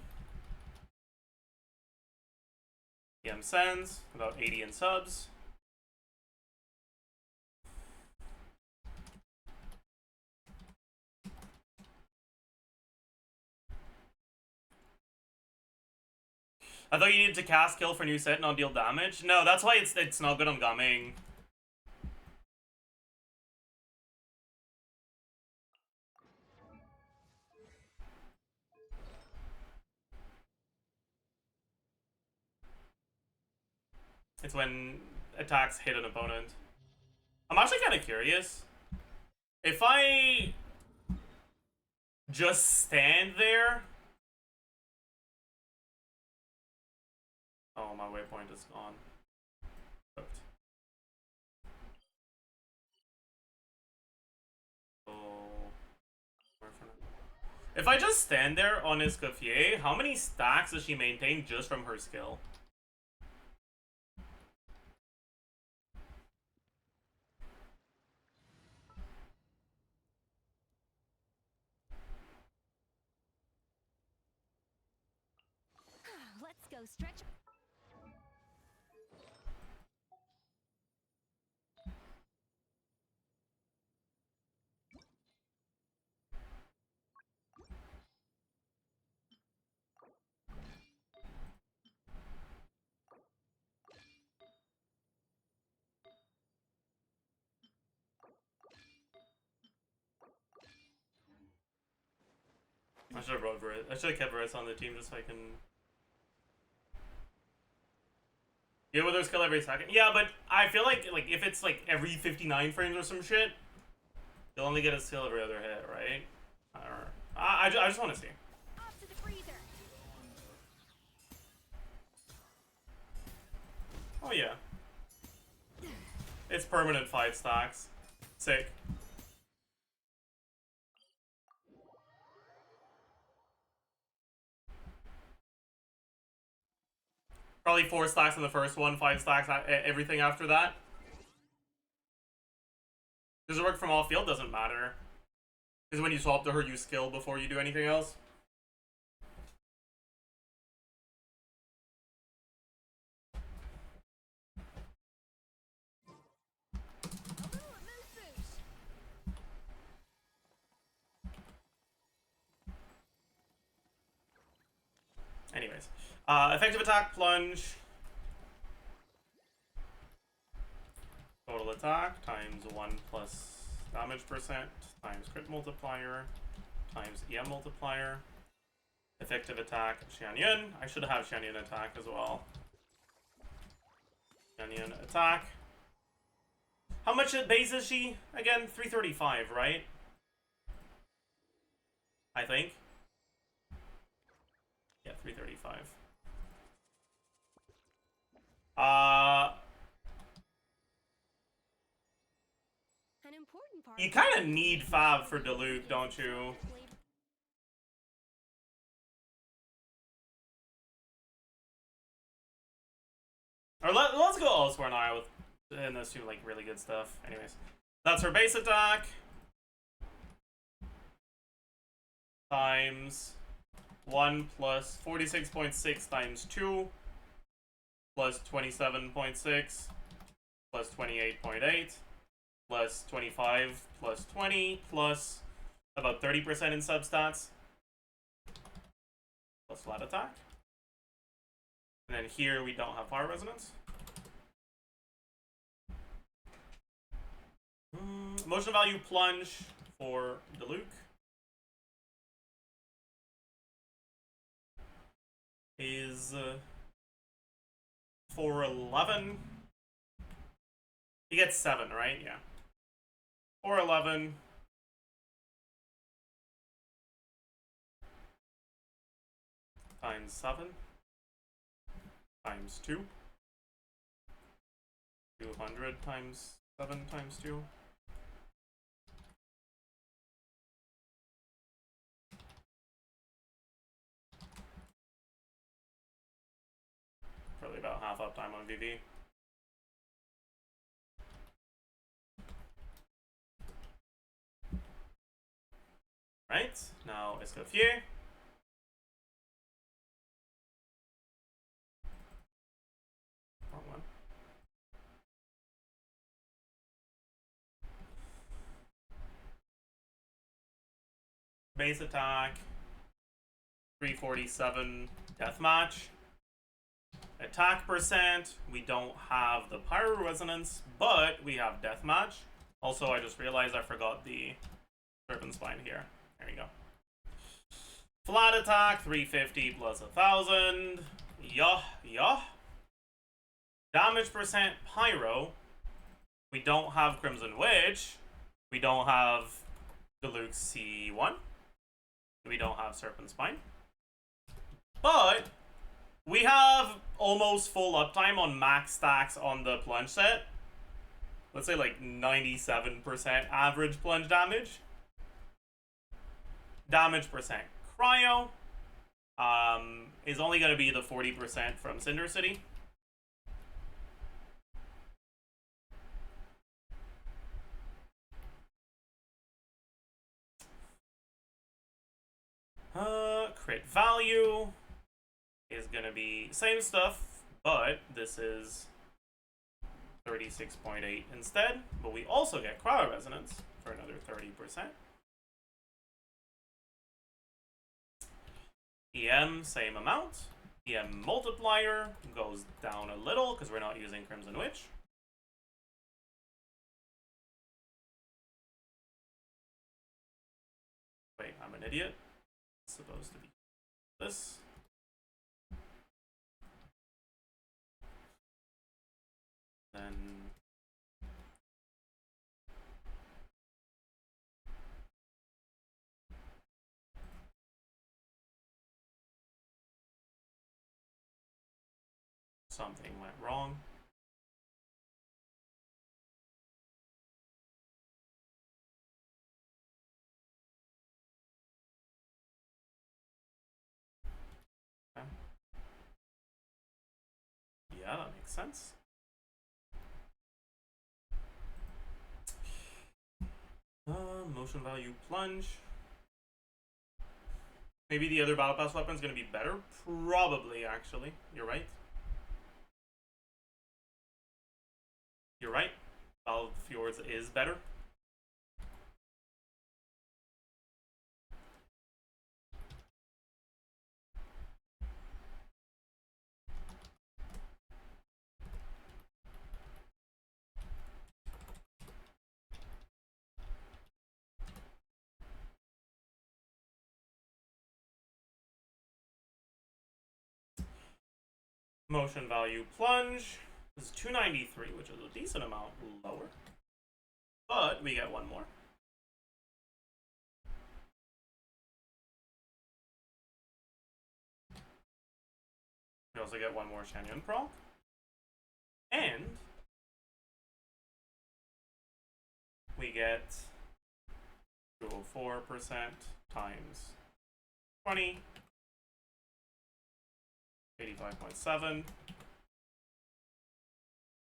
[SPEAKER 1] sends about 80 in subs. I thought you needed to cast kill for new set, not deal damage. No, that's why it's not good on gumming. It's when attacks hit an opponent. I'm actually kind of curious. If I just stand there... Oh, my waypoint is gone. Cooked. Oh. If I just stand there on Escoffier, how many stacks does she maintain just from her skill?
[SPEAKER 2] Let's go stretch.
[SPEAKER 1] I should have brought Varys. I should have kept Varys on the team just so I can... Yeah, with her skill every second. Yeah, but I feel like if it's like every 59 frames or some shit, you'll only get a skill every other hit, right? I don't know. I just want to see.
[SPEAKER 2] Off to the freezer.
[SPEAKER 1] Oh yeah. It's permanent 5 stacks. Sick. Probably 4 stacks in the first one, 5 stacks everything after that. Does it work from all field? Doesn't matter. Because when you swap to her, you skill before you do anything else. Anyways. Effective attack, plunge. Total attack times 1 plus damage percent times crit multiplier times EM multiplier. Effective attack, Xianyun. I should have Xianyun attack as well. Xianyun attack. How much base is she? Again, 335, right? I think. Yeah, 335.
[SPEAKER 2] An important part.
[SPEAKER 1] You kind of need Fab for Diluc, don't you? Or let's go elsewhere now and assume like really good stuff. Anyways, that's her base attack times 1 plus 46.6 times 2 plus 27.6 plus 28.8 plus 25 plus 20 plus about 30% in substats plus flat attack. And then here we don't have fire resonance. Motion value plunge for Diluc is 411. He gets 7, right? Yeah. 411 times 7 times 2. 200 times 7 times 2. half uptime on VV. Right, now Escoffier. Wrong one. Base attack. 347 deathmatch. Attack percent. We don't have the pyro resonance, but we have deathmatch. Also, I just realized I forgot the serpent spine here. There you go. Flat attack, 350 plus 1,000. Yeah. Damage percent, pyro. We don't have Crimson Witch. We don't have Deluxe C1. We don't have Serpent Spine. But we have almost full uptime on max stacks on the plunge set. Let's say like 97% average plunge damage. Damage percent cryo is only going to be the 40% from Cinder City. Crit value is going to be same stuff, but this is 36.8 instead. But we also get cryo resonance for another 30%. EM, same amount. EM multiplier goes down a little because we're not using Crimson Witch. Wait, I'm an idiot. It's supposed to be this. Then something went wrong. Okay. Yeah, that makes sense. Motion value plunge. Maybe the other battle pass weapon is going to be better. Probably, actually. You're right. You're right. Battle Fjords is better. Motion value plunge is 293, which is a decent amount lower. But we get one more. We also get one more Shanyon proc. And we get 204% times 20. 85.7.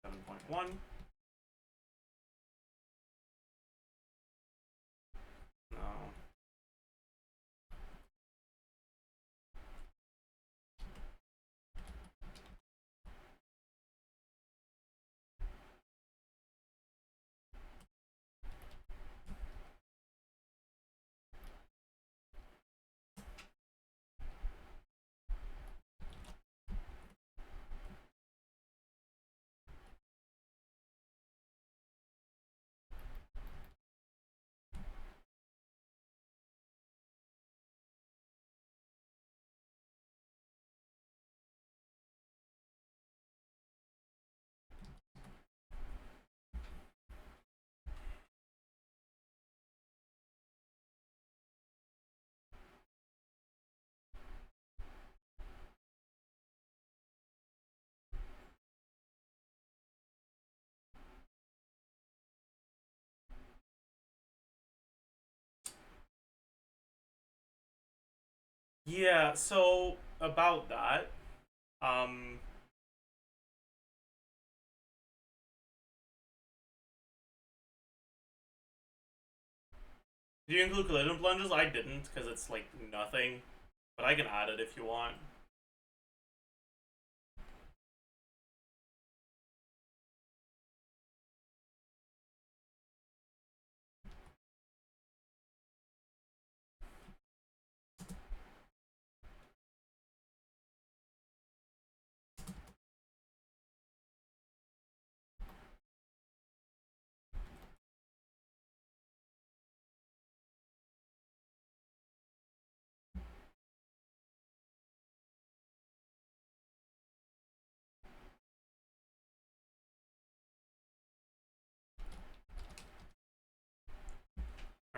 [SPEAKER 1] 7.1. No. Yeah, so about that, Did you include collision plunges? I didn't, because it's like nothing. But I can add it if you want.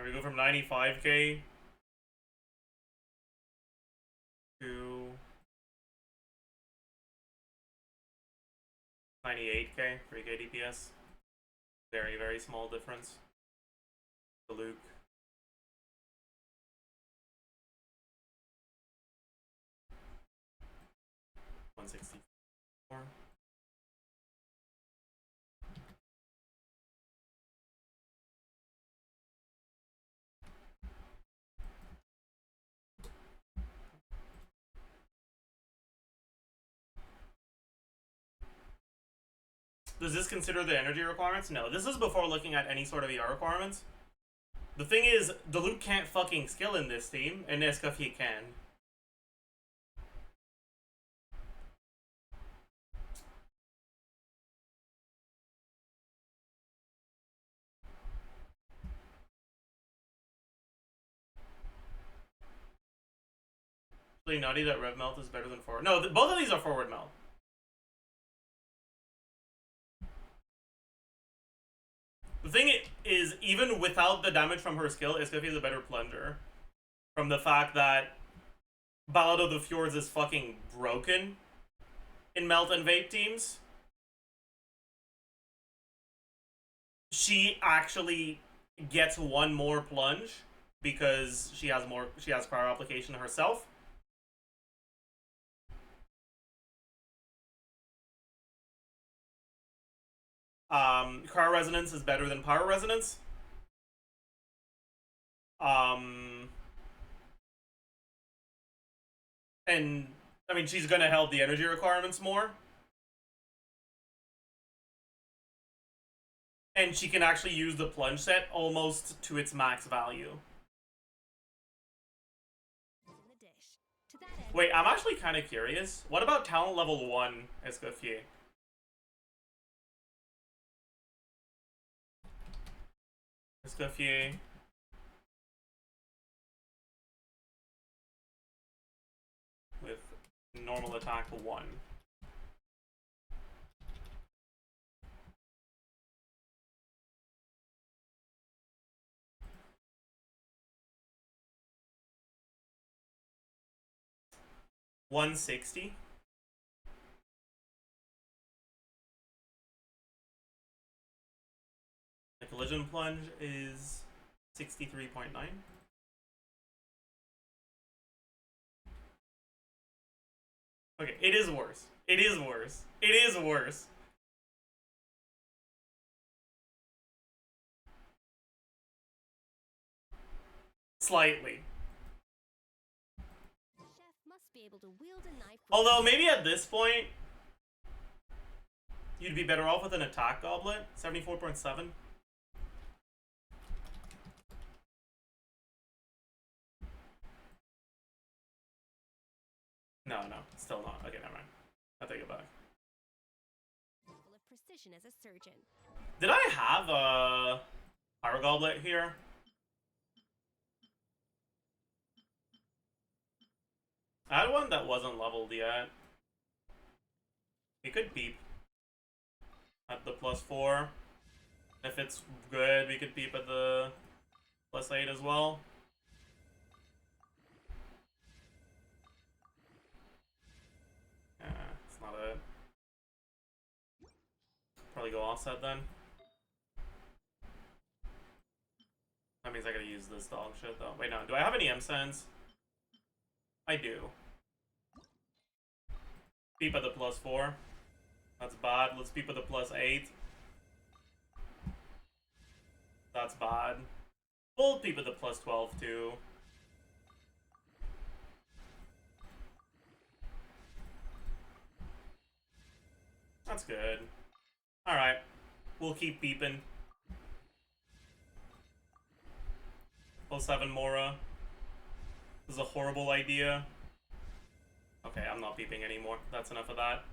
[SPEAKER 1] We go from 95k to 98k, 3k DPS. Very, very small difference. The Luke. $164. Does this consider the energy requirements? No, this is before looking at any sort of ER requirements. The thing is, Diluc can't fucking skill in this team, and Escoffier can. Really nutty that Rev Melt is better than forward. No, both of these are forward melt. The thing is, even without the damage from her skill, Escoffier is a better plunger. From the fact that Ballad of the Fjords is fucking broken in Melt and Vape teams. She actually gets one more plunge because she has cryo application herself. Cryo Resonance is better than Power Resonance. And, I mean, she's gonna help the energy requirements more. And she can actually use the plunge set almost to its max value. Wait, I'm actually kind of curious. What about talent level 1 Escoffier? Escoffier. With normal attack 1. $160. The collision plunge is 63.9. Okay, it is worse. It is worse. It is worse. Slightly. Although, maybe at this point, you'd be better off with an attack goblet. 74.7. No, still not. Okay, never mind. I take it back.
[SPEAKER 2] Precision as a surgeon.
[SPEAKER 1] Did I have a Power Goblet here? I had one that wasn't leveled yet. We could peep at the +4. If it's good, we could peep at the +8 as well. It's not it. Probably go offset then. That means I gotta use this dog shit though. Wait, no. Do I have any M-Sense? I do. Peep at the +4. That's bad. Let's peep at the +8. That's bad. We'll keep it the plus 12 too. That's good. Alright. We'll keep beeping. Plus 7 Mora. This is a horrible idea. Okay, I'm not beeping anymore. That's enough of that.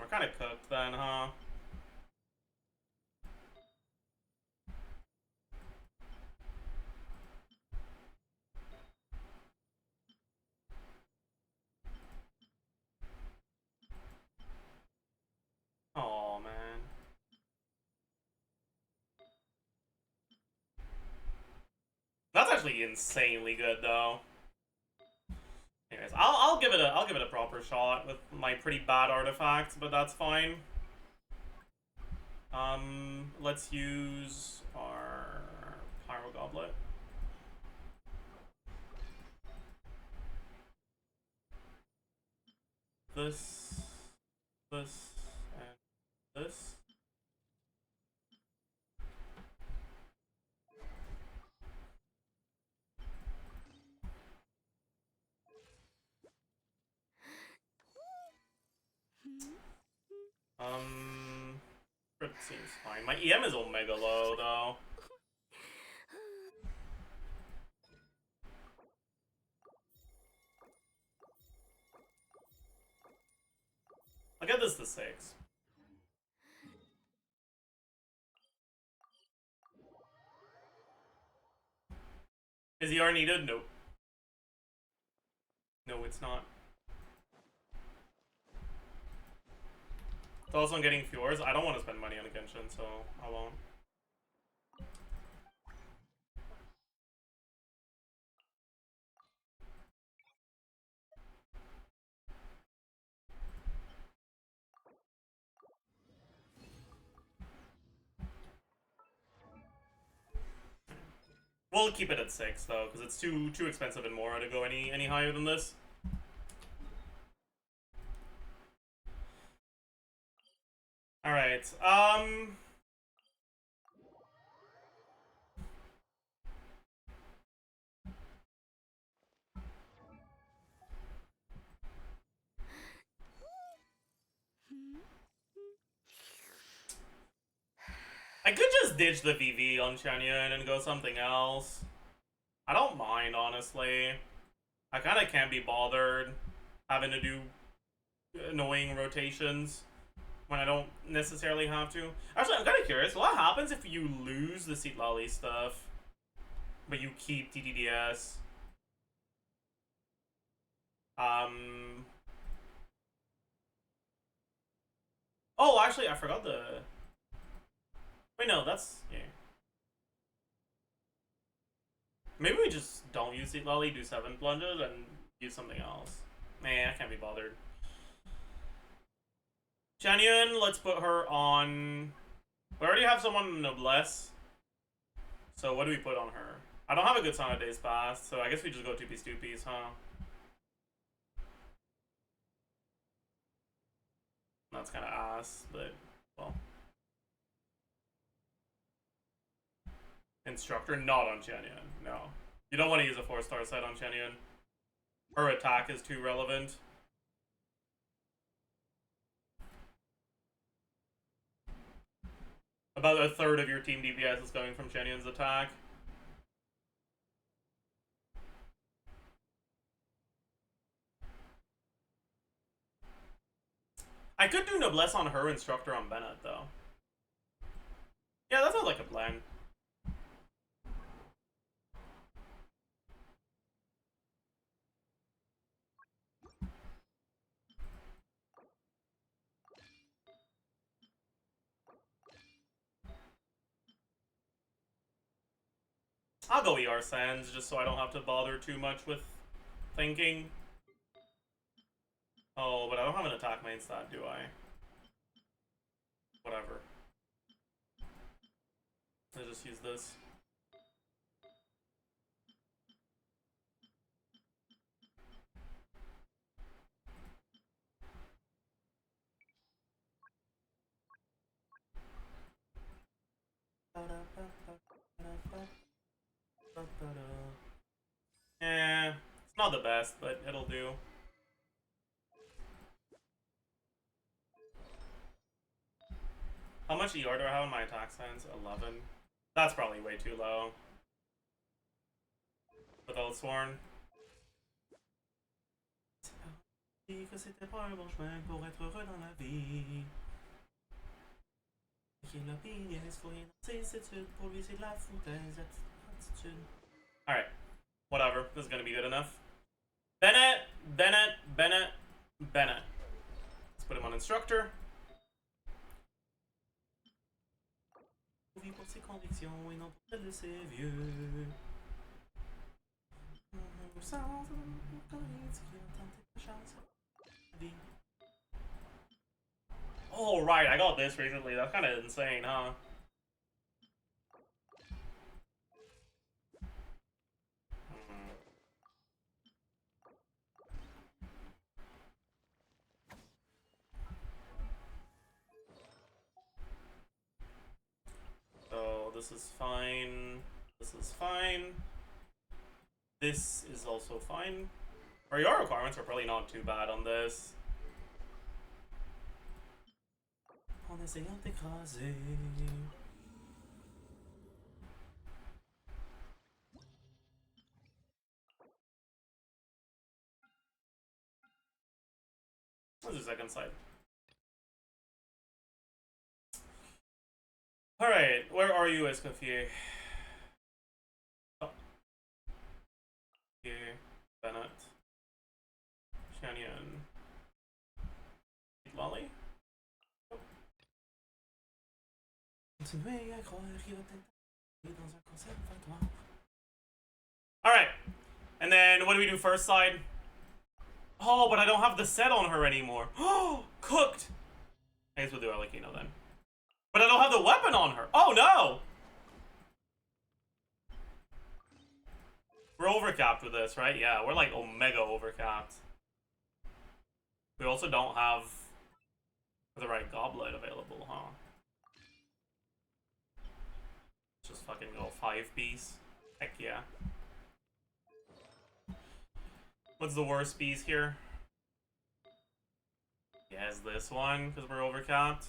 [SPEAKER 1] We're kind of cooked then, huh? Oh man. That's actually insanely good though. Anyways, I'll give it a proper shot with my pretty bad artifacts, but that's fine. Let's use our Pyro Goblet. This, and this. It seems fine. My EM is omega low though. I'll get this to 6. Is ER needed? Nope. No, it's not. It's also, I'm getting Fjords. I don't want to spend money on a Genshin, so I won't. We'll keep it at 6 though, because it's too expensive and Mora to go any higher than this. All right. I could just ditch the VV on Shanyan and go something else. I don't mind, honestly. I kind of can't be bothered having to do annoying rotations when I don't necessarily have to. Actually, I'm kind of curious. What happens if you lose the Seat Lolly stuff, but you keep TTDS? Oh, actually, I forgot the... Wait, no, that's... Yeah. Maybe we just don't use Seat Lolly, do 7 plunges, and use something else. Nah, I can't be bothered. Chanyeon, let's put her on... We already have someone in Noblesse. So what do we put on her? I don't have a good Sign of Days Past, so I guess we just go 2-piece, 2-piece, huh? That's kind of ass, but, well. Instructor, not on Chanyeon, no. You don't want to use a 4-star set on Chanyeon. Her attack is too relevant. About a third of your team DPS is going from Chanyeon's attack. I could do Noblesse on her, Instructor on Bennett, though. Yeah, that sounds like a plan. I'll go ER Sands, just so I don't have to bother too much with thinking. Oh, but I don't have an attack main stat, do I? Whatever. I'll just use this. Eh, it's not the best, but it'll do. How much ER do I have on my attack sense? 11. That's probably way too low. Without Sworn. Que c'était pas un bon chemin pour être heureux dans la vie. Qu'il a pigné, faut rien dans ses études. Pour lui, c'est de la foutaise, attitude. Alright. Whatever. This is gonna be good enough. Bennett! Bennett! Bennett! Bennett. Let's put him on instructor. Pour ses convictions et non pour celles de ses vieux. Oh, right, I got this recently. That's kind of insane, huh? So, this is fine. This is fine. This is also fine. Our ER requirements are probably not too bad on this. En essayant d'écraser. What's the second side? Alright, where are you, Escoffier? Oh. Here, Bennett. Shannon. Lolly? Oh. Continuez à croire qu'il va peut-être dans un conservatoire. Alright. And then what do we do first side? Oh, but I don't have the set on her anymore. Oh, cooked! I guess we'll do Arlecchino then. But I don't have the weapon on her. Oh no! We're overcapped with this, right? Yeah, we're like omega overcapped. We also don't have the right goblet available, huh? Let's just fucking go 5-piece. Heck yeah. What's the worst piece here? Yes, this one, because we're overcapped.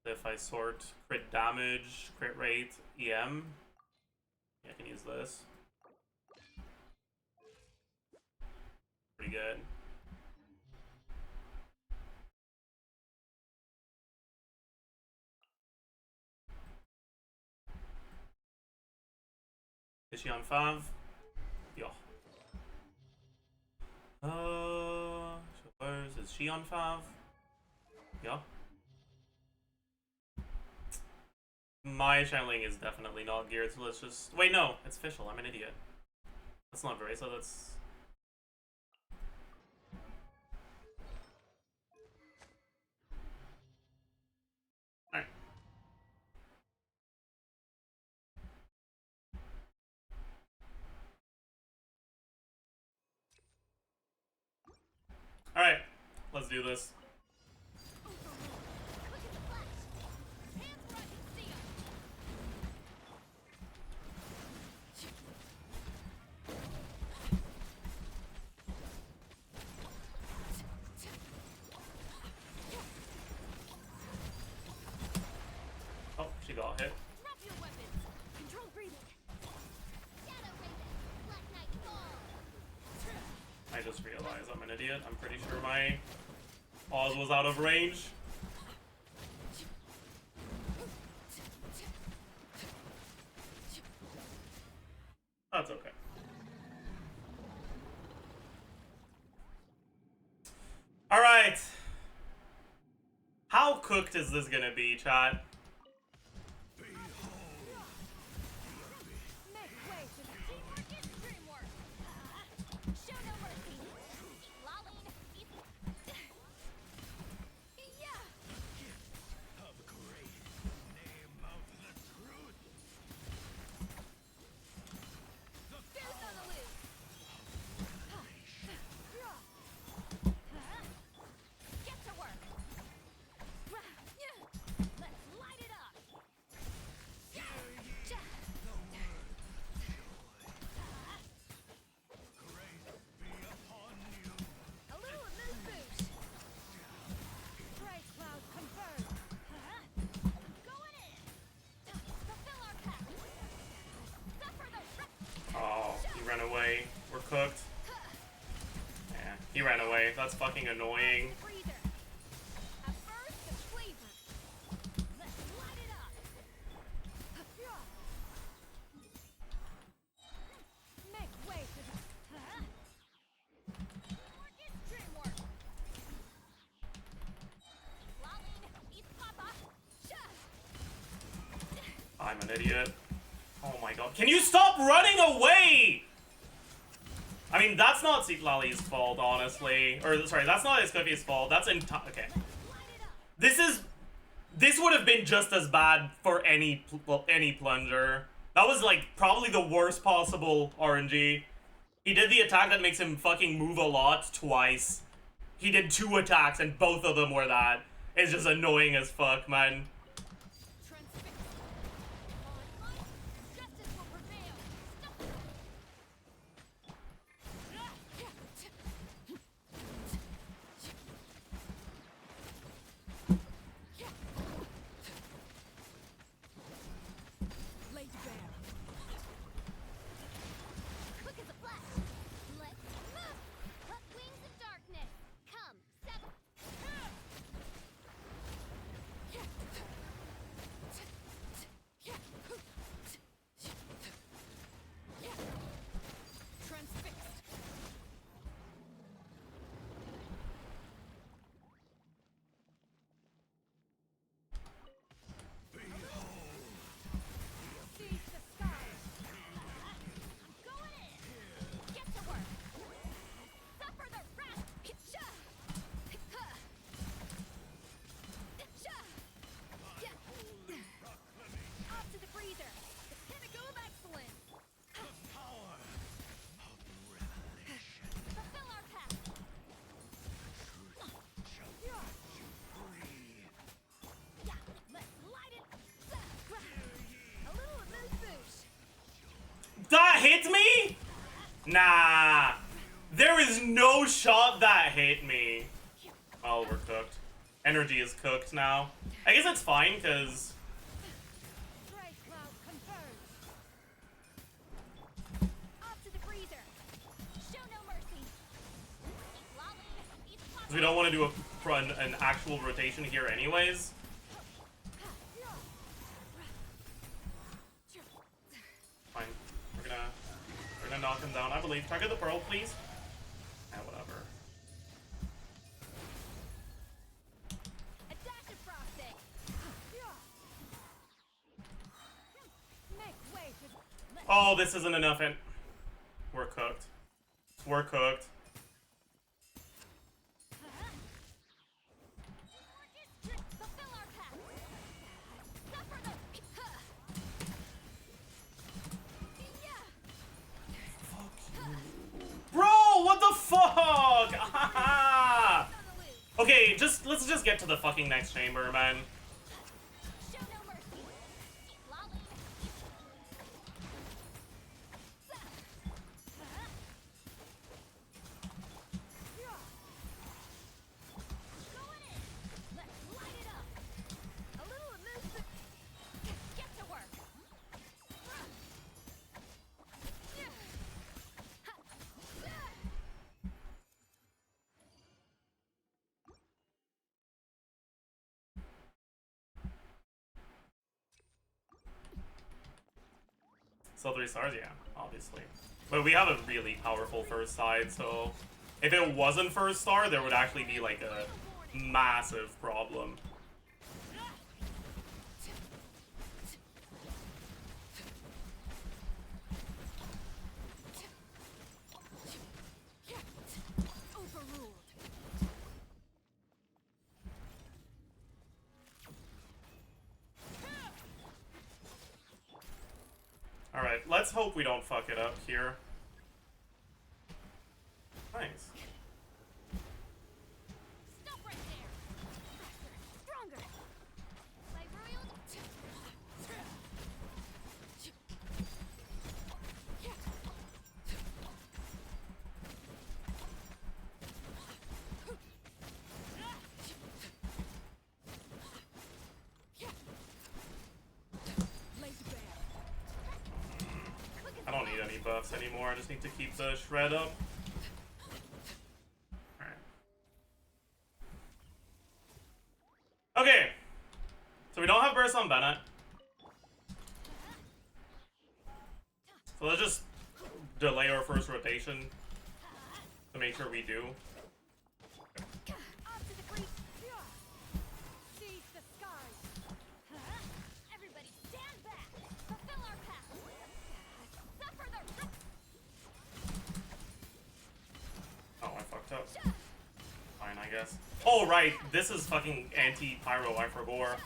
[SPEAKER 1] If I sort crit damage, crit rate, EM, yeah, I can use this. Pretty good. Is she on 5? Yeah. Is she on 5? Yeah. My channeling is definitely not geared, so let's just... Wait, no! It's Fischl, I'm an idiot. That's not very, so that's... Alright. Alright, let's do this. Oh, she got hit.
[SPEAKER 2] Drop your weapons. Control breathing. Shadow Raven. Black Knight Fall.
[SPEAKER 1] I just realized I'm an idiot. I'm pretty sure my Oz was out of range. That's okay. Alright. How cooked is this gonna be, chat?
[SPEAKER 2] Make way for the teamwork and dreamwork. Show no mercy. Lolling. Yeah. Fierce on the loose. Get to work. Let's light
[SPEAKER 1] That's fucking annoying.
[SPEAKER 2] Breather. A burst of flavor. Let's light it up. Make way for the dream work. Lolling, eat Papa.
[SPEAKER 1] I'm an idiot. Oh my god. Can you stop running away? I mean, that's not Lolly's fault, honestly. Or, sorry, that's not Escoffie's fault. That's okay. This would have been just as bad for any plunger. That was, like, probably the worst possible RNG. He did the attack that makes him fucking move a lot twice. He did 2 attacks, and both of them were that. It's just annoying as fuck, man.
[SPEAKER 2] Quick as a flash. Let's move. Put wings of darkness. Come, seven. Transfixed. Seize the sky. I'm going in. Get to work. Suffer the wrath. Kitcha. Off to the breather. The pinnacle of excellence. Fulfill our path. Yeah, let's light it. A little amuse bouche.
[SPEAKER 1] That hit me? Nah. There is no shot that hit me. Oh, we're cooked. Energy is cooked now. I guess it's fine, because...
[SPEAKER 2] Stray cloud confirmed. Off to the breather. Show no mercy. Lolling, eat
[SPEAKER 1] we don't want to do an actual rotation here anyways. Fine. We're gonna knock him down, I believe. Target the pearl, please. Yeah, whatever.
[SPEAKER 2] a dash of frosting. Make way for the...
[SPEAKER 1] Oh, this isn't enough, and we're cooked. We're cooked.
[SPEAKER 2] Fulfill our path. Suffer the...
[SPEAKER 1] Bro, what the fuck? Okay, let's just get to the fucking next chamber, man.
[SPEAKER 2] Show no mercy. Lolling. Going in. Let's light it up. A little amuse. Get to work.
[SPEAKER 1] Still 3 stars, yeah, obviously. But we have a really powerful first side, so if it wasn't first star, there would actually be like a massive problem.
[SPEAKER 2] Overruled.
[SPEAKER 1] Alright, let's hope we don't fuck it up here. Nice.
[SPEAKER 2] Stop right there. Faster, stronger. My royal.
[SPEAKER 1] I don't need any buffs anymore, I just need to keep the shred up. Alright. Okay. So we don't have burst on Bennett. So let's just delay our first rotation to make sure we do.
[SPEAKER 2] Off to the breeze. Seize the skies. Everybody stand back. Fulfill our path. Suffer the
[SPEAKER 1] Oh, I fucked up. Fine, I guess. Oh, right. This is fucking anti-pyro. I forgot.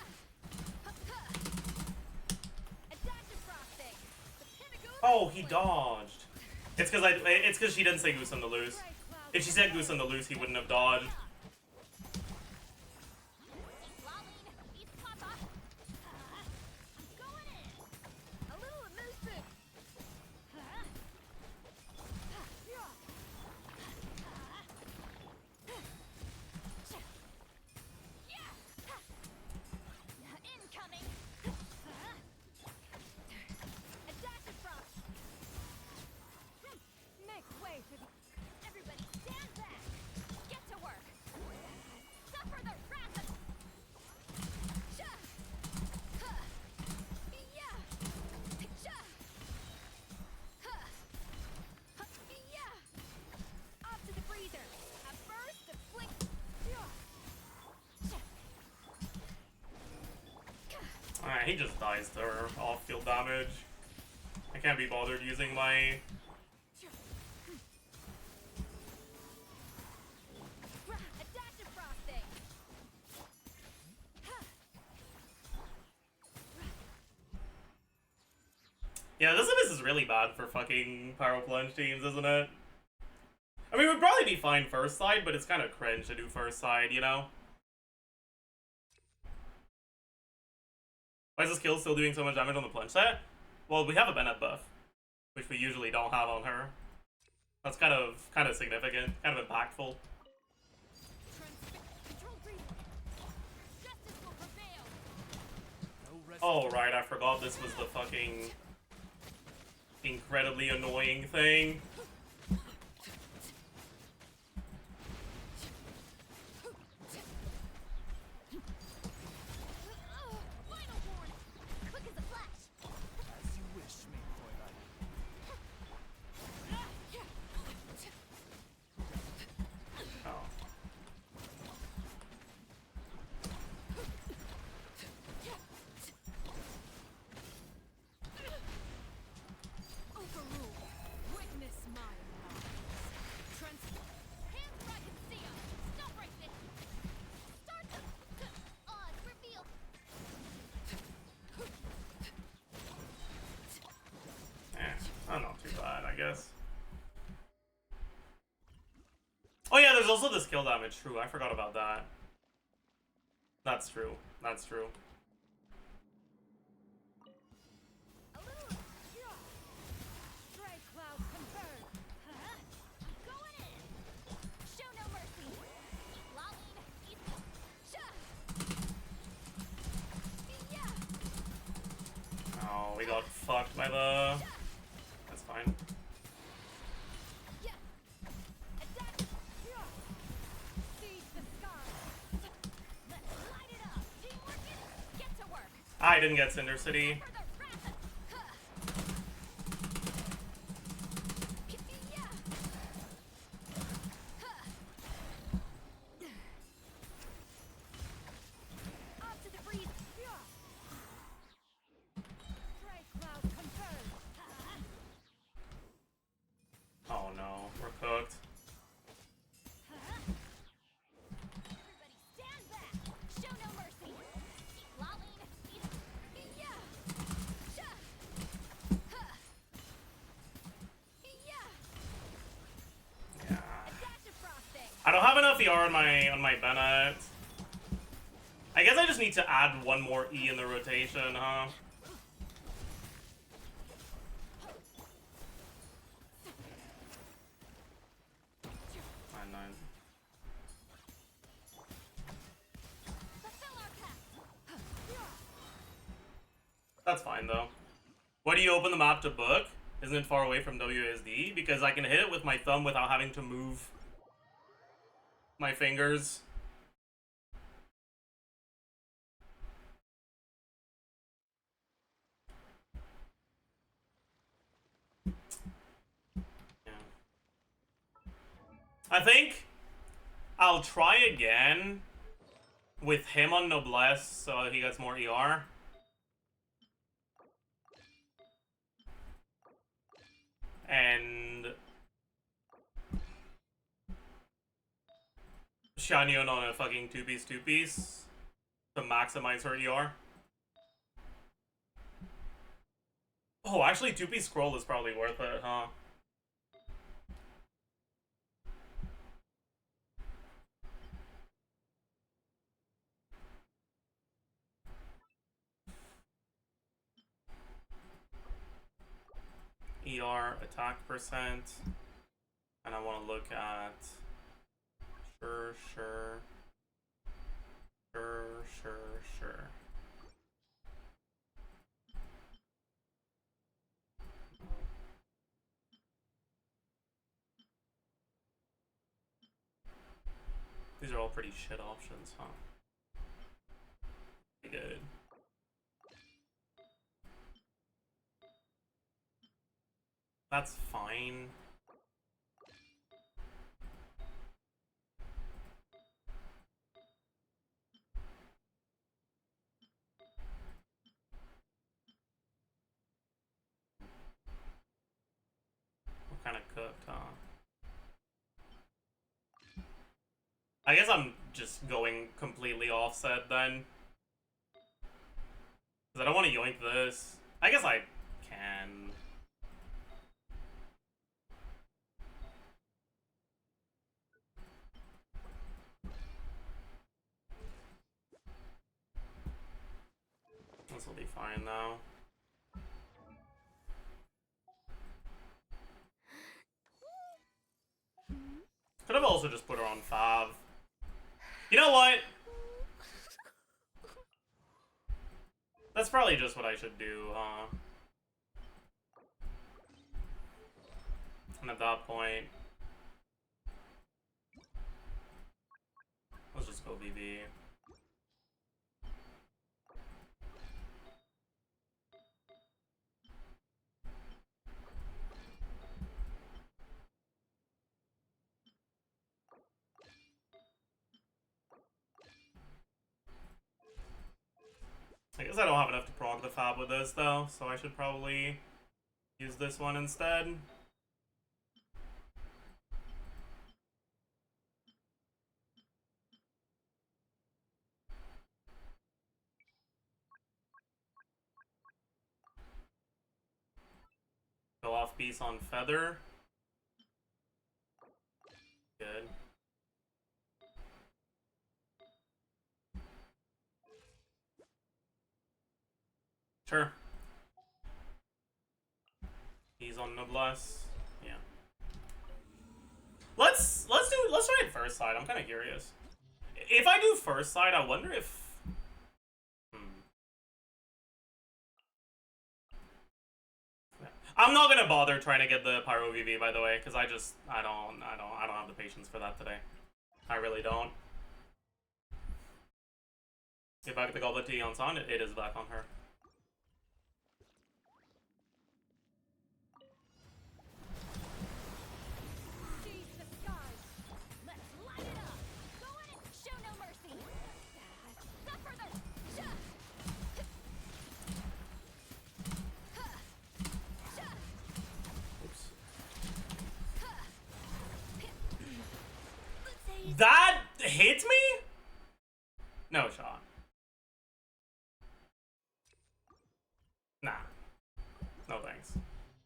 [SPEAKER 1] Oh, he dodged. It's because she didn't say Goose on the loose. If she said Goose on the loose, he wouldn't have dodged. Alright, he just dies to her off-field damage. I can't be bothered using my... Yeah, this is really bad for fucking Pyro Plunge teams, isn't it? I mean, we'd probably be fine first side, but it's kind of cringe to do first side, you know? Why is this kill still doing so much damage on the plunge set? Well, we have a Bennett buff, which we usually don't have on her. That's kind of significant, kind of impactful. Oh, right, I forgot this was the fucking incredibly annoying thing. Not too bad, I guess. Oh yeah, there's also the skill damage, true. I forgot about that. That's true. That's true. Oh, we got fucked by the... That's fine. I didn't get Cinder City. Oh no, we're cooked. Yeah. I don't have enough ER on my Bennett. I guess I just need to add one more E in the rotation, huh? That's fine, though. Why do you open the map to book? Isn't it far away from WASD? Because I can hit it with my thumb without having to move my fingers. I think I'll try again with him on Noblesse so he gets more ER. And Shanyon on a fucking 2-piece to maximize her ER. Oh, actually 2-piece scroll is probably worth it, huh? ER attack percent, and I want to look at sure. These are all pretty shit options, huh? Pretty good. That's fine. We're kind of cooked, huh? I guess I'm just going completely offset then. Because I don't want to yoink this. I guess I can. This will be fine though. Could have also just put her on Fav. You know what? That's probably just what I should do, huh? And at that point, let's just go BB. I guess I don't have enough to prog the Fab with this though, so I should probably use this one instead. Go off piece on Feather. Good. Sure. He's on Noblesse. Yeah. Let's try it first side. I'm kind of curious. If I do first side, I wonder if I'm not gonna bother trying to get the Pyro VV, by the way, because I don't have the patience for that today. I really don't. Get back the Goblet Tea on Son. It is back on her.
[SPEAKER 2] Seize the skies. Let's light it up. Go on it. Show no mercy. Suffer the.
[SPEAKER 1] Oops. That hit me? No shot. Nah. No thanks.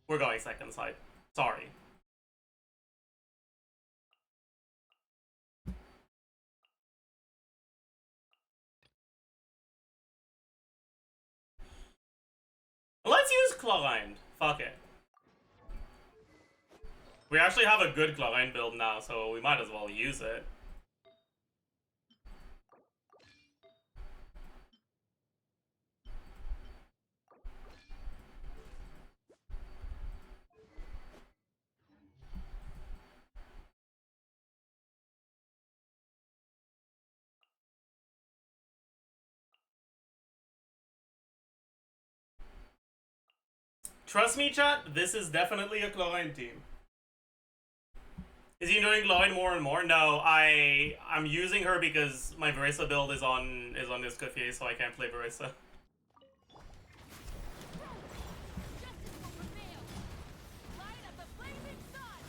[SPEAKER 1] We're going second side. Sorry. Let's use Chlorine. Fuck it. We actually have a good Chlorine build now, so we might as well use it. Trust me, chat, this is definitely a Chlorine team. Is he enjoying glowing more and more? No, I'm using her because my Verissa build is on this Coffee, so I can't play Verissa.
[SPEAKER 2] Justice will prevail. Light up the blazing sun.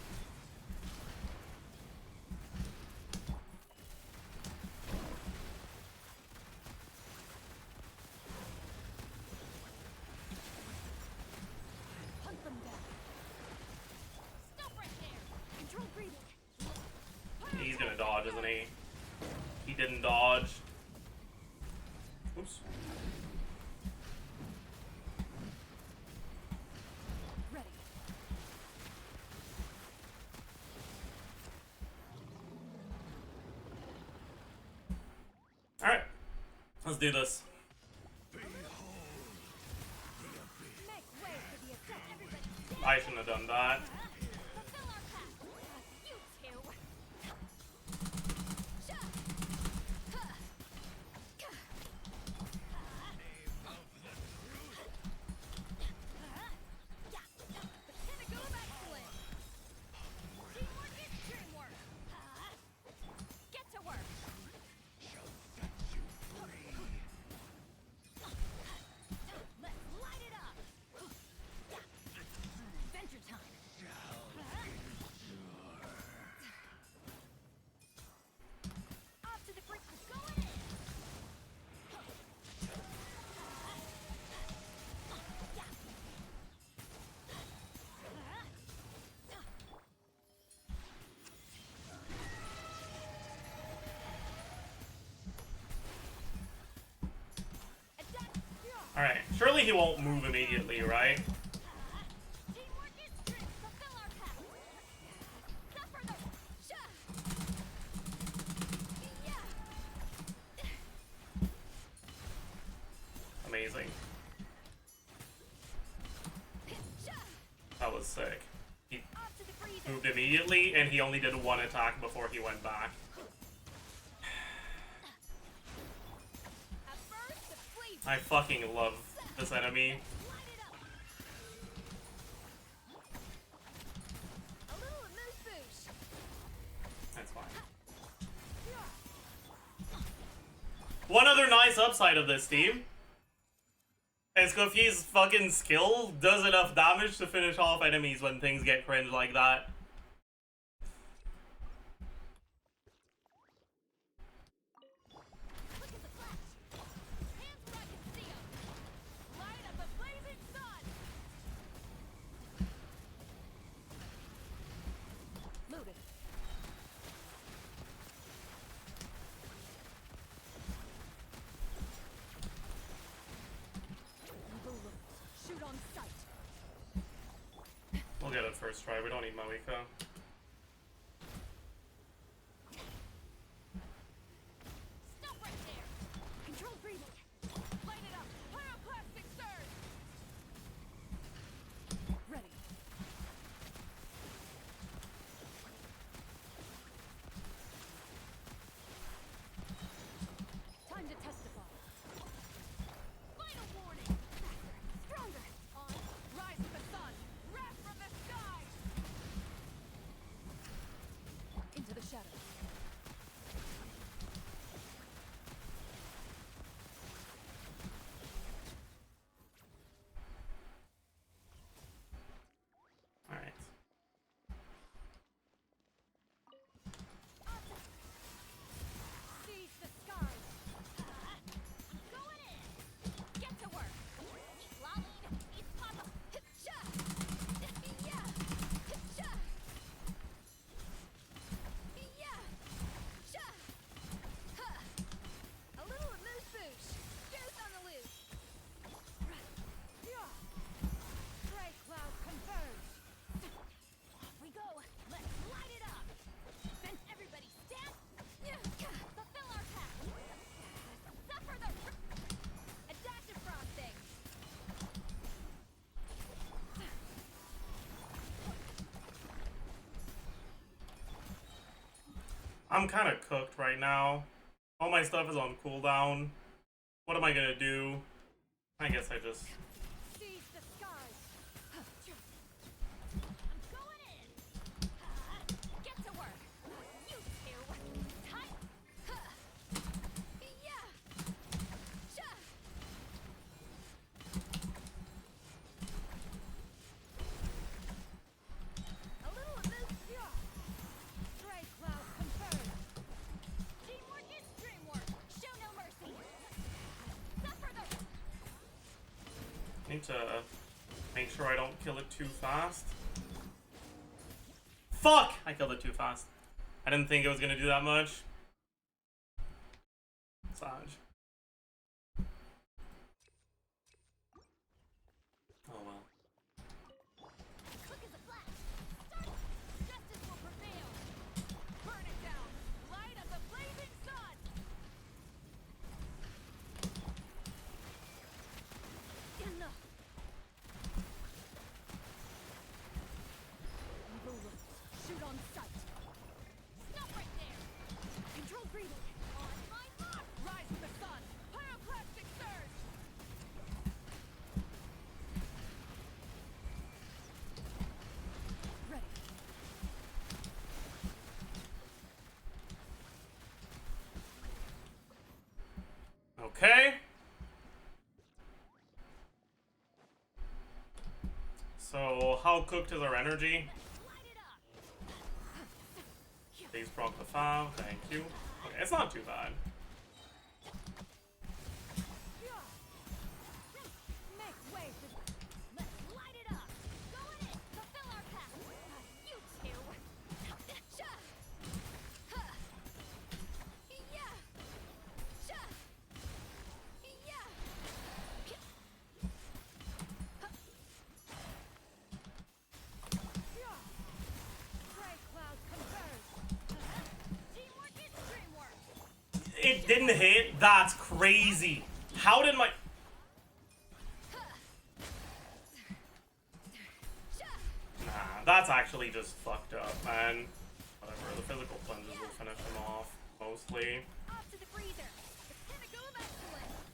[SPEAKER 2] Hunt them down. Stop right there. Control breathing.
[SPEAKER 1] He's gonna dodge, isn't he? He didn't dodge. Oops.
[SPEAKER 2] Ready.
[SPEAKER 1] Alright. Let's do this.
[SPEAKER 2] Make way for the attack. Everybody stand
[SPEAKER 1] I shouldn't have done that.
[SPEAKER 2] Fulfill our path. You two. Sha. Huh. Gah. Yeah. The pinnacle of excellence. Teamwork is dreamwork. Get to work. Let's light it up. Adventure time. Off to the brink, we're going in. Adapt.
[SPEAKER 1] Alright. Surely he won't move immediately, right?
[SPEAKER 2] Teamwork is strength. Fulfill our path. Suffer the. Sha. Yeah.
[SPEAKER 1] Amazing.
[SPEAKER 2] Sha.
[SPEAKER 1] That was sick. He
[SPEAKER 2] Off to the breeze.
[SPEAKER 1] moved immediately, and he only did one attack before he went back.
[SPEAKER 2] At first, the flavor.
[SPEAKER 1] I fucking love this enemy.
[SPEAKER 2] Light it up. A little amuse bouche.
[SPEAKER 1] That's fine. One other nice upside of this team is Kofi's fucking skill does enough damage to finish off enemies when things get cringe like that.
[SPEAKER 2] Look at the flash. Hands where I can see 'em. Light up a blazing sun. Loaded. Eagle looks. Shoot on sight.
[SPEAKER 1] We'll get it first try. We don't need Moiko.
[SPEAKER 2] Stop right there. Control breathing. Light it up. Pyroclastic surge. Ready. Time to testify. Final warning. Faster. Stronger. On. Rise of the sun. Wrath from the sky. Into the shadows.
[SPEAKER 1] Alright.
[SPEAKER 2] Seize the skies. Going in. Get to work. Lolling. East Papa. Sha. Yeah. Sha. Yeah. Sha. Huh. A little amuse bouche. Goose on the loose. Yeah. Gray cloud converge. Off we go. Let's light it up. Then everybody stand. Fulfill our path. Suffer the. Adaptive frosting.
[SPEAKER 1] I'm kind of cooked right now. All my stuff is on cooldown. What am I gonna do? I guess I just...
[SPEAKER 2] Seize the skies. I'm going in. Get to work.
[SPEAKER 1] Need to make sure I don't kill it too fast. Fuck! I killed it too fast. I didn't think it was gonna do that much. Saj. Oh well.
[SPEAKER 2] Quick as a flash. Start. Justice will prevail. Burn it down. Light of the blazing sun. Enough. Evil looks. Shoot on sight. Stop right there. Control breathing. On my mark. Rise with the sun. Pyroclastic surge. Ready.
[SPEAKER 1] Okay. So, how cooked is our energy?
[SPEAKER 2] Light it up.
[SPEAKER 1] Please proc the foul, thank you. Okay, it's not too bad.
[SPEAKER 2] Make way for. Let's light it up. Go in it. Fulfill our path. You two. Sha. Huh. Yeah. Sha. Yeah. Gray cloud converge. Teamwork is dreamwork.
[SPEAKER 1] It didn't hit? That's crazy. How did my... Nah, that's actually just fucked up, man. Whatever, the physical plunges will finish him off, mostly.
[SPEAKER 2] Off to the freezer. It's pinnacle of excellence.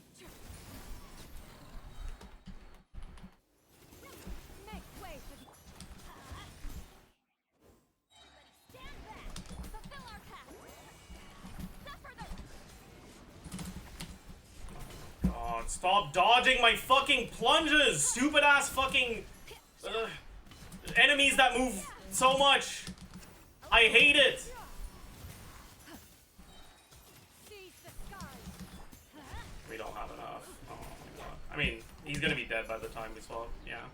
[SPEAKER 2] Make way for the. Everybody stand back. Fulfill our path. Suffer the.
[SPEAKER 1] God, stop dodging my fucking plunges! Stupid ass fucking... enemies that move so much! I hate it!
[SPEAKER 2] Seize the skies.
[SPEAKER 1] We don't have enough. Oh my god. I mean, he's gonna be dead by the time we swap. Yeah.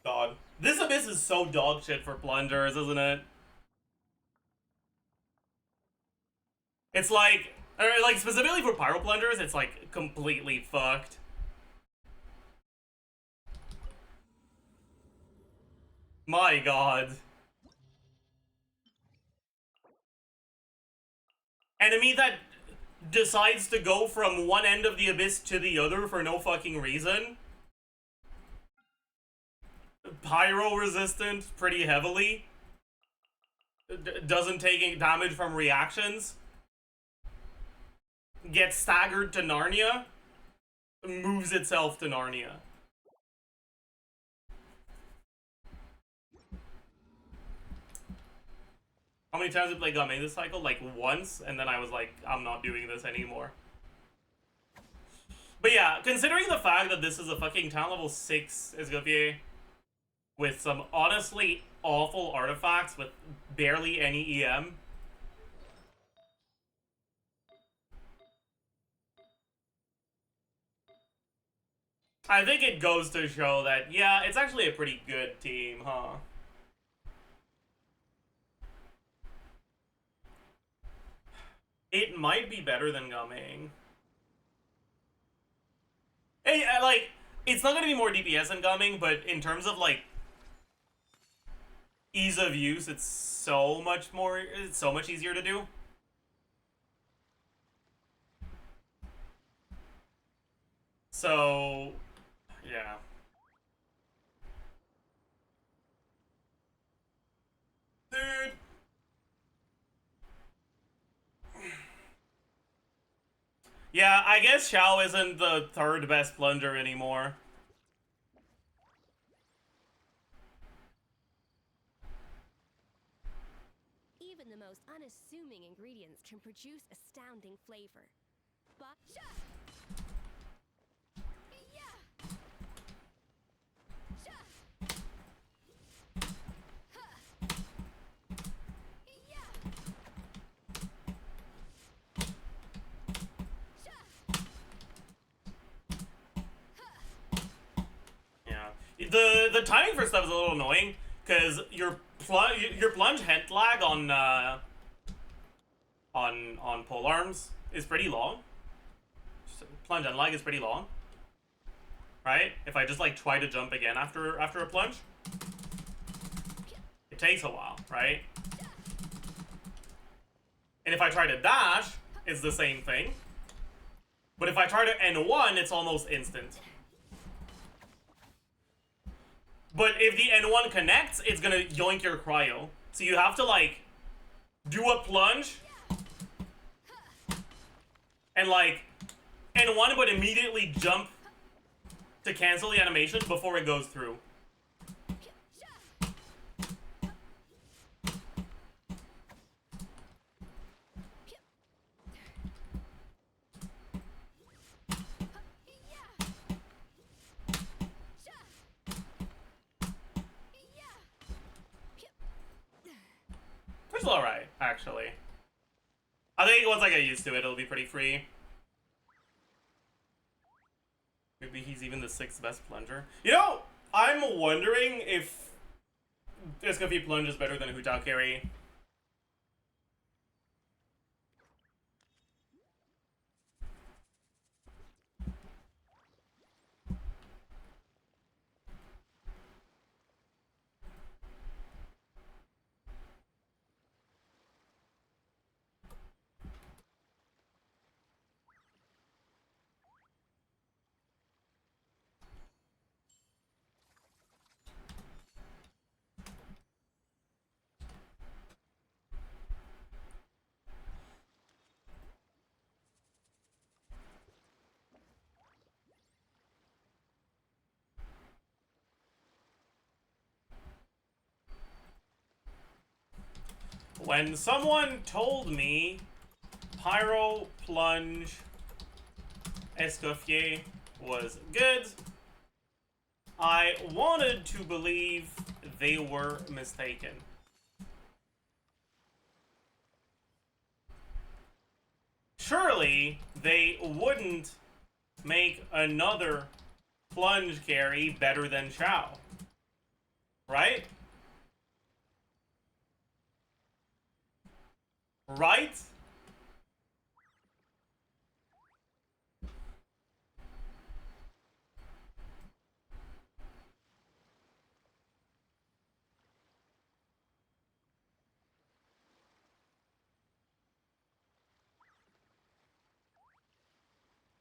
[SPEAKER 1] God. This abyss is so dog shit for plungers, isn't it? It's like... Or like, specifically for pyro plungers, it's like completely fucked. My god. Enemy that decides to go from one end of the abyss to the other for no fucking reason. Pyro resistant pretty heavily. Doesn't take any damage from reactions. Gets staggered to Narnia. Moves itself to Narnia. How many times did I play Game this cycle? Like once, and then I was like, I'm not doing this anymore. But yeah, considering the fact that this is a fucking town level 6 Escoffier with some honestly awful artifacts with barely any EM. I think it goes to show that, yeah, it's actually a pretty good team, huh? It might be better than Gaming. Hey, like, it's not gonna be more DPS than Gaming, but in terms of, like, ease of use, it's so much easier to do. So, yeah. Dude. Yeah, I guess Xiao isn't the third best plunger anymore.
[SPEAKER 2] Even the most unassuming ingredients can produce astounding flavor. But
[SPEAKER 1] the timing for stuff is a little annoying because your plunge hit lag on pole arms is pretty long. Plunge and lag is pretty long, right? If I just like try to jump again after a plunge, it takes a while, right? And if I try to dash, it's the same thing. But if I try to N1, it's almost instant. But if the N1 connects, it's gonna yoink your cryo. So you have to like do a plunge and like N1 but immediately jump to cancel the animation before it goes through. Which is alright, actually. I think once I get used to it, it'll be pretty free. Maybe he's even the 6th best plunger. You know, I'm wondering if Escoffier plunge is better than a Hu Tao carry. When someone told me Pyro Plunge Escoffier was good, I wanted to believe they were mistaken. Surely they wouldn't make another plunge carry better than Chao, right? Right?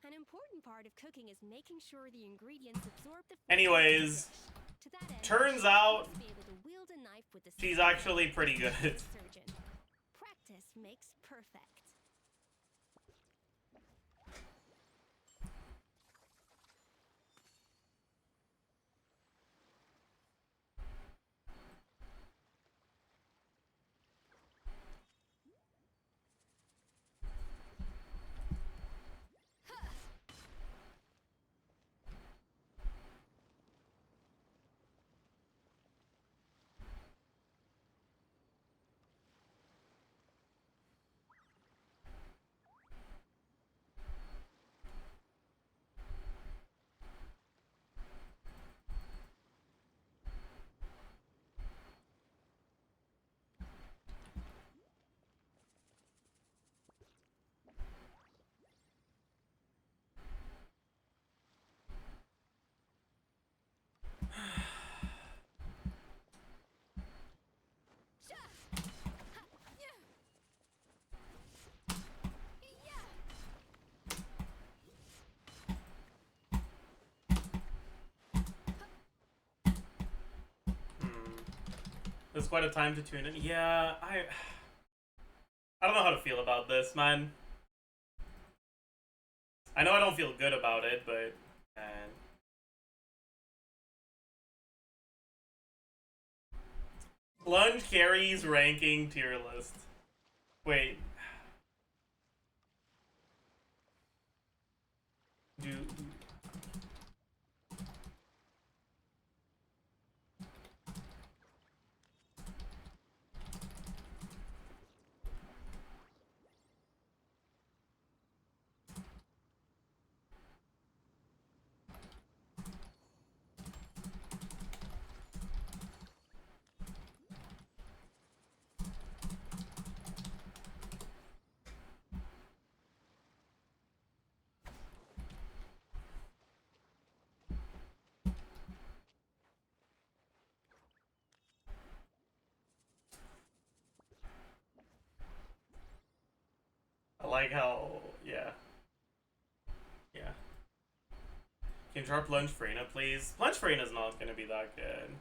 [SPEAKER 2] An important part of cooking is making sure the ingredients absorb the
[SPEAKER 1] Anyways,
[SPEAKER 2] to that end,
[SPEAKER 1] turns out
[SPEAKER 2] be able to wield a knife with the
[SPEAKER 1] she's actually pretty good.
[SPEAKER 2] surgeon. Practice makes perfect.
[SPEAKER 1] There's quite a time to tune in. Yeah, I don't know how to feel about this, man. I know I don't feel good about it, but man. Plunge carries ranking tier list. Wait. Do Can you try Plunge Freyna, please? Plunge Freyna's not gonna be that good.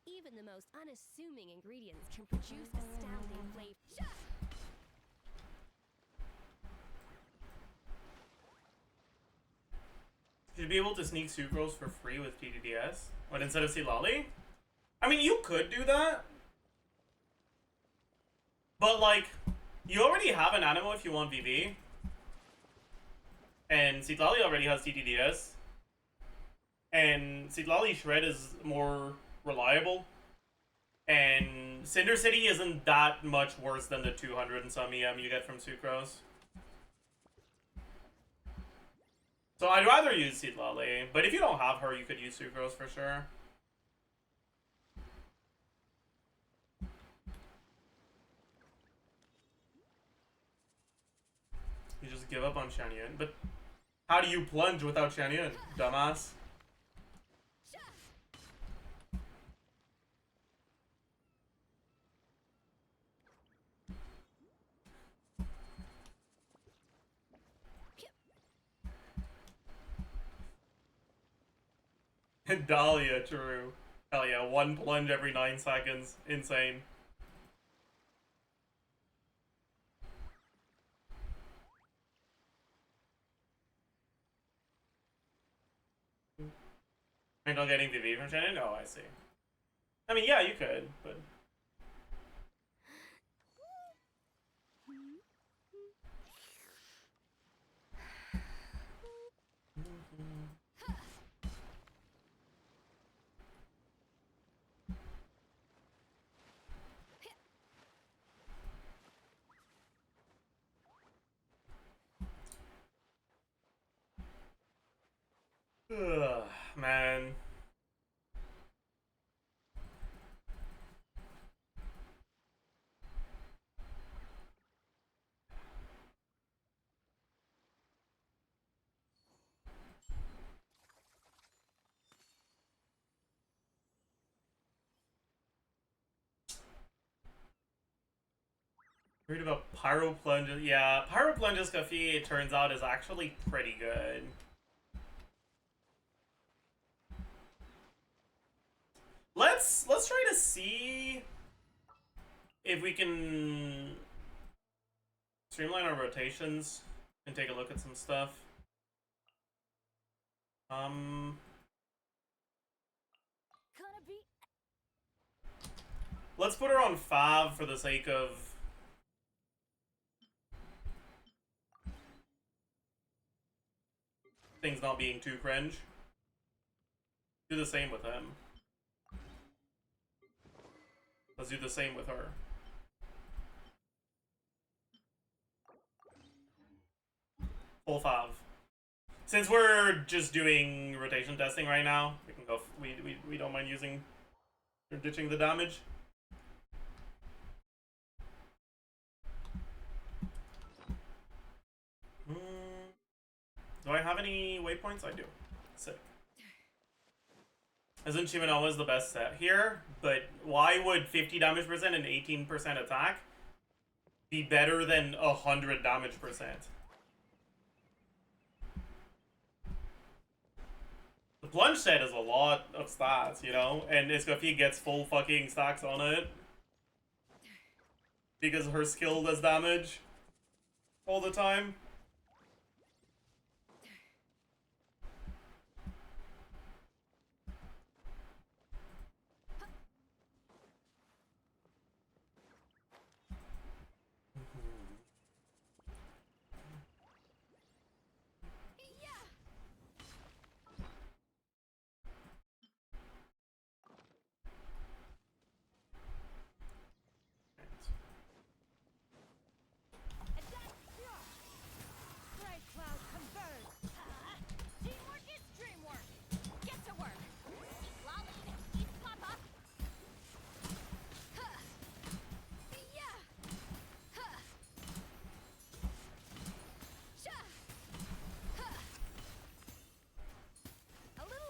[SPEAKER 2] Even the most unassuming ingredients can produce astounding flavor.
[SPEAKER 1] You'd be able to sneak sucrose for free with TDDS? But instead of Silali? I mean, you could do that. But, like, you already have an animal if you want VV. And Sitlali already has TTDS. And Sitlali Shred is more reliable. And Cinder City isn't that much worse than the 200 and some EM you get from Sucrose. So I'd rather use Sitlali, but if you don't have her, you could use Sucrose for sure. You just give up on Shanyan, but how do you plunge without Shanyan, dumbass? Dahlia, true. Hell yeah, one plunge every 9 seconds. Insane. You're not getting VV from Shannon? Oh, I see. I mean, yeah, you could, but... Ugh, man. Read about Pyro Plunge. Yeah, Pyro Plunge's Coffee, it turns out, is actually pretty good. Let's try to see if we can streamline our rotations and take a look at some stuff. Let's put her on Fav for the sake of things not being too cringe. Do the same with him. Let's do the same with her. Full Fav. Since we're just doing rotation testing right now, we can go. We don't mind using or ditching the damage. Do I have any waypoints? I do. Sick. Isn't Shimanowa's the best set here? But why would 50 damage percent and 18% attack be better than 100 damage percent? The plunge set is a lot of stats, you know? And Iskofi gets full fucking stacks on it. Because her skill does damage all the time.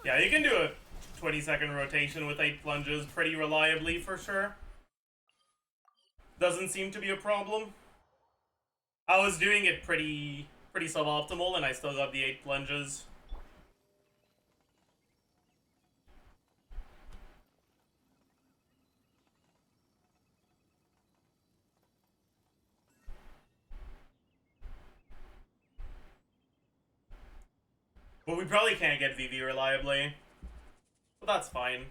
[SPEAKER 1] Yeah, you can do a 20-second rotation with 8 plunges pretty reliably for sure. Doesn't seem to be a problem. I was doing it pretty suboptimal and I still got the 8 plunges. But we probably can't get VV reliably. But that's fine.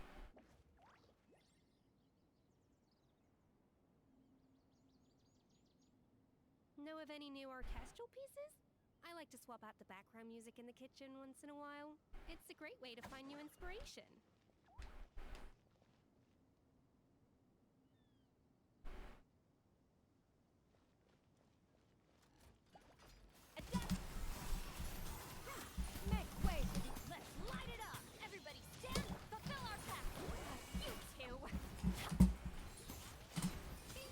[SPEAKER 2] Know of any new orchestral pieces? I like to swap out the background music in the kitchen once in a while. It's a great way to find new inspiration. Make way! Let's light it up! Everybody stand! Fulfill our task! You two!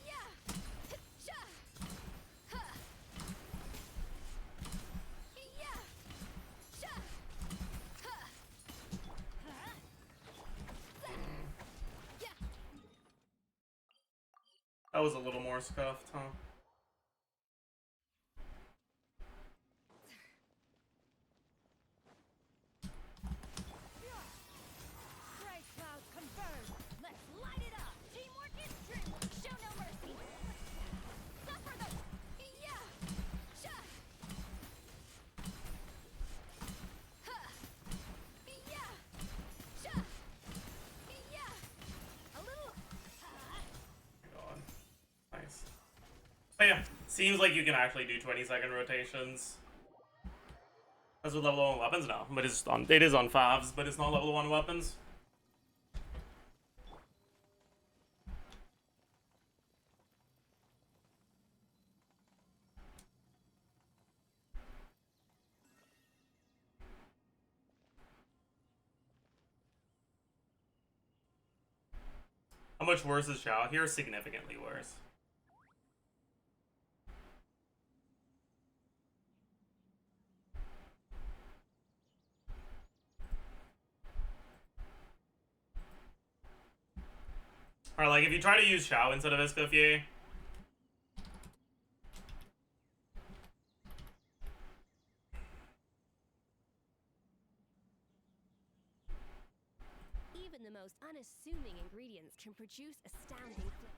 [SPEAKER 2] Yeah! Cha! Huh! Yeah! Cha! Huh! Huh! Yeah!
[SPEAKER 1] That was a little more scuffed, huh?
[SPEAKER 2] Gray cloud converge! Let's light it up! Teamwork is dreamwork! Show no mercy! Suffer the... Yeah! Cha! Huh! Yeah! Cha! Yeah! A little...
[SPEAKER 1] God. Nice. But yeah, seems like you can actually do 20-second rotations. That's with level 1 weapons now, but it is on favs, but it's not level 1 weapons. How much worse is Xiao here? Significantly worse. Or like if you try to use Xiao instead of Escoffier,
[SPEAKER 2] Even the most unassuming ingredients can produce astounding flavor.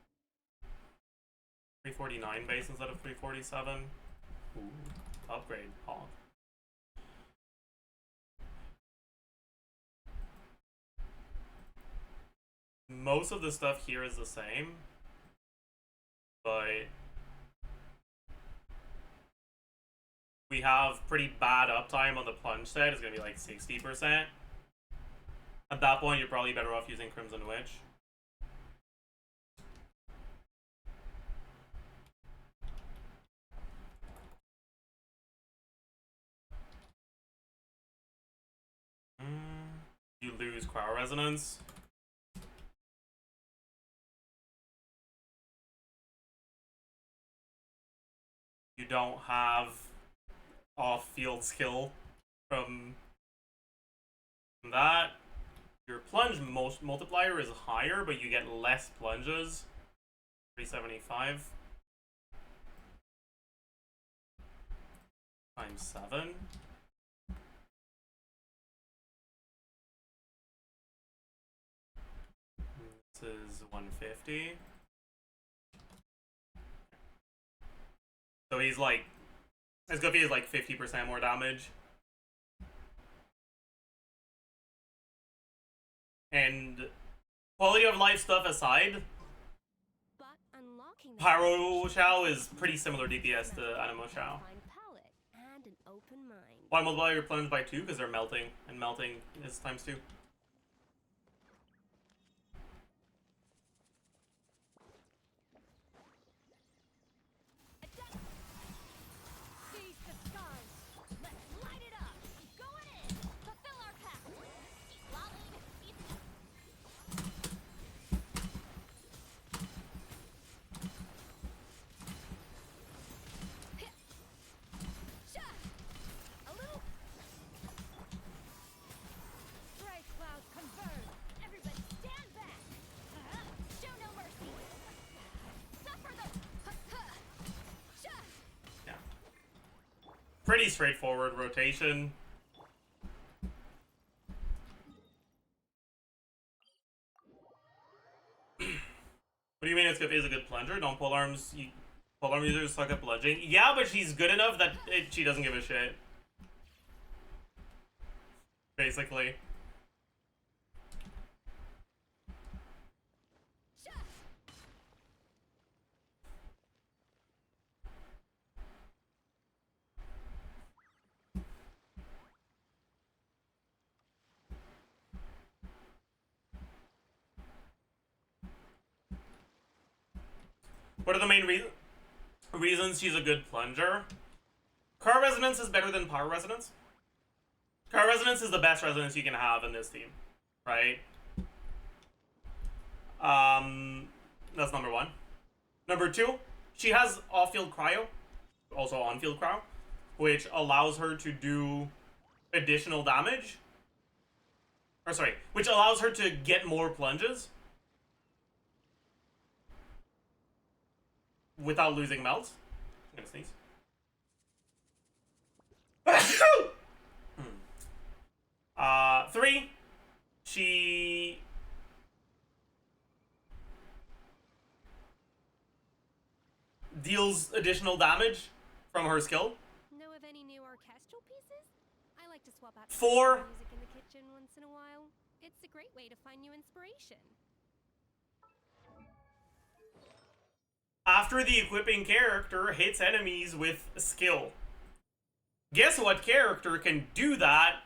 [SPEAKER 1] 349 base instead of 347. Ooh, upgrade. Honk. Most of the stuff here is the same, but we have pretty bad uptime on the plunge set. It's gonna be like 60%. At that point, you're probably better off using Crimson Witch. You lose Cryo Resonance. You don't have off-field skill from that. Your plunge multiplier is higher, but you get less plunges. 375 times 7. This is 150. So he's like, Escoffier is like 50% more damage. And quality of life stuff aside,
[SPEAKER 2] But unlocking
[SPEAKER 1] Pyro Xiao is pretty similar DPS to Animo Xiao.
[SPEAKER 2] and an open mind.
[SPEAKER 1] Why multiply your plunge by 2? Because they're melting, and melting is times 2.
[SPEAKER 2] Seize the skies! Let's light it up! Going in! Fulfill our path! A little... Gray
[SPEAKER 1] pretty straightforward rotation. What do you mean is a good plunger? Don't polearms. Polearm users suck at plunging. Yeah, but she's good enough that she doesn't give a shit. Basically. What are the main reasons she's a good plunger? Car resonance is better than power resonance. Car resonance is the best resonance you can have in this team, right? That's number one. Number two, she has off-field cryo, also on-field cryo, which allows her to do additional damage. Or sorry, which allows her to get more plunges without losing melt. I'm gonna sneeze. Three, she deals additional damage from her skill.
[SPEAKER 2] Know of any new orchestral pieces? I like to swap out
[SPEAKER 1] 4,
[SPEAKER 2] music in the kitchen once in a while. It's a great way to find new inspiration.
[SPEAKER 1] after the equipping character hits enemies with skill. Guess what character can do that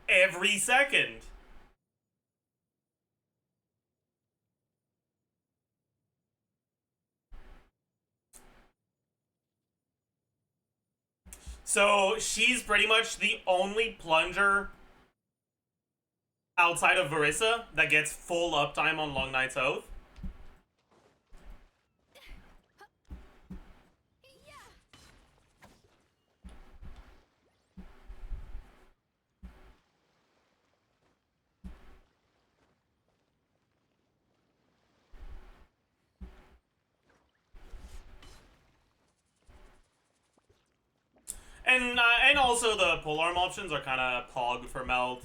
[SPEAKER 1] every second? So she's pretty much the only plunger outside of Varissa that gets full uptime on Long Night's Oath. And also the polearm options are kind of pog for meld.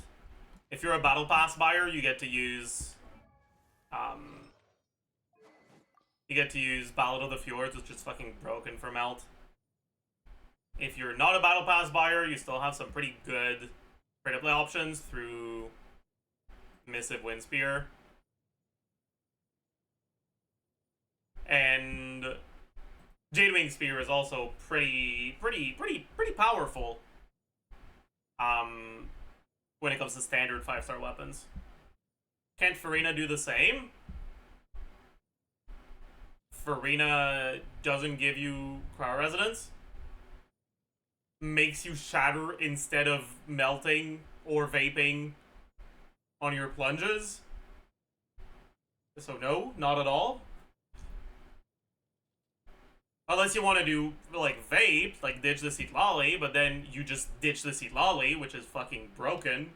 [SPEAKER 1] If you're a battle pass buyer, you get to use Ballad of the Fjords, which is fucking broken for melt. If you're not a battle pass buyer, you still have some pretty good free-to-play options through Missive Windspear. And Jadewing Spear is also pretty powerful. When it comes to standard 5-star weapons. Can't Farina do the same? Farina doesn't give you cryo resonance. Makes you shatter instead of melting or vaping on your plunges. So no, not at all. Unless you want to do, like, vape, like, ditch the Seatlali, but then you just ditch the Seatlali, which is fucking broken.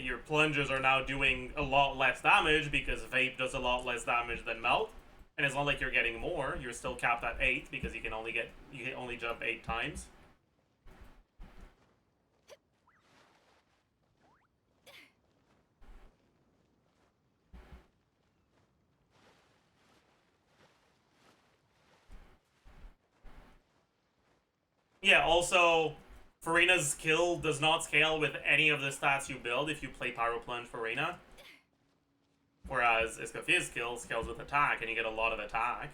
[SPEAKER 1] Your plunges are now doing a lot less damage because vape does a lot less damage than melt. And it's not like you're getting more, you're still capped at 8 because you can only jump 8 times. Yeah, also, Farina's skill does not scale with any of the stats you build if you play Pyro Plunge Farina. Whereas Escoffier's skill scales with attack, and you get a lot of attack.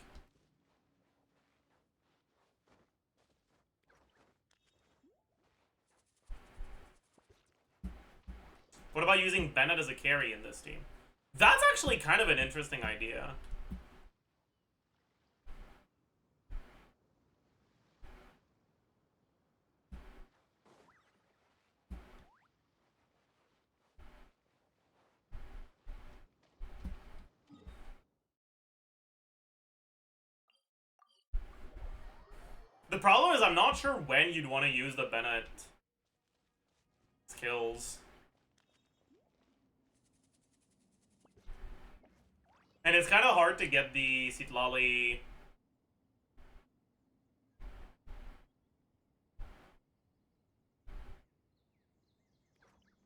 [SPEAKER 1] What about using Bennett as a carry in this team? That's actually kind of an interesting idea. The problem is I'm not sure when you'd want to use the Bennett skills. And it's kind of hard to get the Sitlali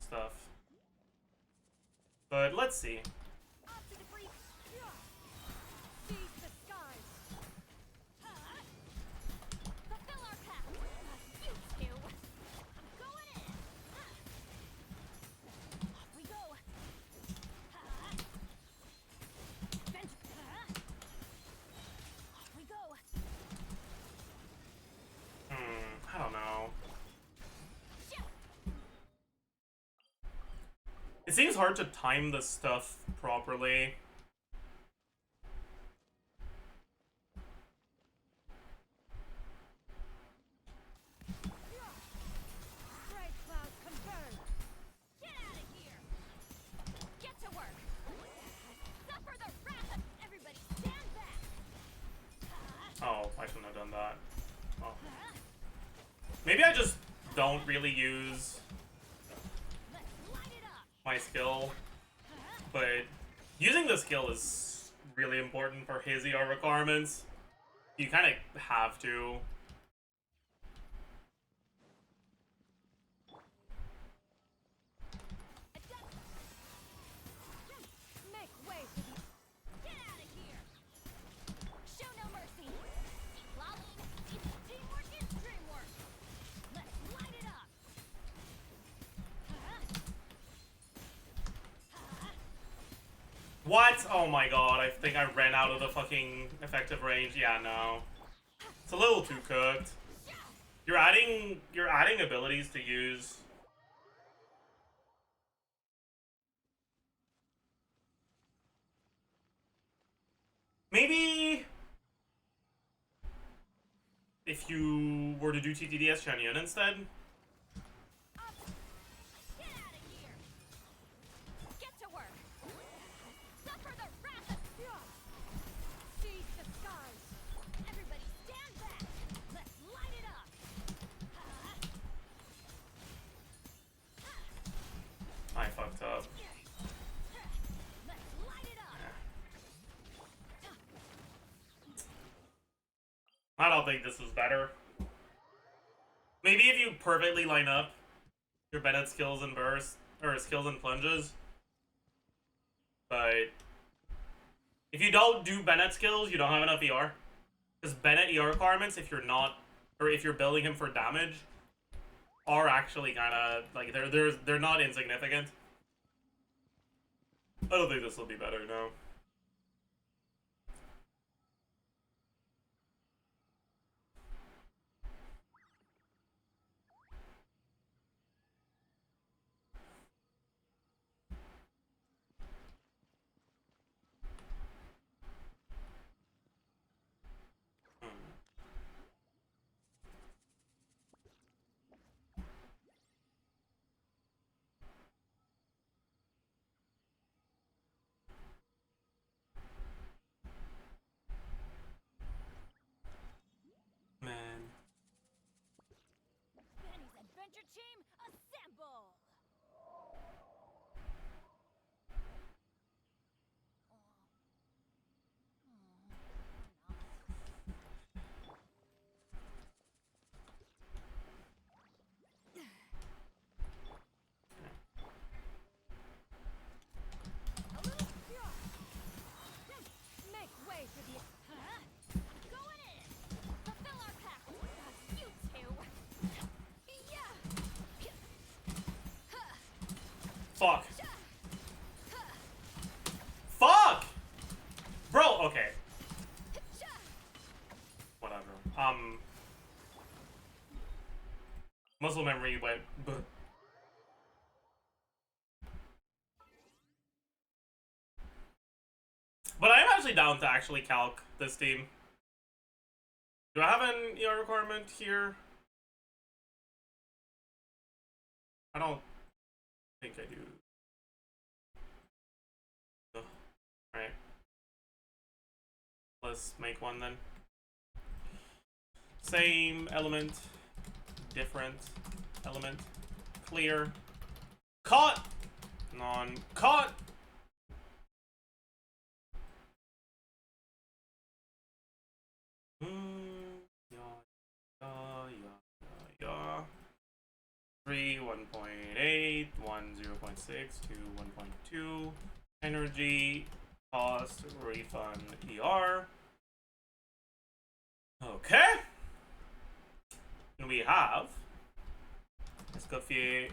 [SPEAKER 1] stuff. But let's see.
[SPEAKER 2] Off to the breach. Seize the skies. Fulfill our path. You two. I'm going in. Off we go. Off we go.
[SPEAKER 1] I don't know. It seems hard to time the stuff properly.
[SPEAKER 2] Bright cloud converge. Get out of here. Get to work. Suffer the wrath of everybody. Stand back.
[SPEAKER 1] Oh, I shouldn't have done that. Oh. Maybe I just don't really use
[SPEAKER 2] Let's light it up.
[SPEAKER 1] my skill, but using the skill is really important for his ER requirements. You kind of have to.
[SPEAKER 2] Make way for the... Get out of here. Show no mercy. Lolling. Teamwork is dreamwork. Let's light it up.
[SPEAKER 1] What? Oh my god, I think I ran out of the fucking effective range. Yeah, no. It's a little too cooked. You're adding abilities to use. Maybe if you were to do TTDS Chanyeon instead.
[SPEAKER 2] Get out of here. Get to work. Suffer the wrath of... Seize the skies. Everybody stand back. Let's light it up.
[SPEAKER 1] I fucked up.
[SPEAKER 2] Let's light it up.
[SPEAKER 1] I don't think this is better. Maybe if you perfectly line up your Bennett skills and burst, or skills and plunges. But if you don't do Bennett skills, you don't have enough ER. Because Bennett ER requirements, if you're not, or if you're building him for damage, are actually kind of like they're not insignificant. I don't think this will be better, no. Man.
[SPEAKER 2] Benny's adventure team, assemble! Make way for the... Going in! Fulfill our path! You two! Yeah!
[SPEAKER 1] Fuck. Fuck! Bro, okay. Whatever. Muscle memory went. But I am actually down to actually calc this team. Do I have an ER requirement here? I don't think I do. Ugh. Alright. Let's make one then. Same element. Different element. Clear. Caught! Non-caught! 1.8, 1 0.6, 2 1.2, energy, cost, refund, ER. Okay. And we have Escoffier,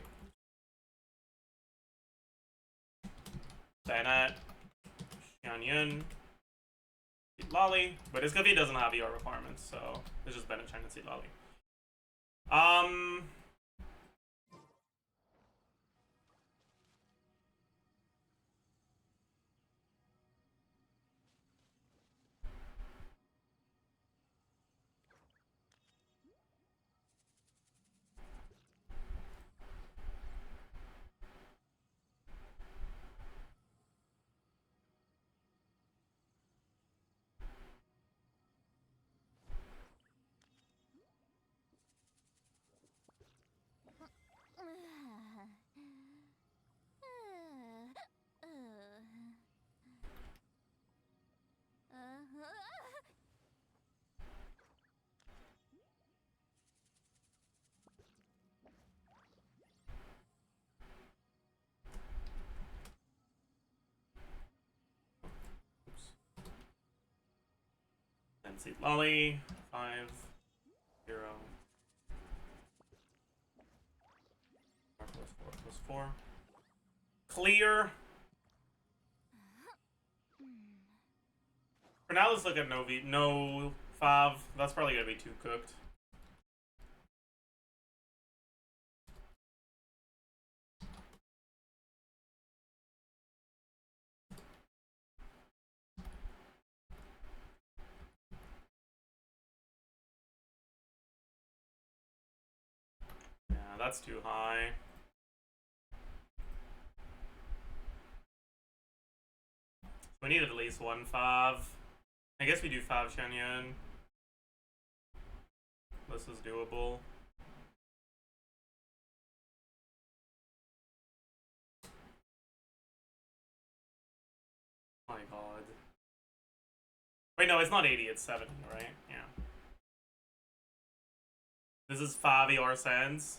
[SPEAKER 1] Bennett, Xianyun, Lolly, but Escoffier doesn't have ER requirements, so it's just Bennett, Xianyun, Seed Lolly. And Seed Lolly, 5, 0. 4 plus 4 plus 4. Clear. For now, let's look at no Fav. That's probably gonna be too cooked. Yeah, that's too high. We needed at least one Fav. I guess we do Fav Xianyun. This is doable. My god. Wait, no, it's not 80, it's 70, right? Yeah. This is Fav ER Sands.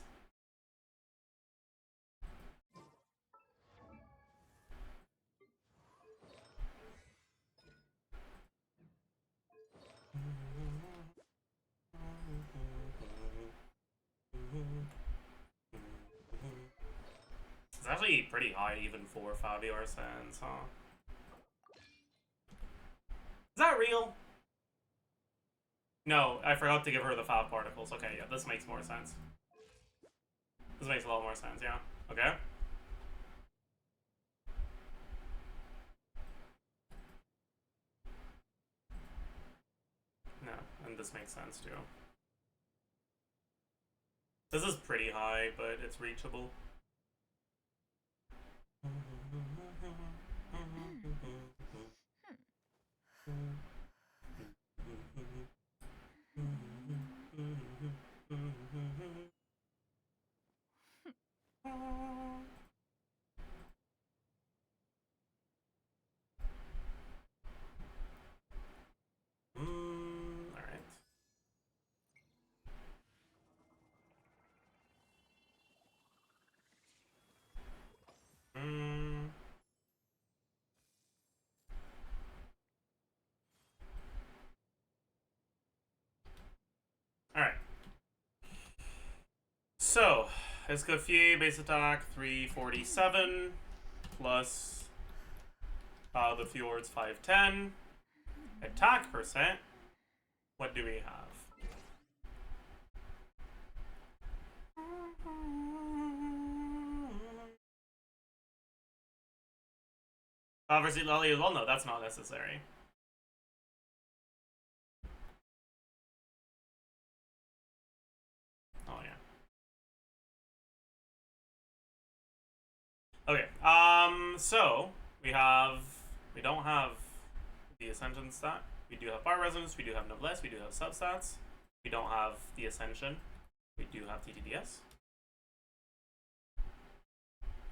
[SPEAKER 1] It's actually pretty high even for 5 ER Sands, huh? Is that real? No, I forgot to give her the Fav particles. Okay, yeah, this makes more sense. This makes a lot more sense, yeah. Okay. No, and this makes sense too. This is pretty high, but it's reachable. Alright. Alright. So, Escoffier, base attack, 347, plus the Fjord's 510. Attack percent, what do we have? Versus Lolly as well? No, that's not necessary. Oh, yeah. Okay, so, we don't have the Ascension stat. We do have Bar Resonance, we do have Noblesse, we do have Substats. We don't have the Ascension. We do have TTDS.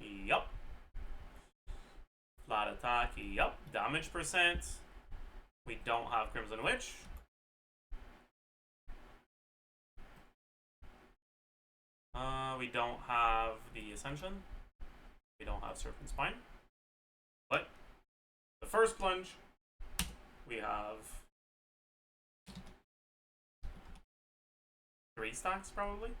[SPEAKER 1] Yup. Flat attack, yup. Damage percent. We don't have Crimson Witch. We don't have the Ascension. We don't have Serpent Spine. But the first plunge, we have 3 stacks probably.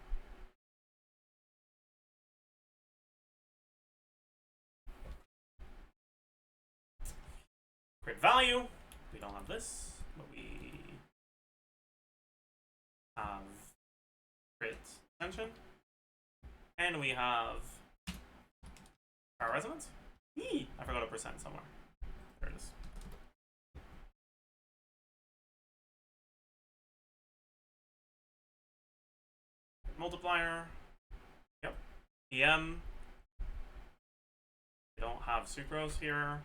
[SPEAKER 1] Crit value. We don't have this, but we have crit Ascension. And we have Power Resonance? Eee! I forgot a percent somewhere. There it is. Multiplier. Yep. EM. We don't have Sucrose here,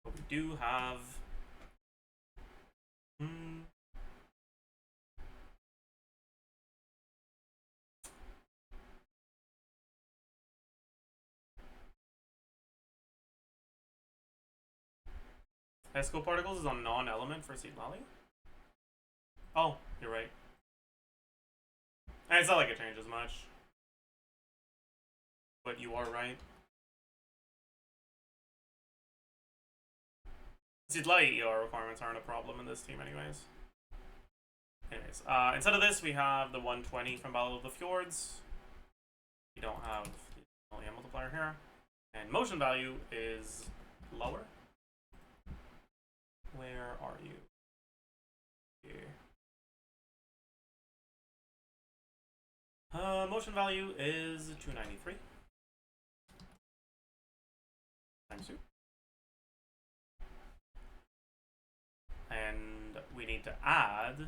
[SPEAKER 1] but we do have... Esco Particles is on non-element for Seed Lolly? Oh, you're right. And it's not like it changes much. But you are right. Seed Lolly ER requirements aren't a problem in this team anyways. Anyways, instead of this we have the 120 from Battle of the Fjords. We don't have the only multiplier here. And motion value is lower. Where are you? Here. Motion value is 293. Times 2. And we need to add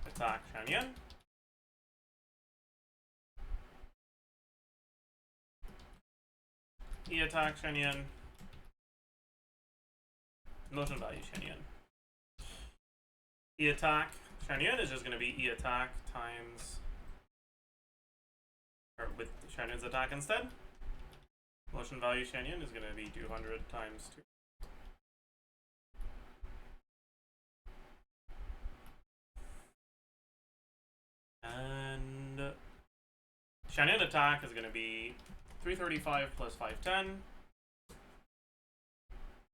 [SPEAKER 1] attack Shanyan. E-attack Shanyan. Motion value Shanyan. E-attack Shanyan is just going to be E-attack times... or with Shanyan's attack instead. Motion value Shanyan is going to be 200 times 2. And Shanyan attack is going to be 335 plus 510.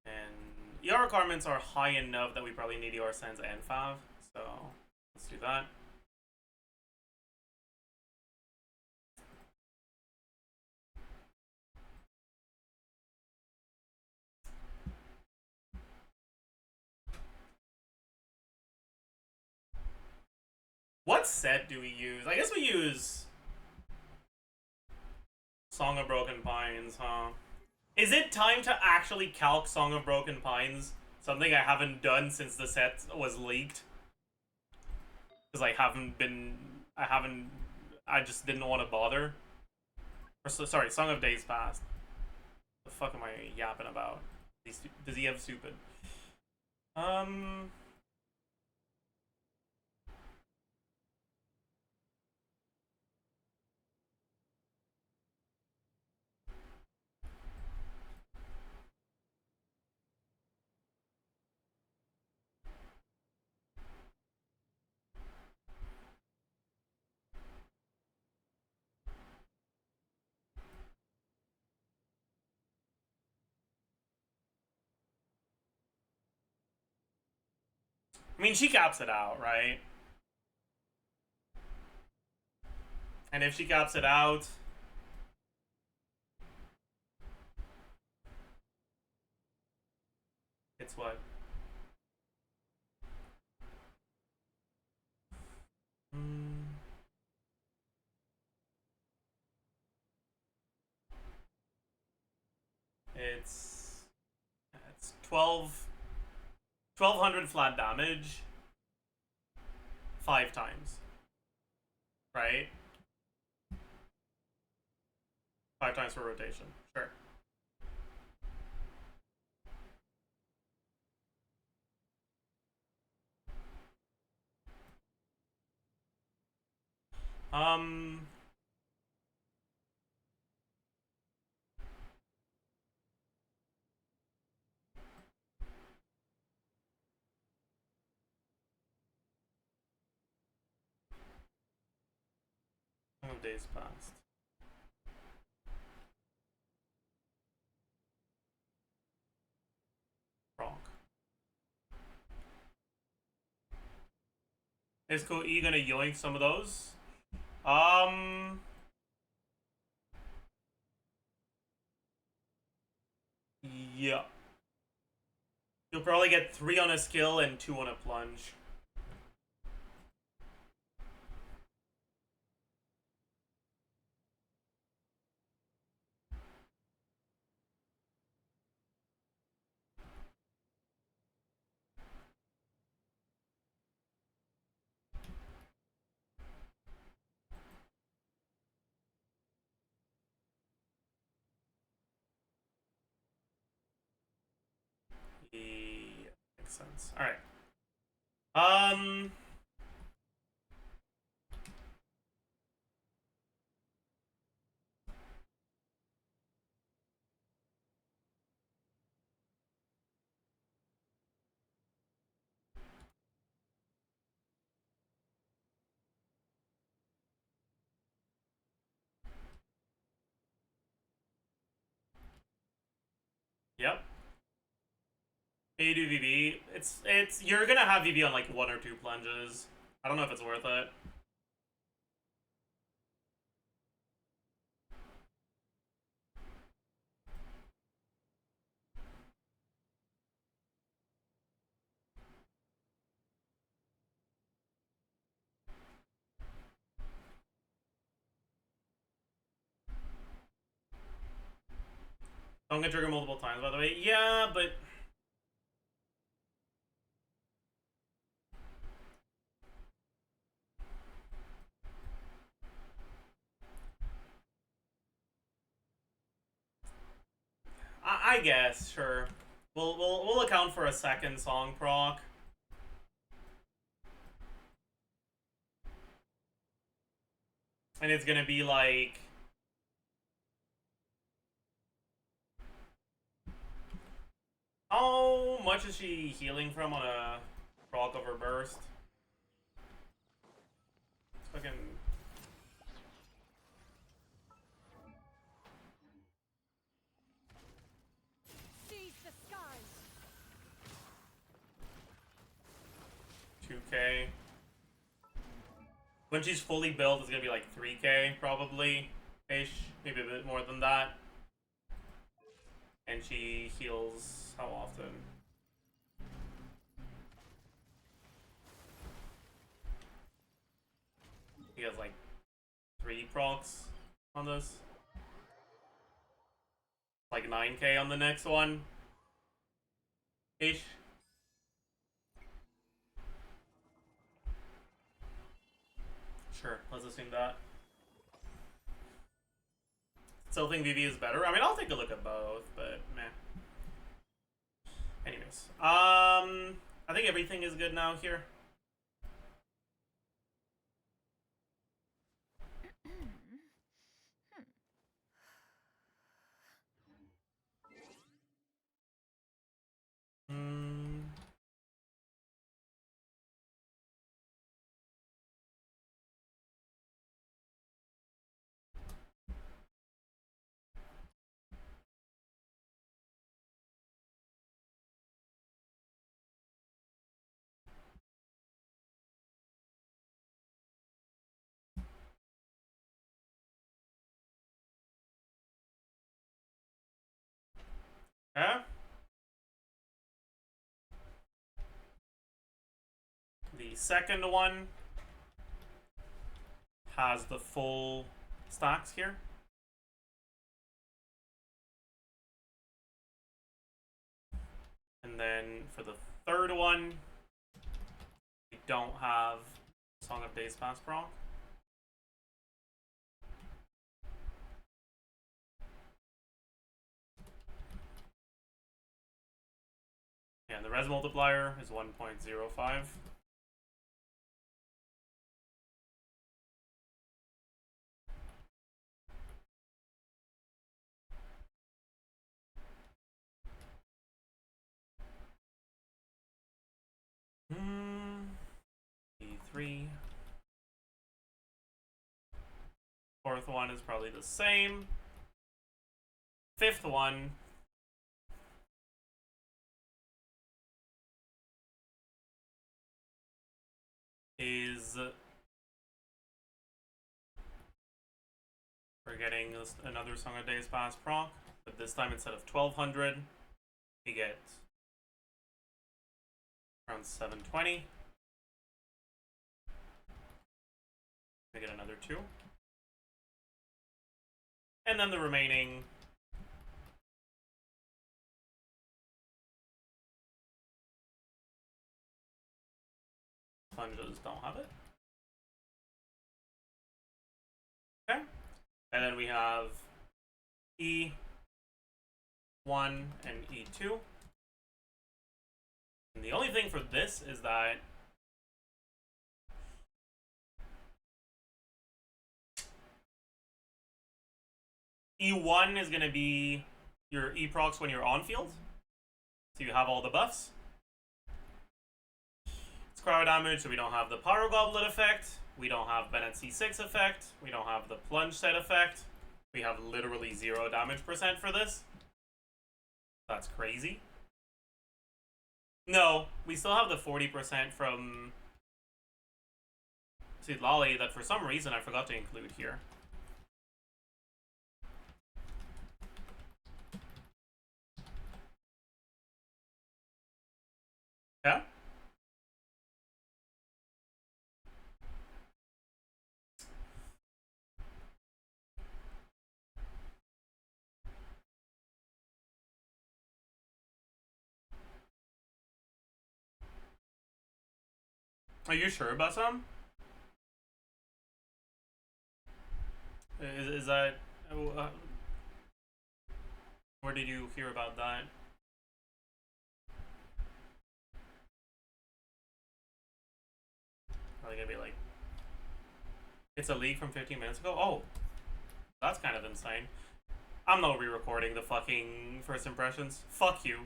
[SPEAKER 1] And ER requirements are high enough that we probably need ER Sense and Fav. So let's do that. What set do we use? I guess we use Song of Broken Pines, huh? Is it time to actually calc Song of Broken Pines? Something I haven't done since the set was leaked. Because I just didn't want to bother. Or sorry, Song of Days Past. The fuck am I yapping about? Does he have stupid? I mean, she caps it out, right? And if she caps it out... it's what? It's 1200 flat damage 5 times, right? 5 times per rotation, sure. of Days Past. Proc. Is COOP gonna yoink some of those? Yeah. You'll probably get 3 on a skill and 2 on a plunge. Yeah, makes sense. Alright. Yep. You do VB. It's you're gonna have VB on like 1 or 2 plunges. I don't know if it's worth it. Don't get triggered multiple times, by the way. Yeah, but I guess sure. We'll account for a second song proc. And it's gonna be like how much is she healing from on a proc over burst? Fucking
[SPEAKER 2] Seize the skies.
[SPEAKER 1] 2k. When she's fully built, it's gonna be like 3k probably ish, maybe a bit more than that. And she heals how often? He has like 3 procs on this. Like 9k on the next one. Ish. Sure, let's assume that. Still think VV is better? I mean, I'll take a look at both, but meh. Anyways. I think everything is good now here. Yeah? The second one has the full stacks here. And then for the third one, we don't have Song of Days Past proc. Yeah, and the res multiplier is 1.05. E3. Fourth one is probably the same. Fifth one is we're getting another Song of Days Past proc, but this time instead of 1200, we get around 720. We get another 2. And then the remaining sponges don't have it. Okay. And then we have E1 and E2. And the only thing for this is that E1 is going to be your E procs when you're on field. So you have all the buffs. It's cryo damage, so we don't have the Pyro Goblet effect. We don't have Bennett C6 effect. We don't have the Plunge set effect. We have literally 0 damage percent for this. That's crazy. No, we still have the 40% from Sidlali that for some reason I forgot to include here. Yeah? Are you sure about some? Is that... where did you hear about that? Are they gonna be like... It's a leak from 15 minutes ago? Oh! That's kind of insane. I'm not re-recording the fucking first impressions. Fuck you.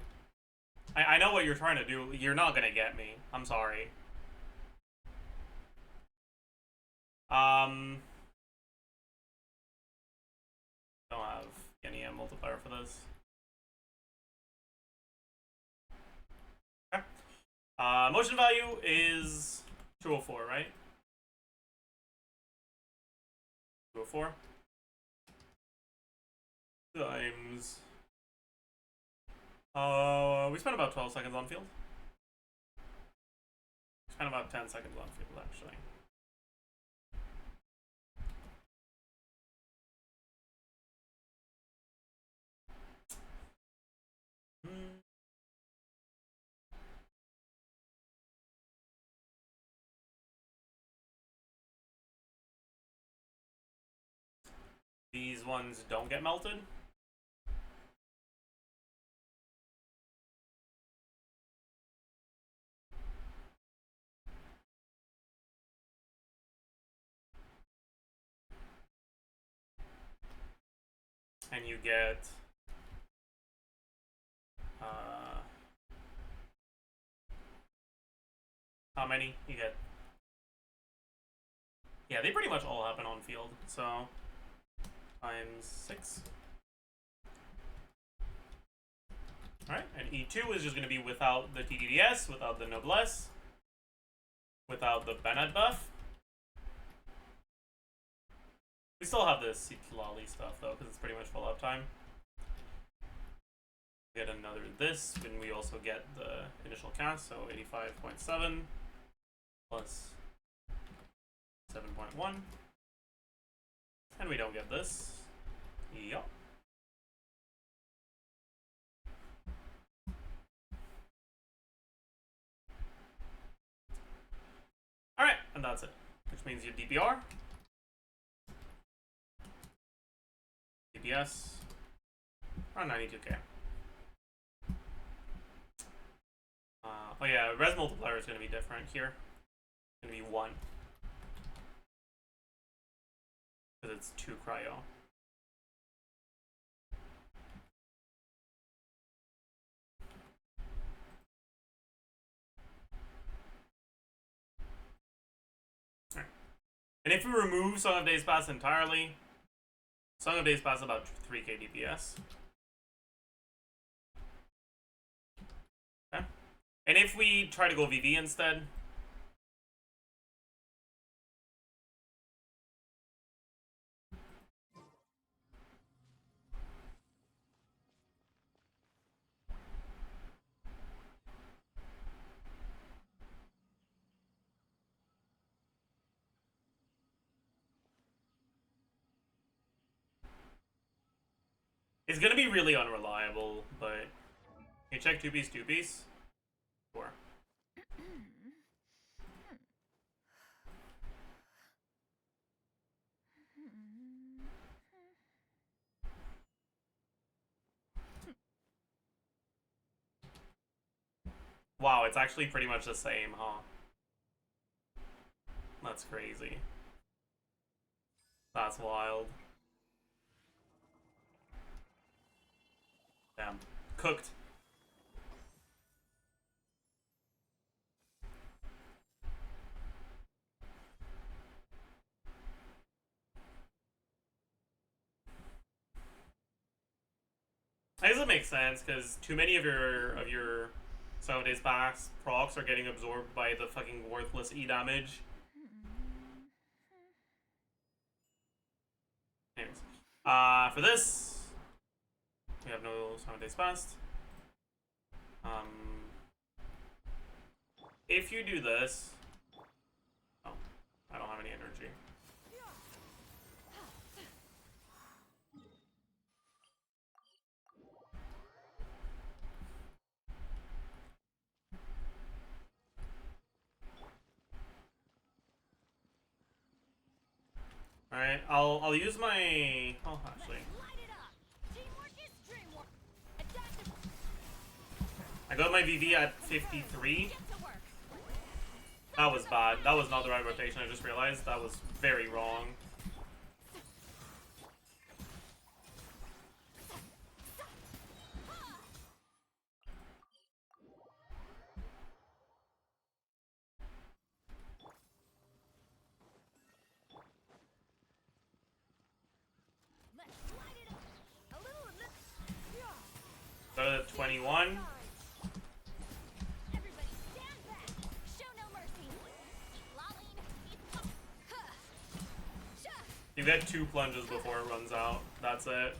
[SPEAKER 1] I know what you're trying to do. You're not gonna get me. I'm sorry. Don't have any multiplier for this. Okay. Motion value is 204, right? 204 times. We spent about 12 seconds on field. We spent about 10 seconds on field, actually. These ones don't get melted. And you get how many? You get, yeah, they pretty much all happen on field, so times 6. Alright, and E2 is just going to be without the TDDS, without the Noblesse, without the Bennett buff. We still have this Lolly stuff though, because it's pretty much full uptime. We get another this, and we also get the initial cast, so 85.7 plus 7.1. And we don't get this. Yup. Alright, and that's it. Which means you DPR. DPS. Around 92k. Oh yeah, res multiplier is going to be different here. It's going to be 1. Because it's 2 cryo. Alright. And if we remove Song of Days Past entirely, Song of Days pass about 3k DPS. Okay. And if we try to go VV instead, it's gonna be really unreliable, but can you check 2-piece, 2-piece? Sure. Wow, it's actually pretty much the same, huh? That's crazy. That's wild. Damn. Cooked. I guess it makes sense because too many of your 7 days pass procs are getting absorbed by the fucking worthless E damage. Anyways, for this, we have no 7 days passed. If you do this, oh, I don't have any energy. All right, I'll use my. Oh, actually, I got my VV at 53. That was bad. That was not the right rotation. I just realized that was very wrong. Go to 21. You get 2 plunges before it runs out. That's it.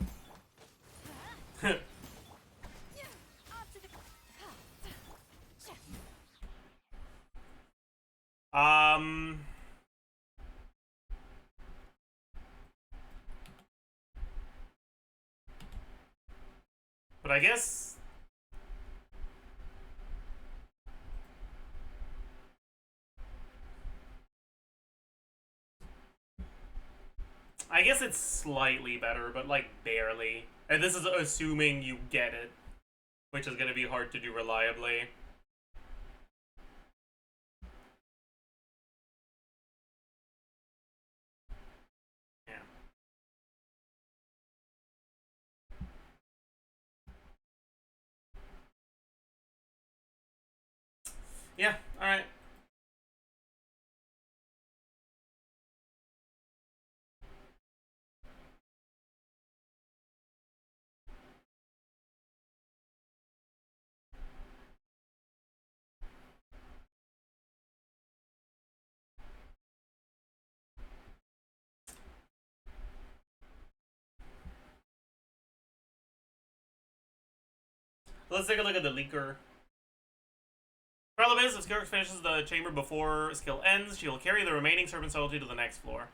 [SPEAKER 1] But I guess it's slightly better, but like barely. And this is assuming you get it, which is going to be hard to do reliably. Yeah. Yeah, alright. Let's take a look at the leaker. Problem is, if Skirk finishes the chamber before skill ends, she will carry the remaining Serpent Subtlety to the next floor.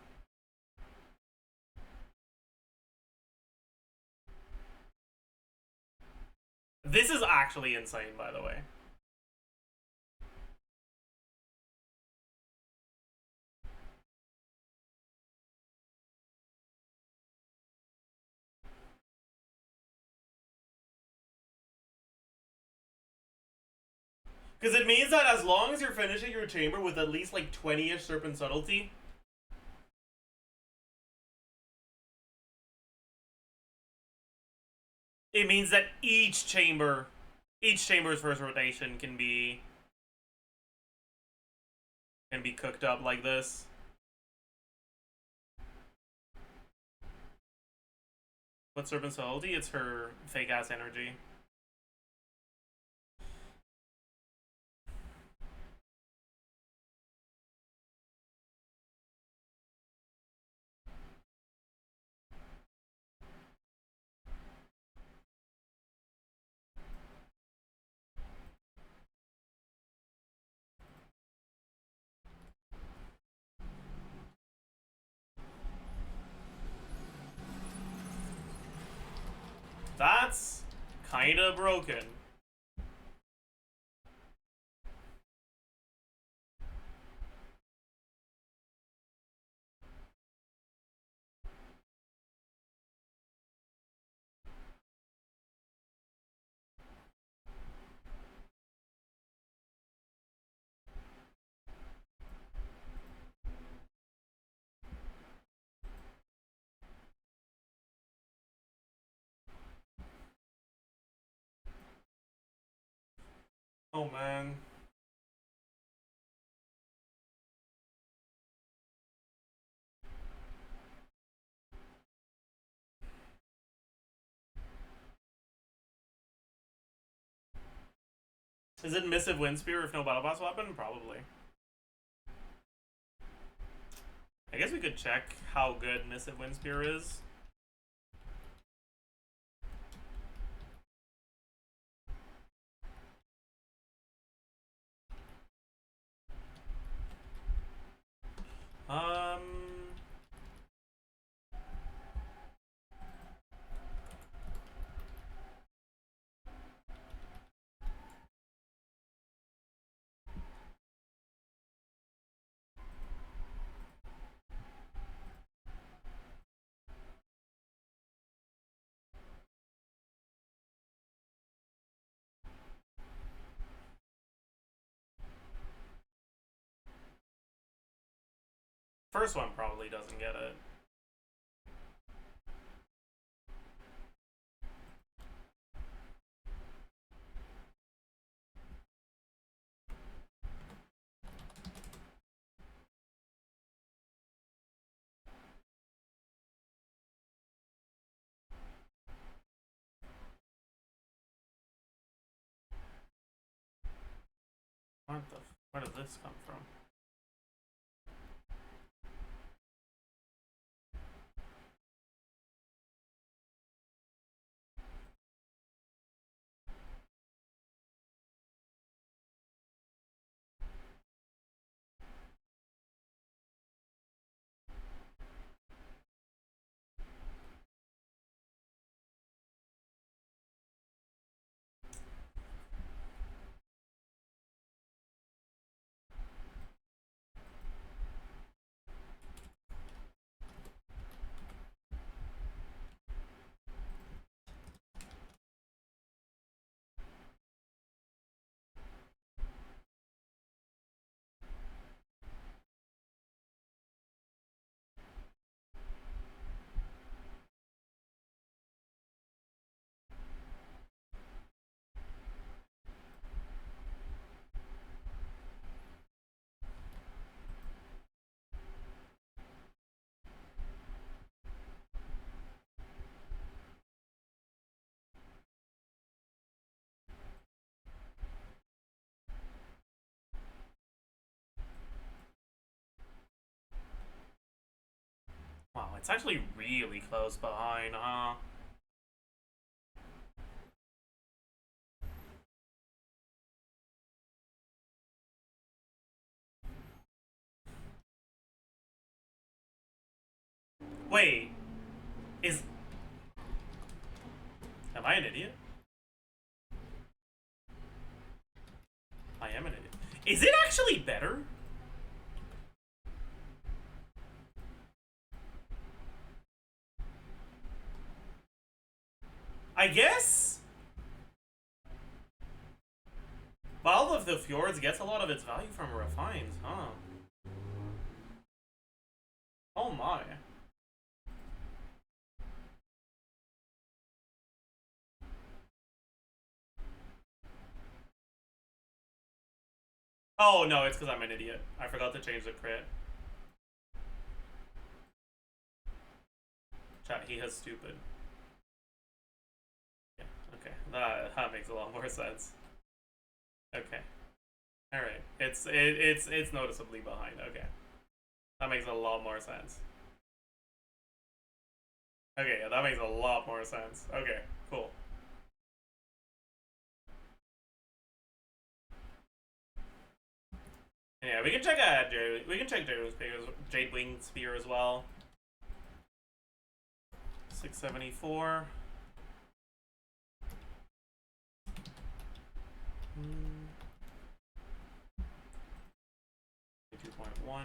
[SPEAKER 1] This is actually insane, by the way. Because it means that as long as you're finishing your chamber with at least like 20-ish Serpent Subtlety, it means that each chamber's first rotation can be cooked up like this. What's Serpent Soldi? It's her fake ass energy. That's kinda broken. Oh man. Is it Missive Windspear if no Battle Pass weapon? Probably. I guess we could check how good Missive Windspear is. Um... First one probably doesn't get it. Where did this come from? Wow, it's actually really close behind, huh? Wait, is... Am I an idiot? I am an idiot. Is it actually better? I guess? Valve of the Fjords gets a lot of its value from refines, huh? Oh my. Oh no, it's because I'm an idiot. I forgot to change the crit. Chat, he has stupid. That makes a lot more sense. Okay. Alright. It's noticeably behind. Okay. That makes a lot more sense. Okay, yeah, that makes a lot more sense. Okay, cool. Yeah, we can check Jade Wing Spear as well. 674. 2.1.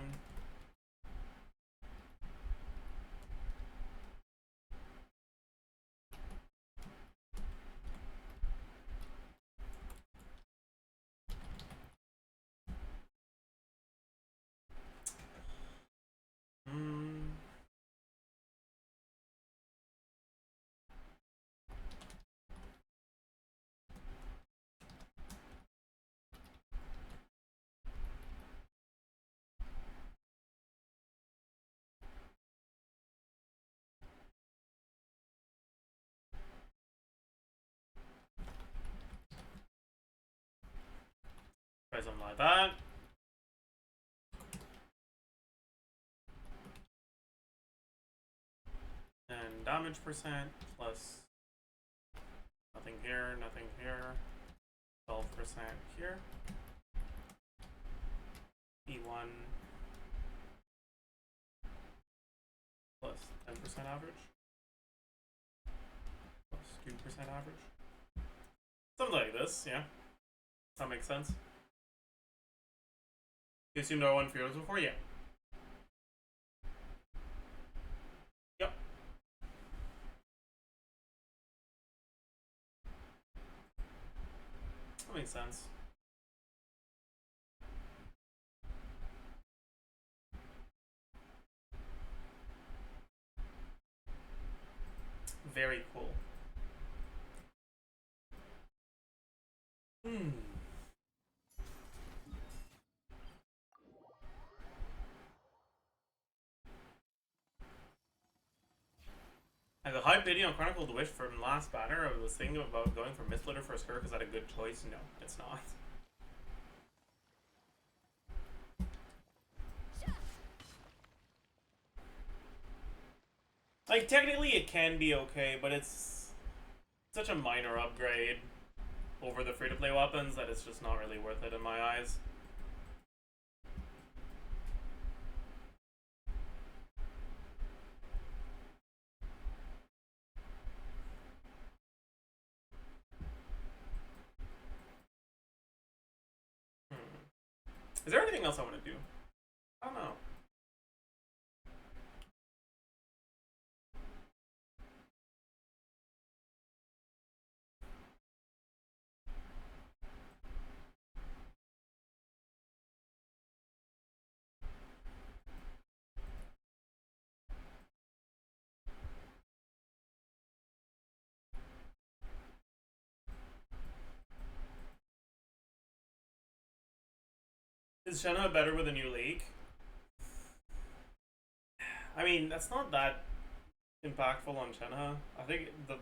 [SPEAKER 1] Try something like that. And damage percent plus nothing here, nothing here. 12% here. E1 plus 10% average. Plus 2% average. Something like this, yeah. That makes sense. You assumed R1 for yours before? Yeah. Yep. That makes sense. Very cool. Like a hype video on Chronicled Wish from last banner, I was thinking about going for Mistlitter for Skirk. Is that a good choice? No, it's not. Like, technically it can be okay, but it's such a minor upgrade over the free-to-play weapons that it's just not really worth it in my eyes. Is there anything else I want to do? I don't know. Is Shenna better with a new league? I mean, that's not that impactful on Shenna. I think the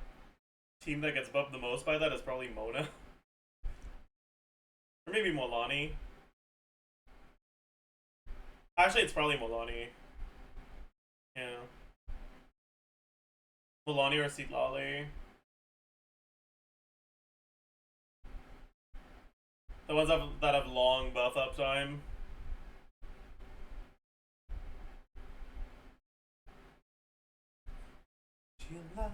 [SPEAKER 1] team that gets buffed the most by that is probably Mona. Or maybe Molani. Actually, it's probably Molani. Yeah. Molani or Sitlali. The ones that have long buff up time. Do you love?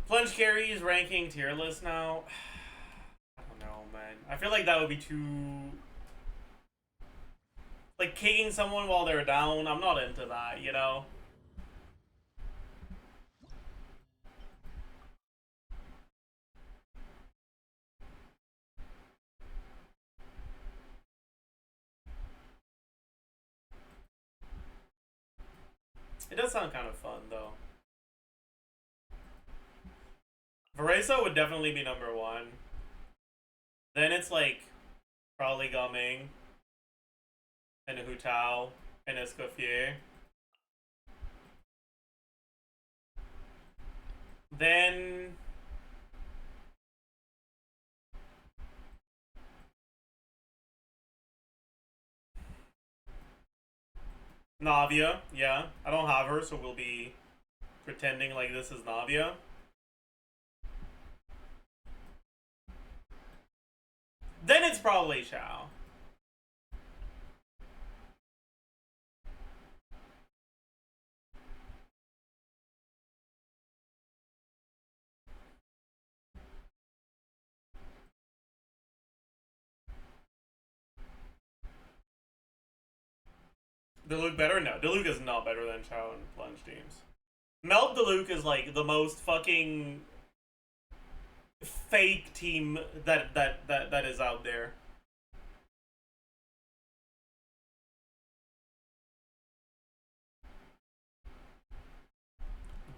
[SPEAKER 1] Plunge carries ranking tier list now. I don't know, man. I feel like that would be too Like, kicking someone while they're down, I'm not into that, you know? It does sound kind of fun, though. Varesa would definitely be number 1. Then it's like probably Gaming and Hu Tao and Escoffier. Then Navia, yeah. I don't have her, so we'll be pretending like this is Navia. Then it's probably Xiao. Diluc better? No, Diluc is not better than Xiao in plunge teams. Melt Diluc is like the most fucking fake team that is out there.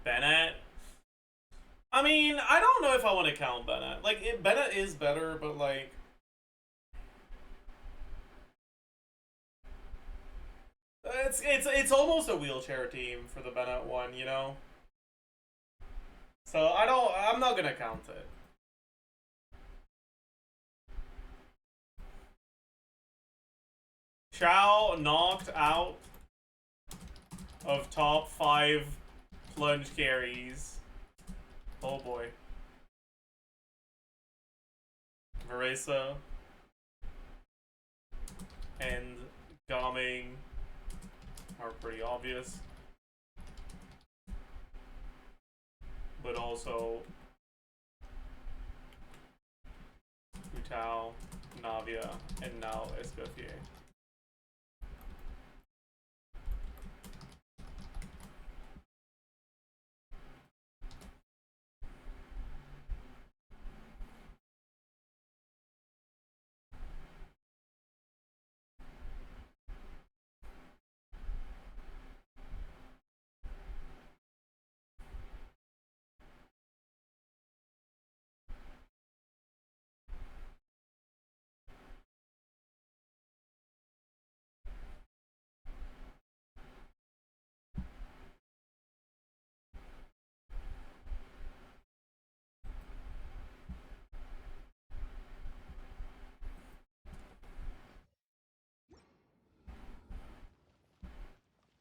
[SPEAKER 1] Bennett. I mean, I don't know if I want to count Bennett. Like, Bennett is better, but like, it's almost a wheelchair team for the Bennett one, you know. So I'm not gonna count it. Chao knocked out of top 5 plunge carries. Oh boy. Varesa and Gaming are pretty obvious. But also Hu Tao, Navia, and now Escoffier.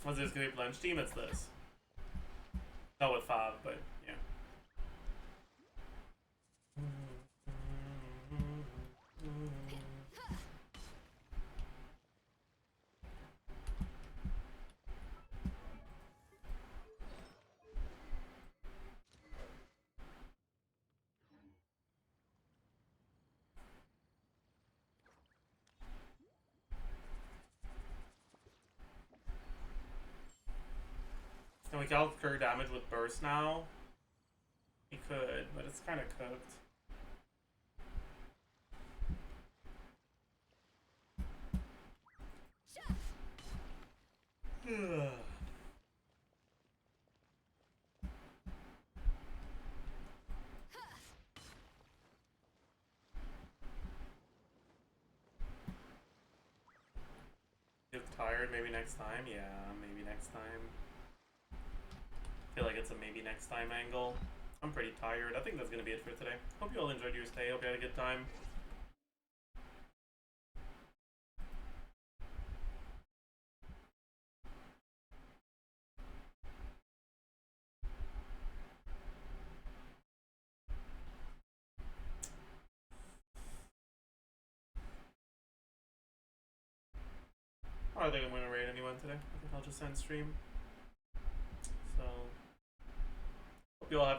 [SPEAKER 1] Was this gonna be plunge team? It's this. Not with 5, but yeah. Can we calculate damage with burst now? We could, but it's kind of cooked. Get tired, maybe next time? Yeah, maybe next time. I feel like it's a maybe next time angle. I'm pretty tired. I think that's gonna be it for today. Hope you all enjoyed your stay. Hope you had a good time. I don't think I'm gonna raid anyone today. I think I'll just end stream. So, hope you all have a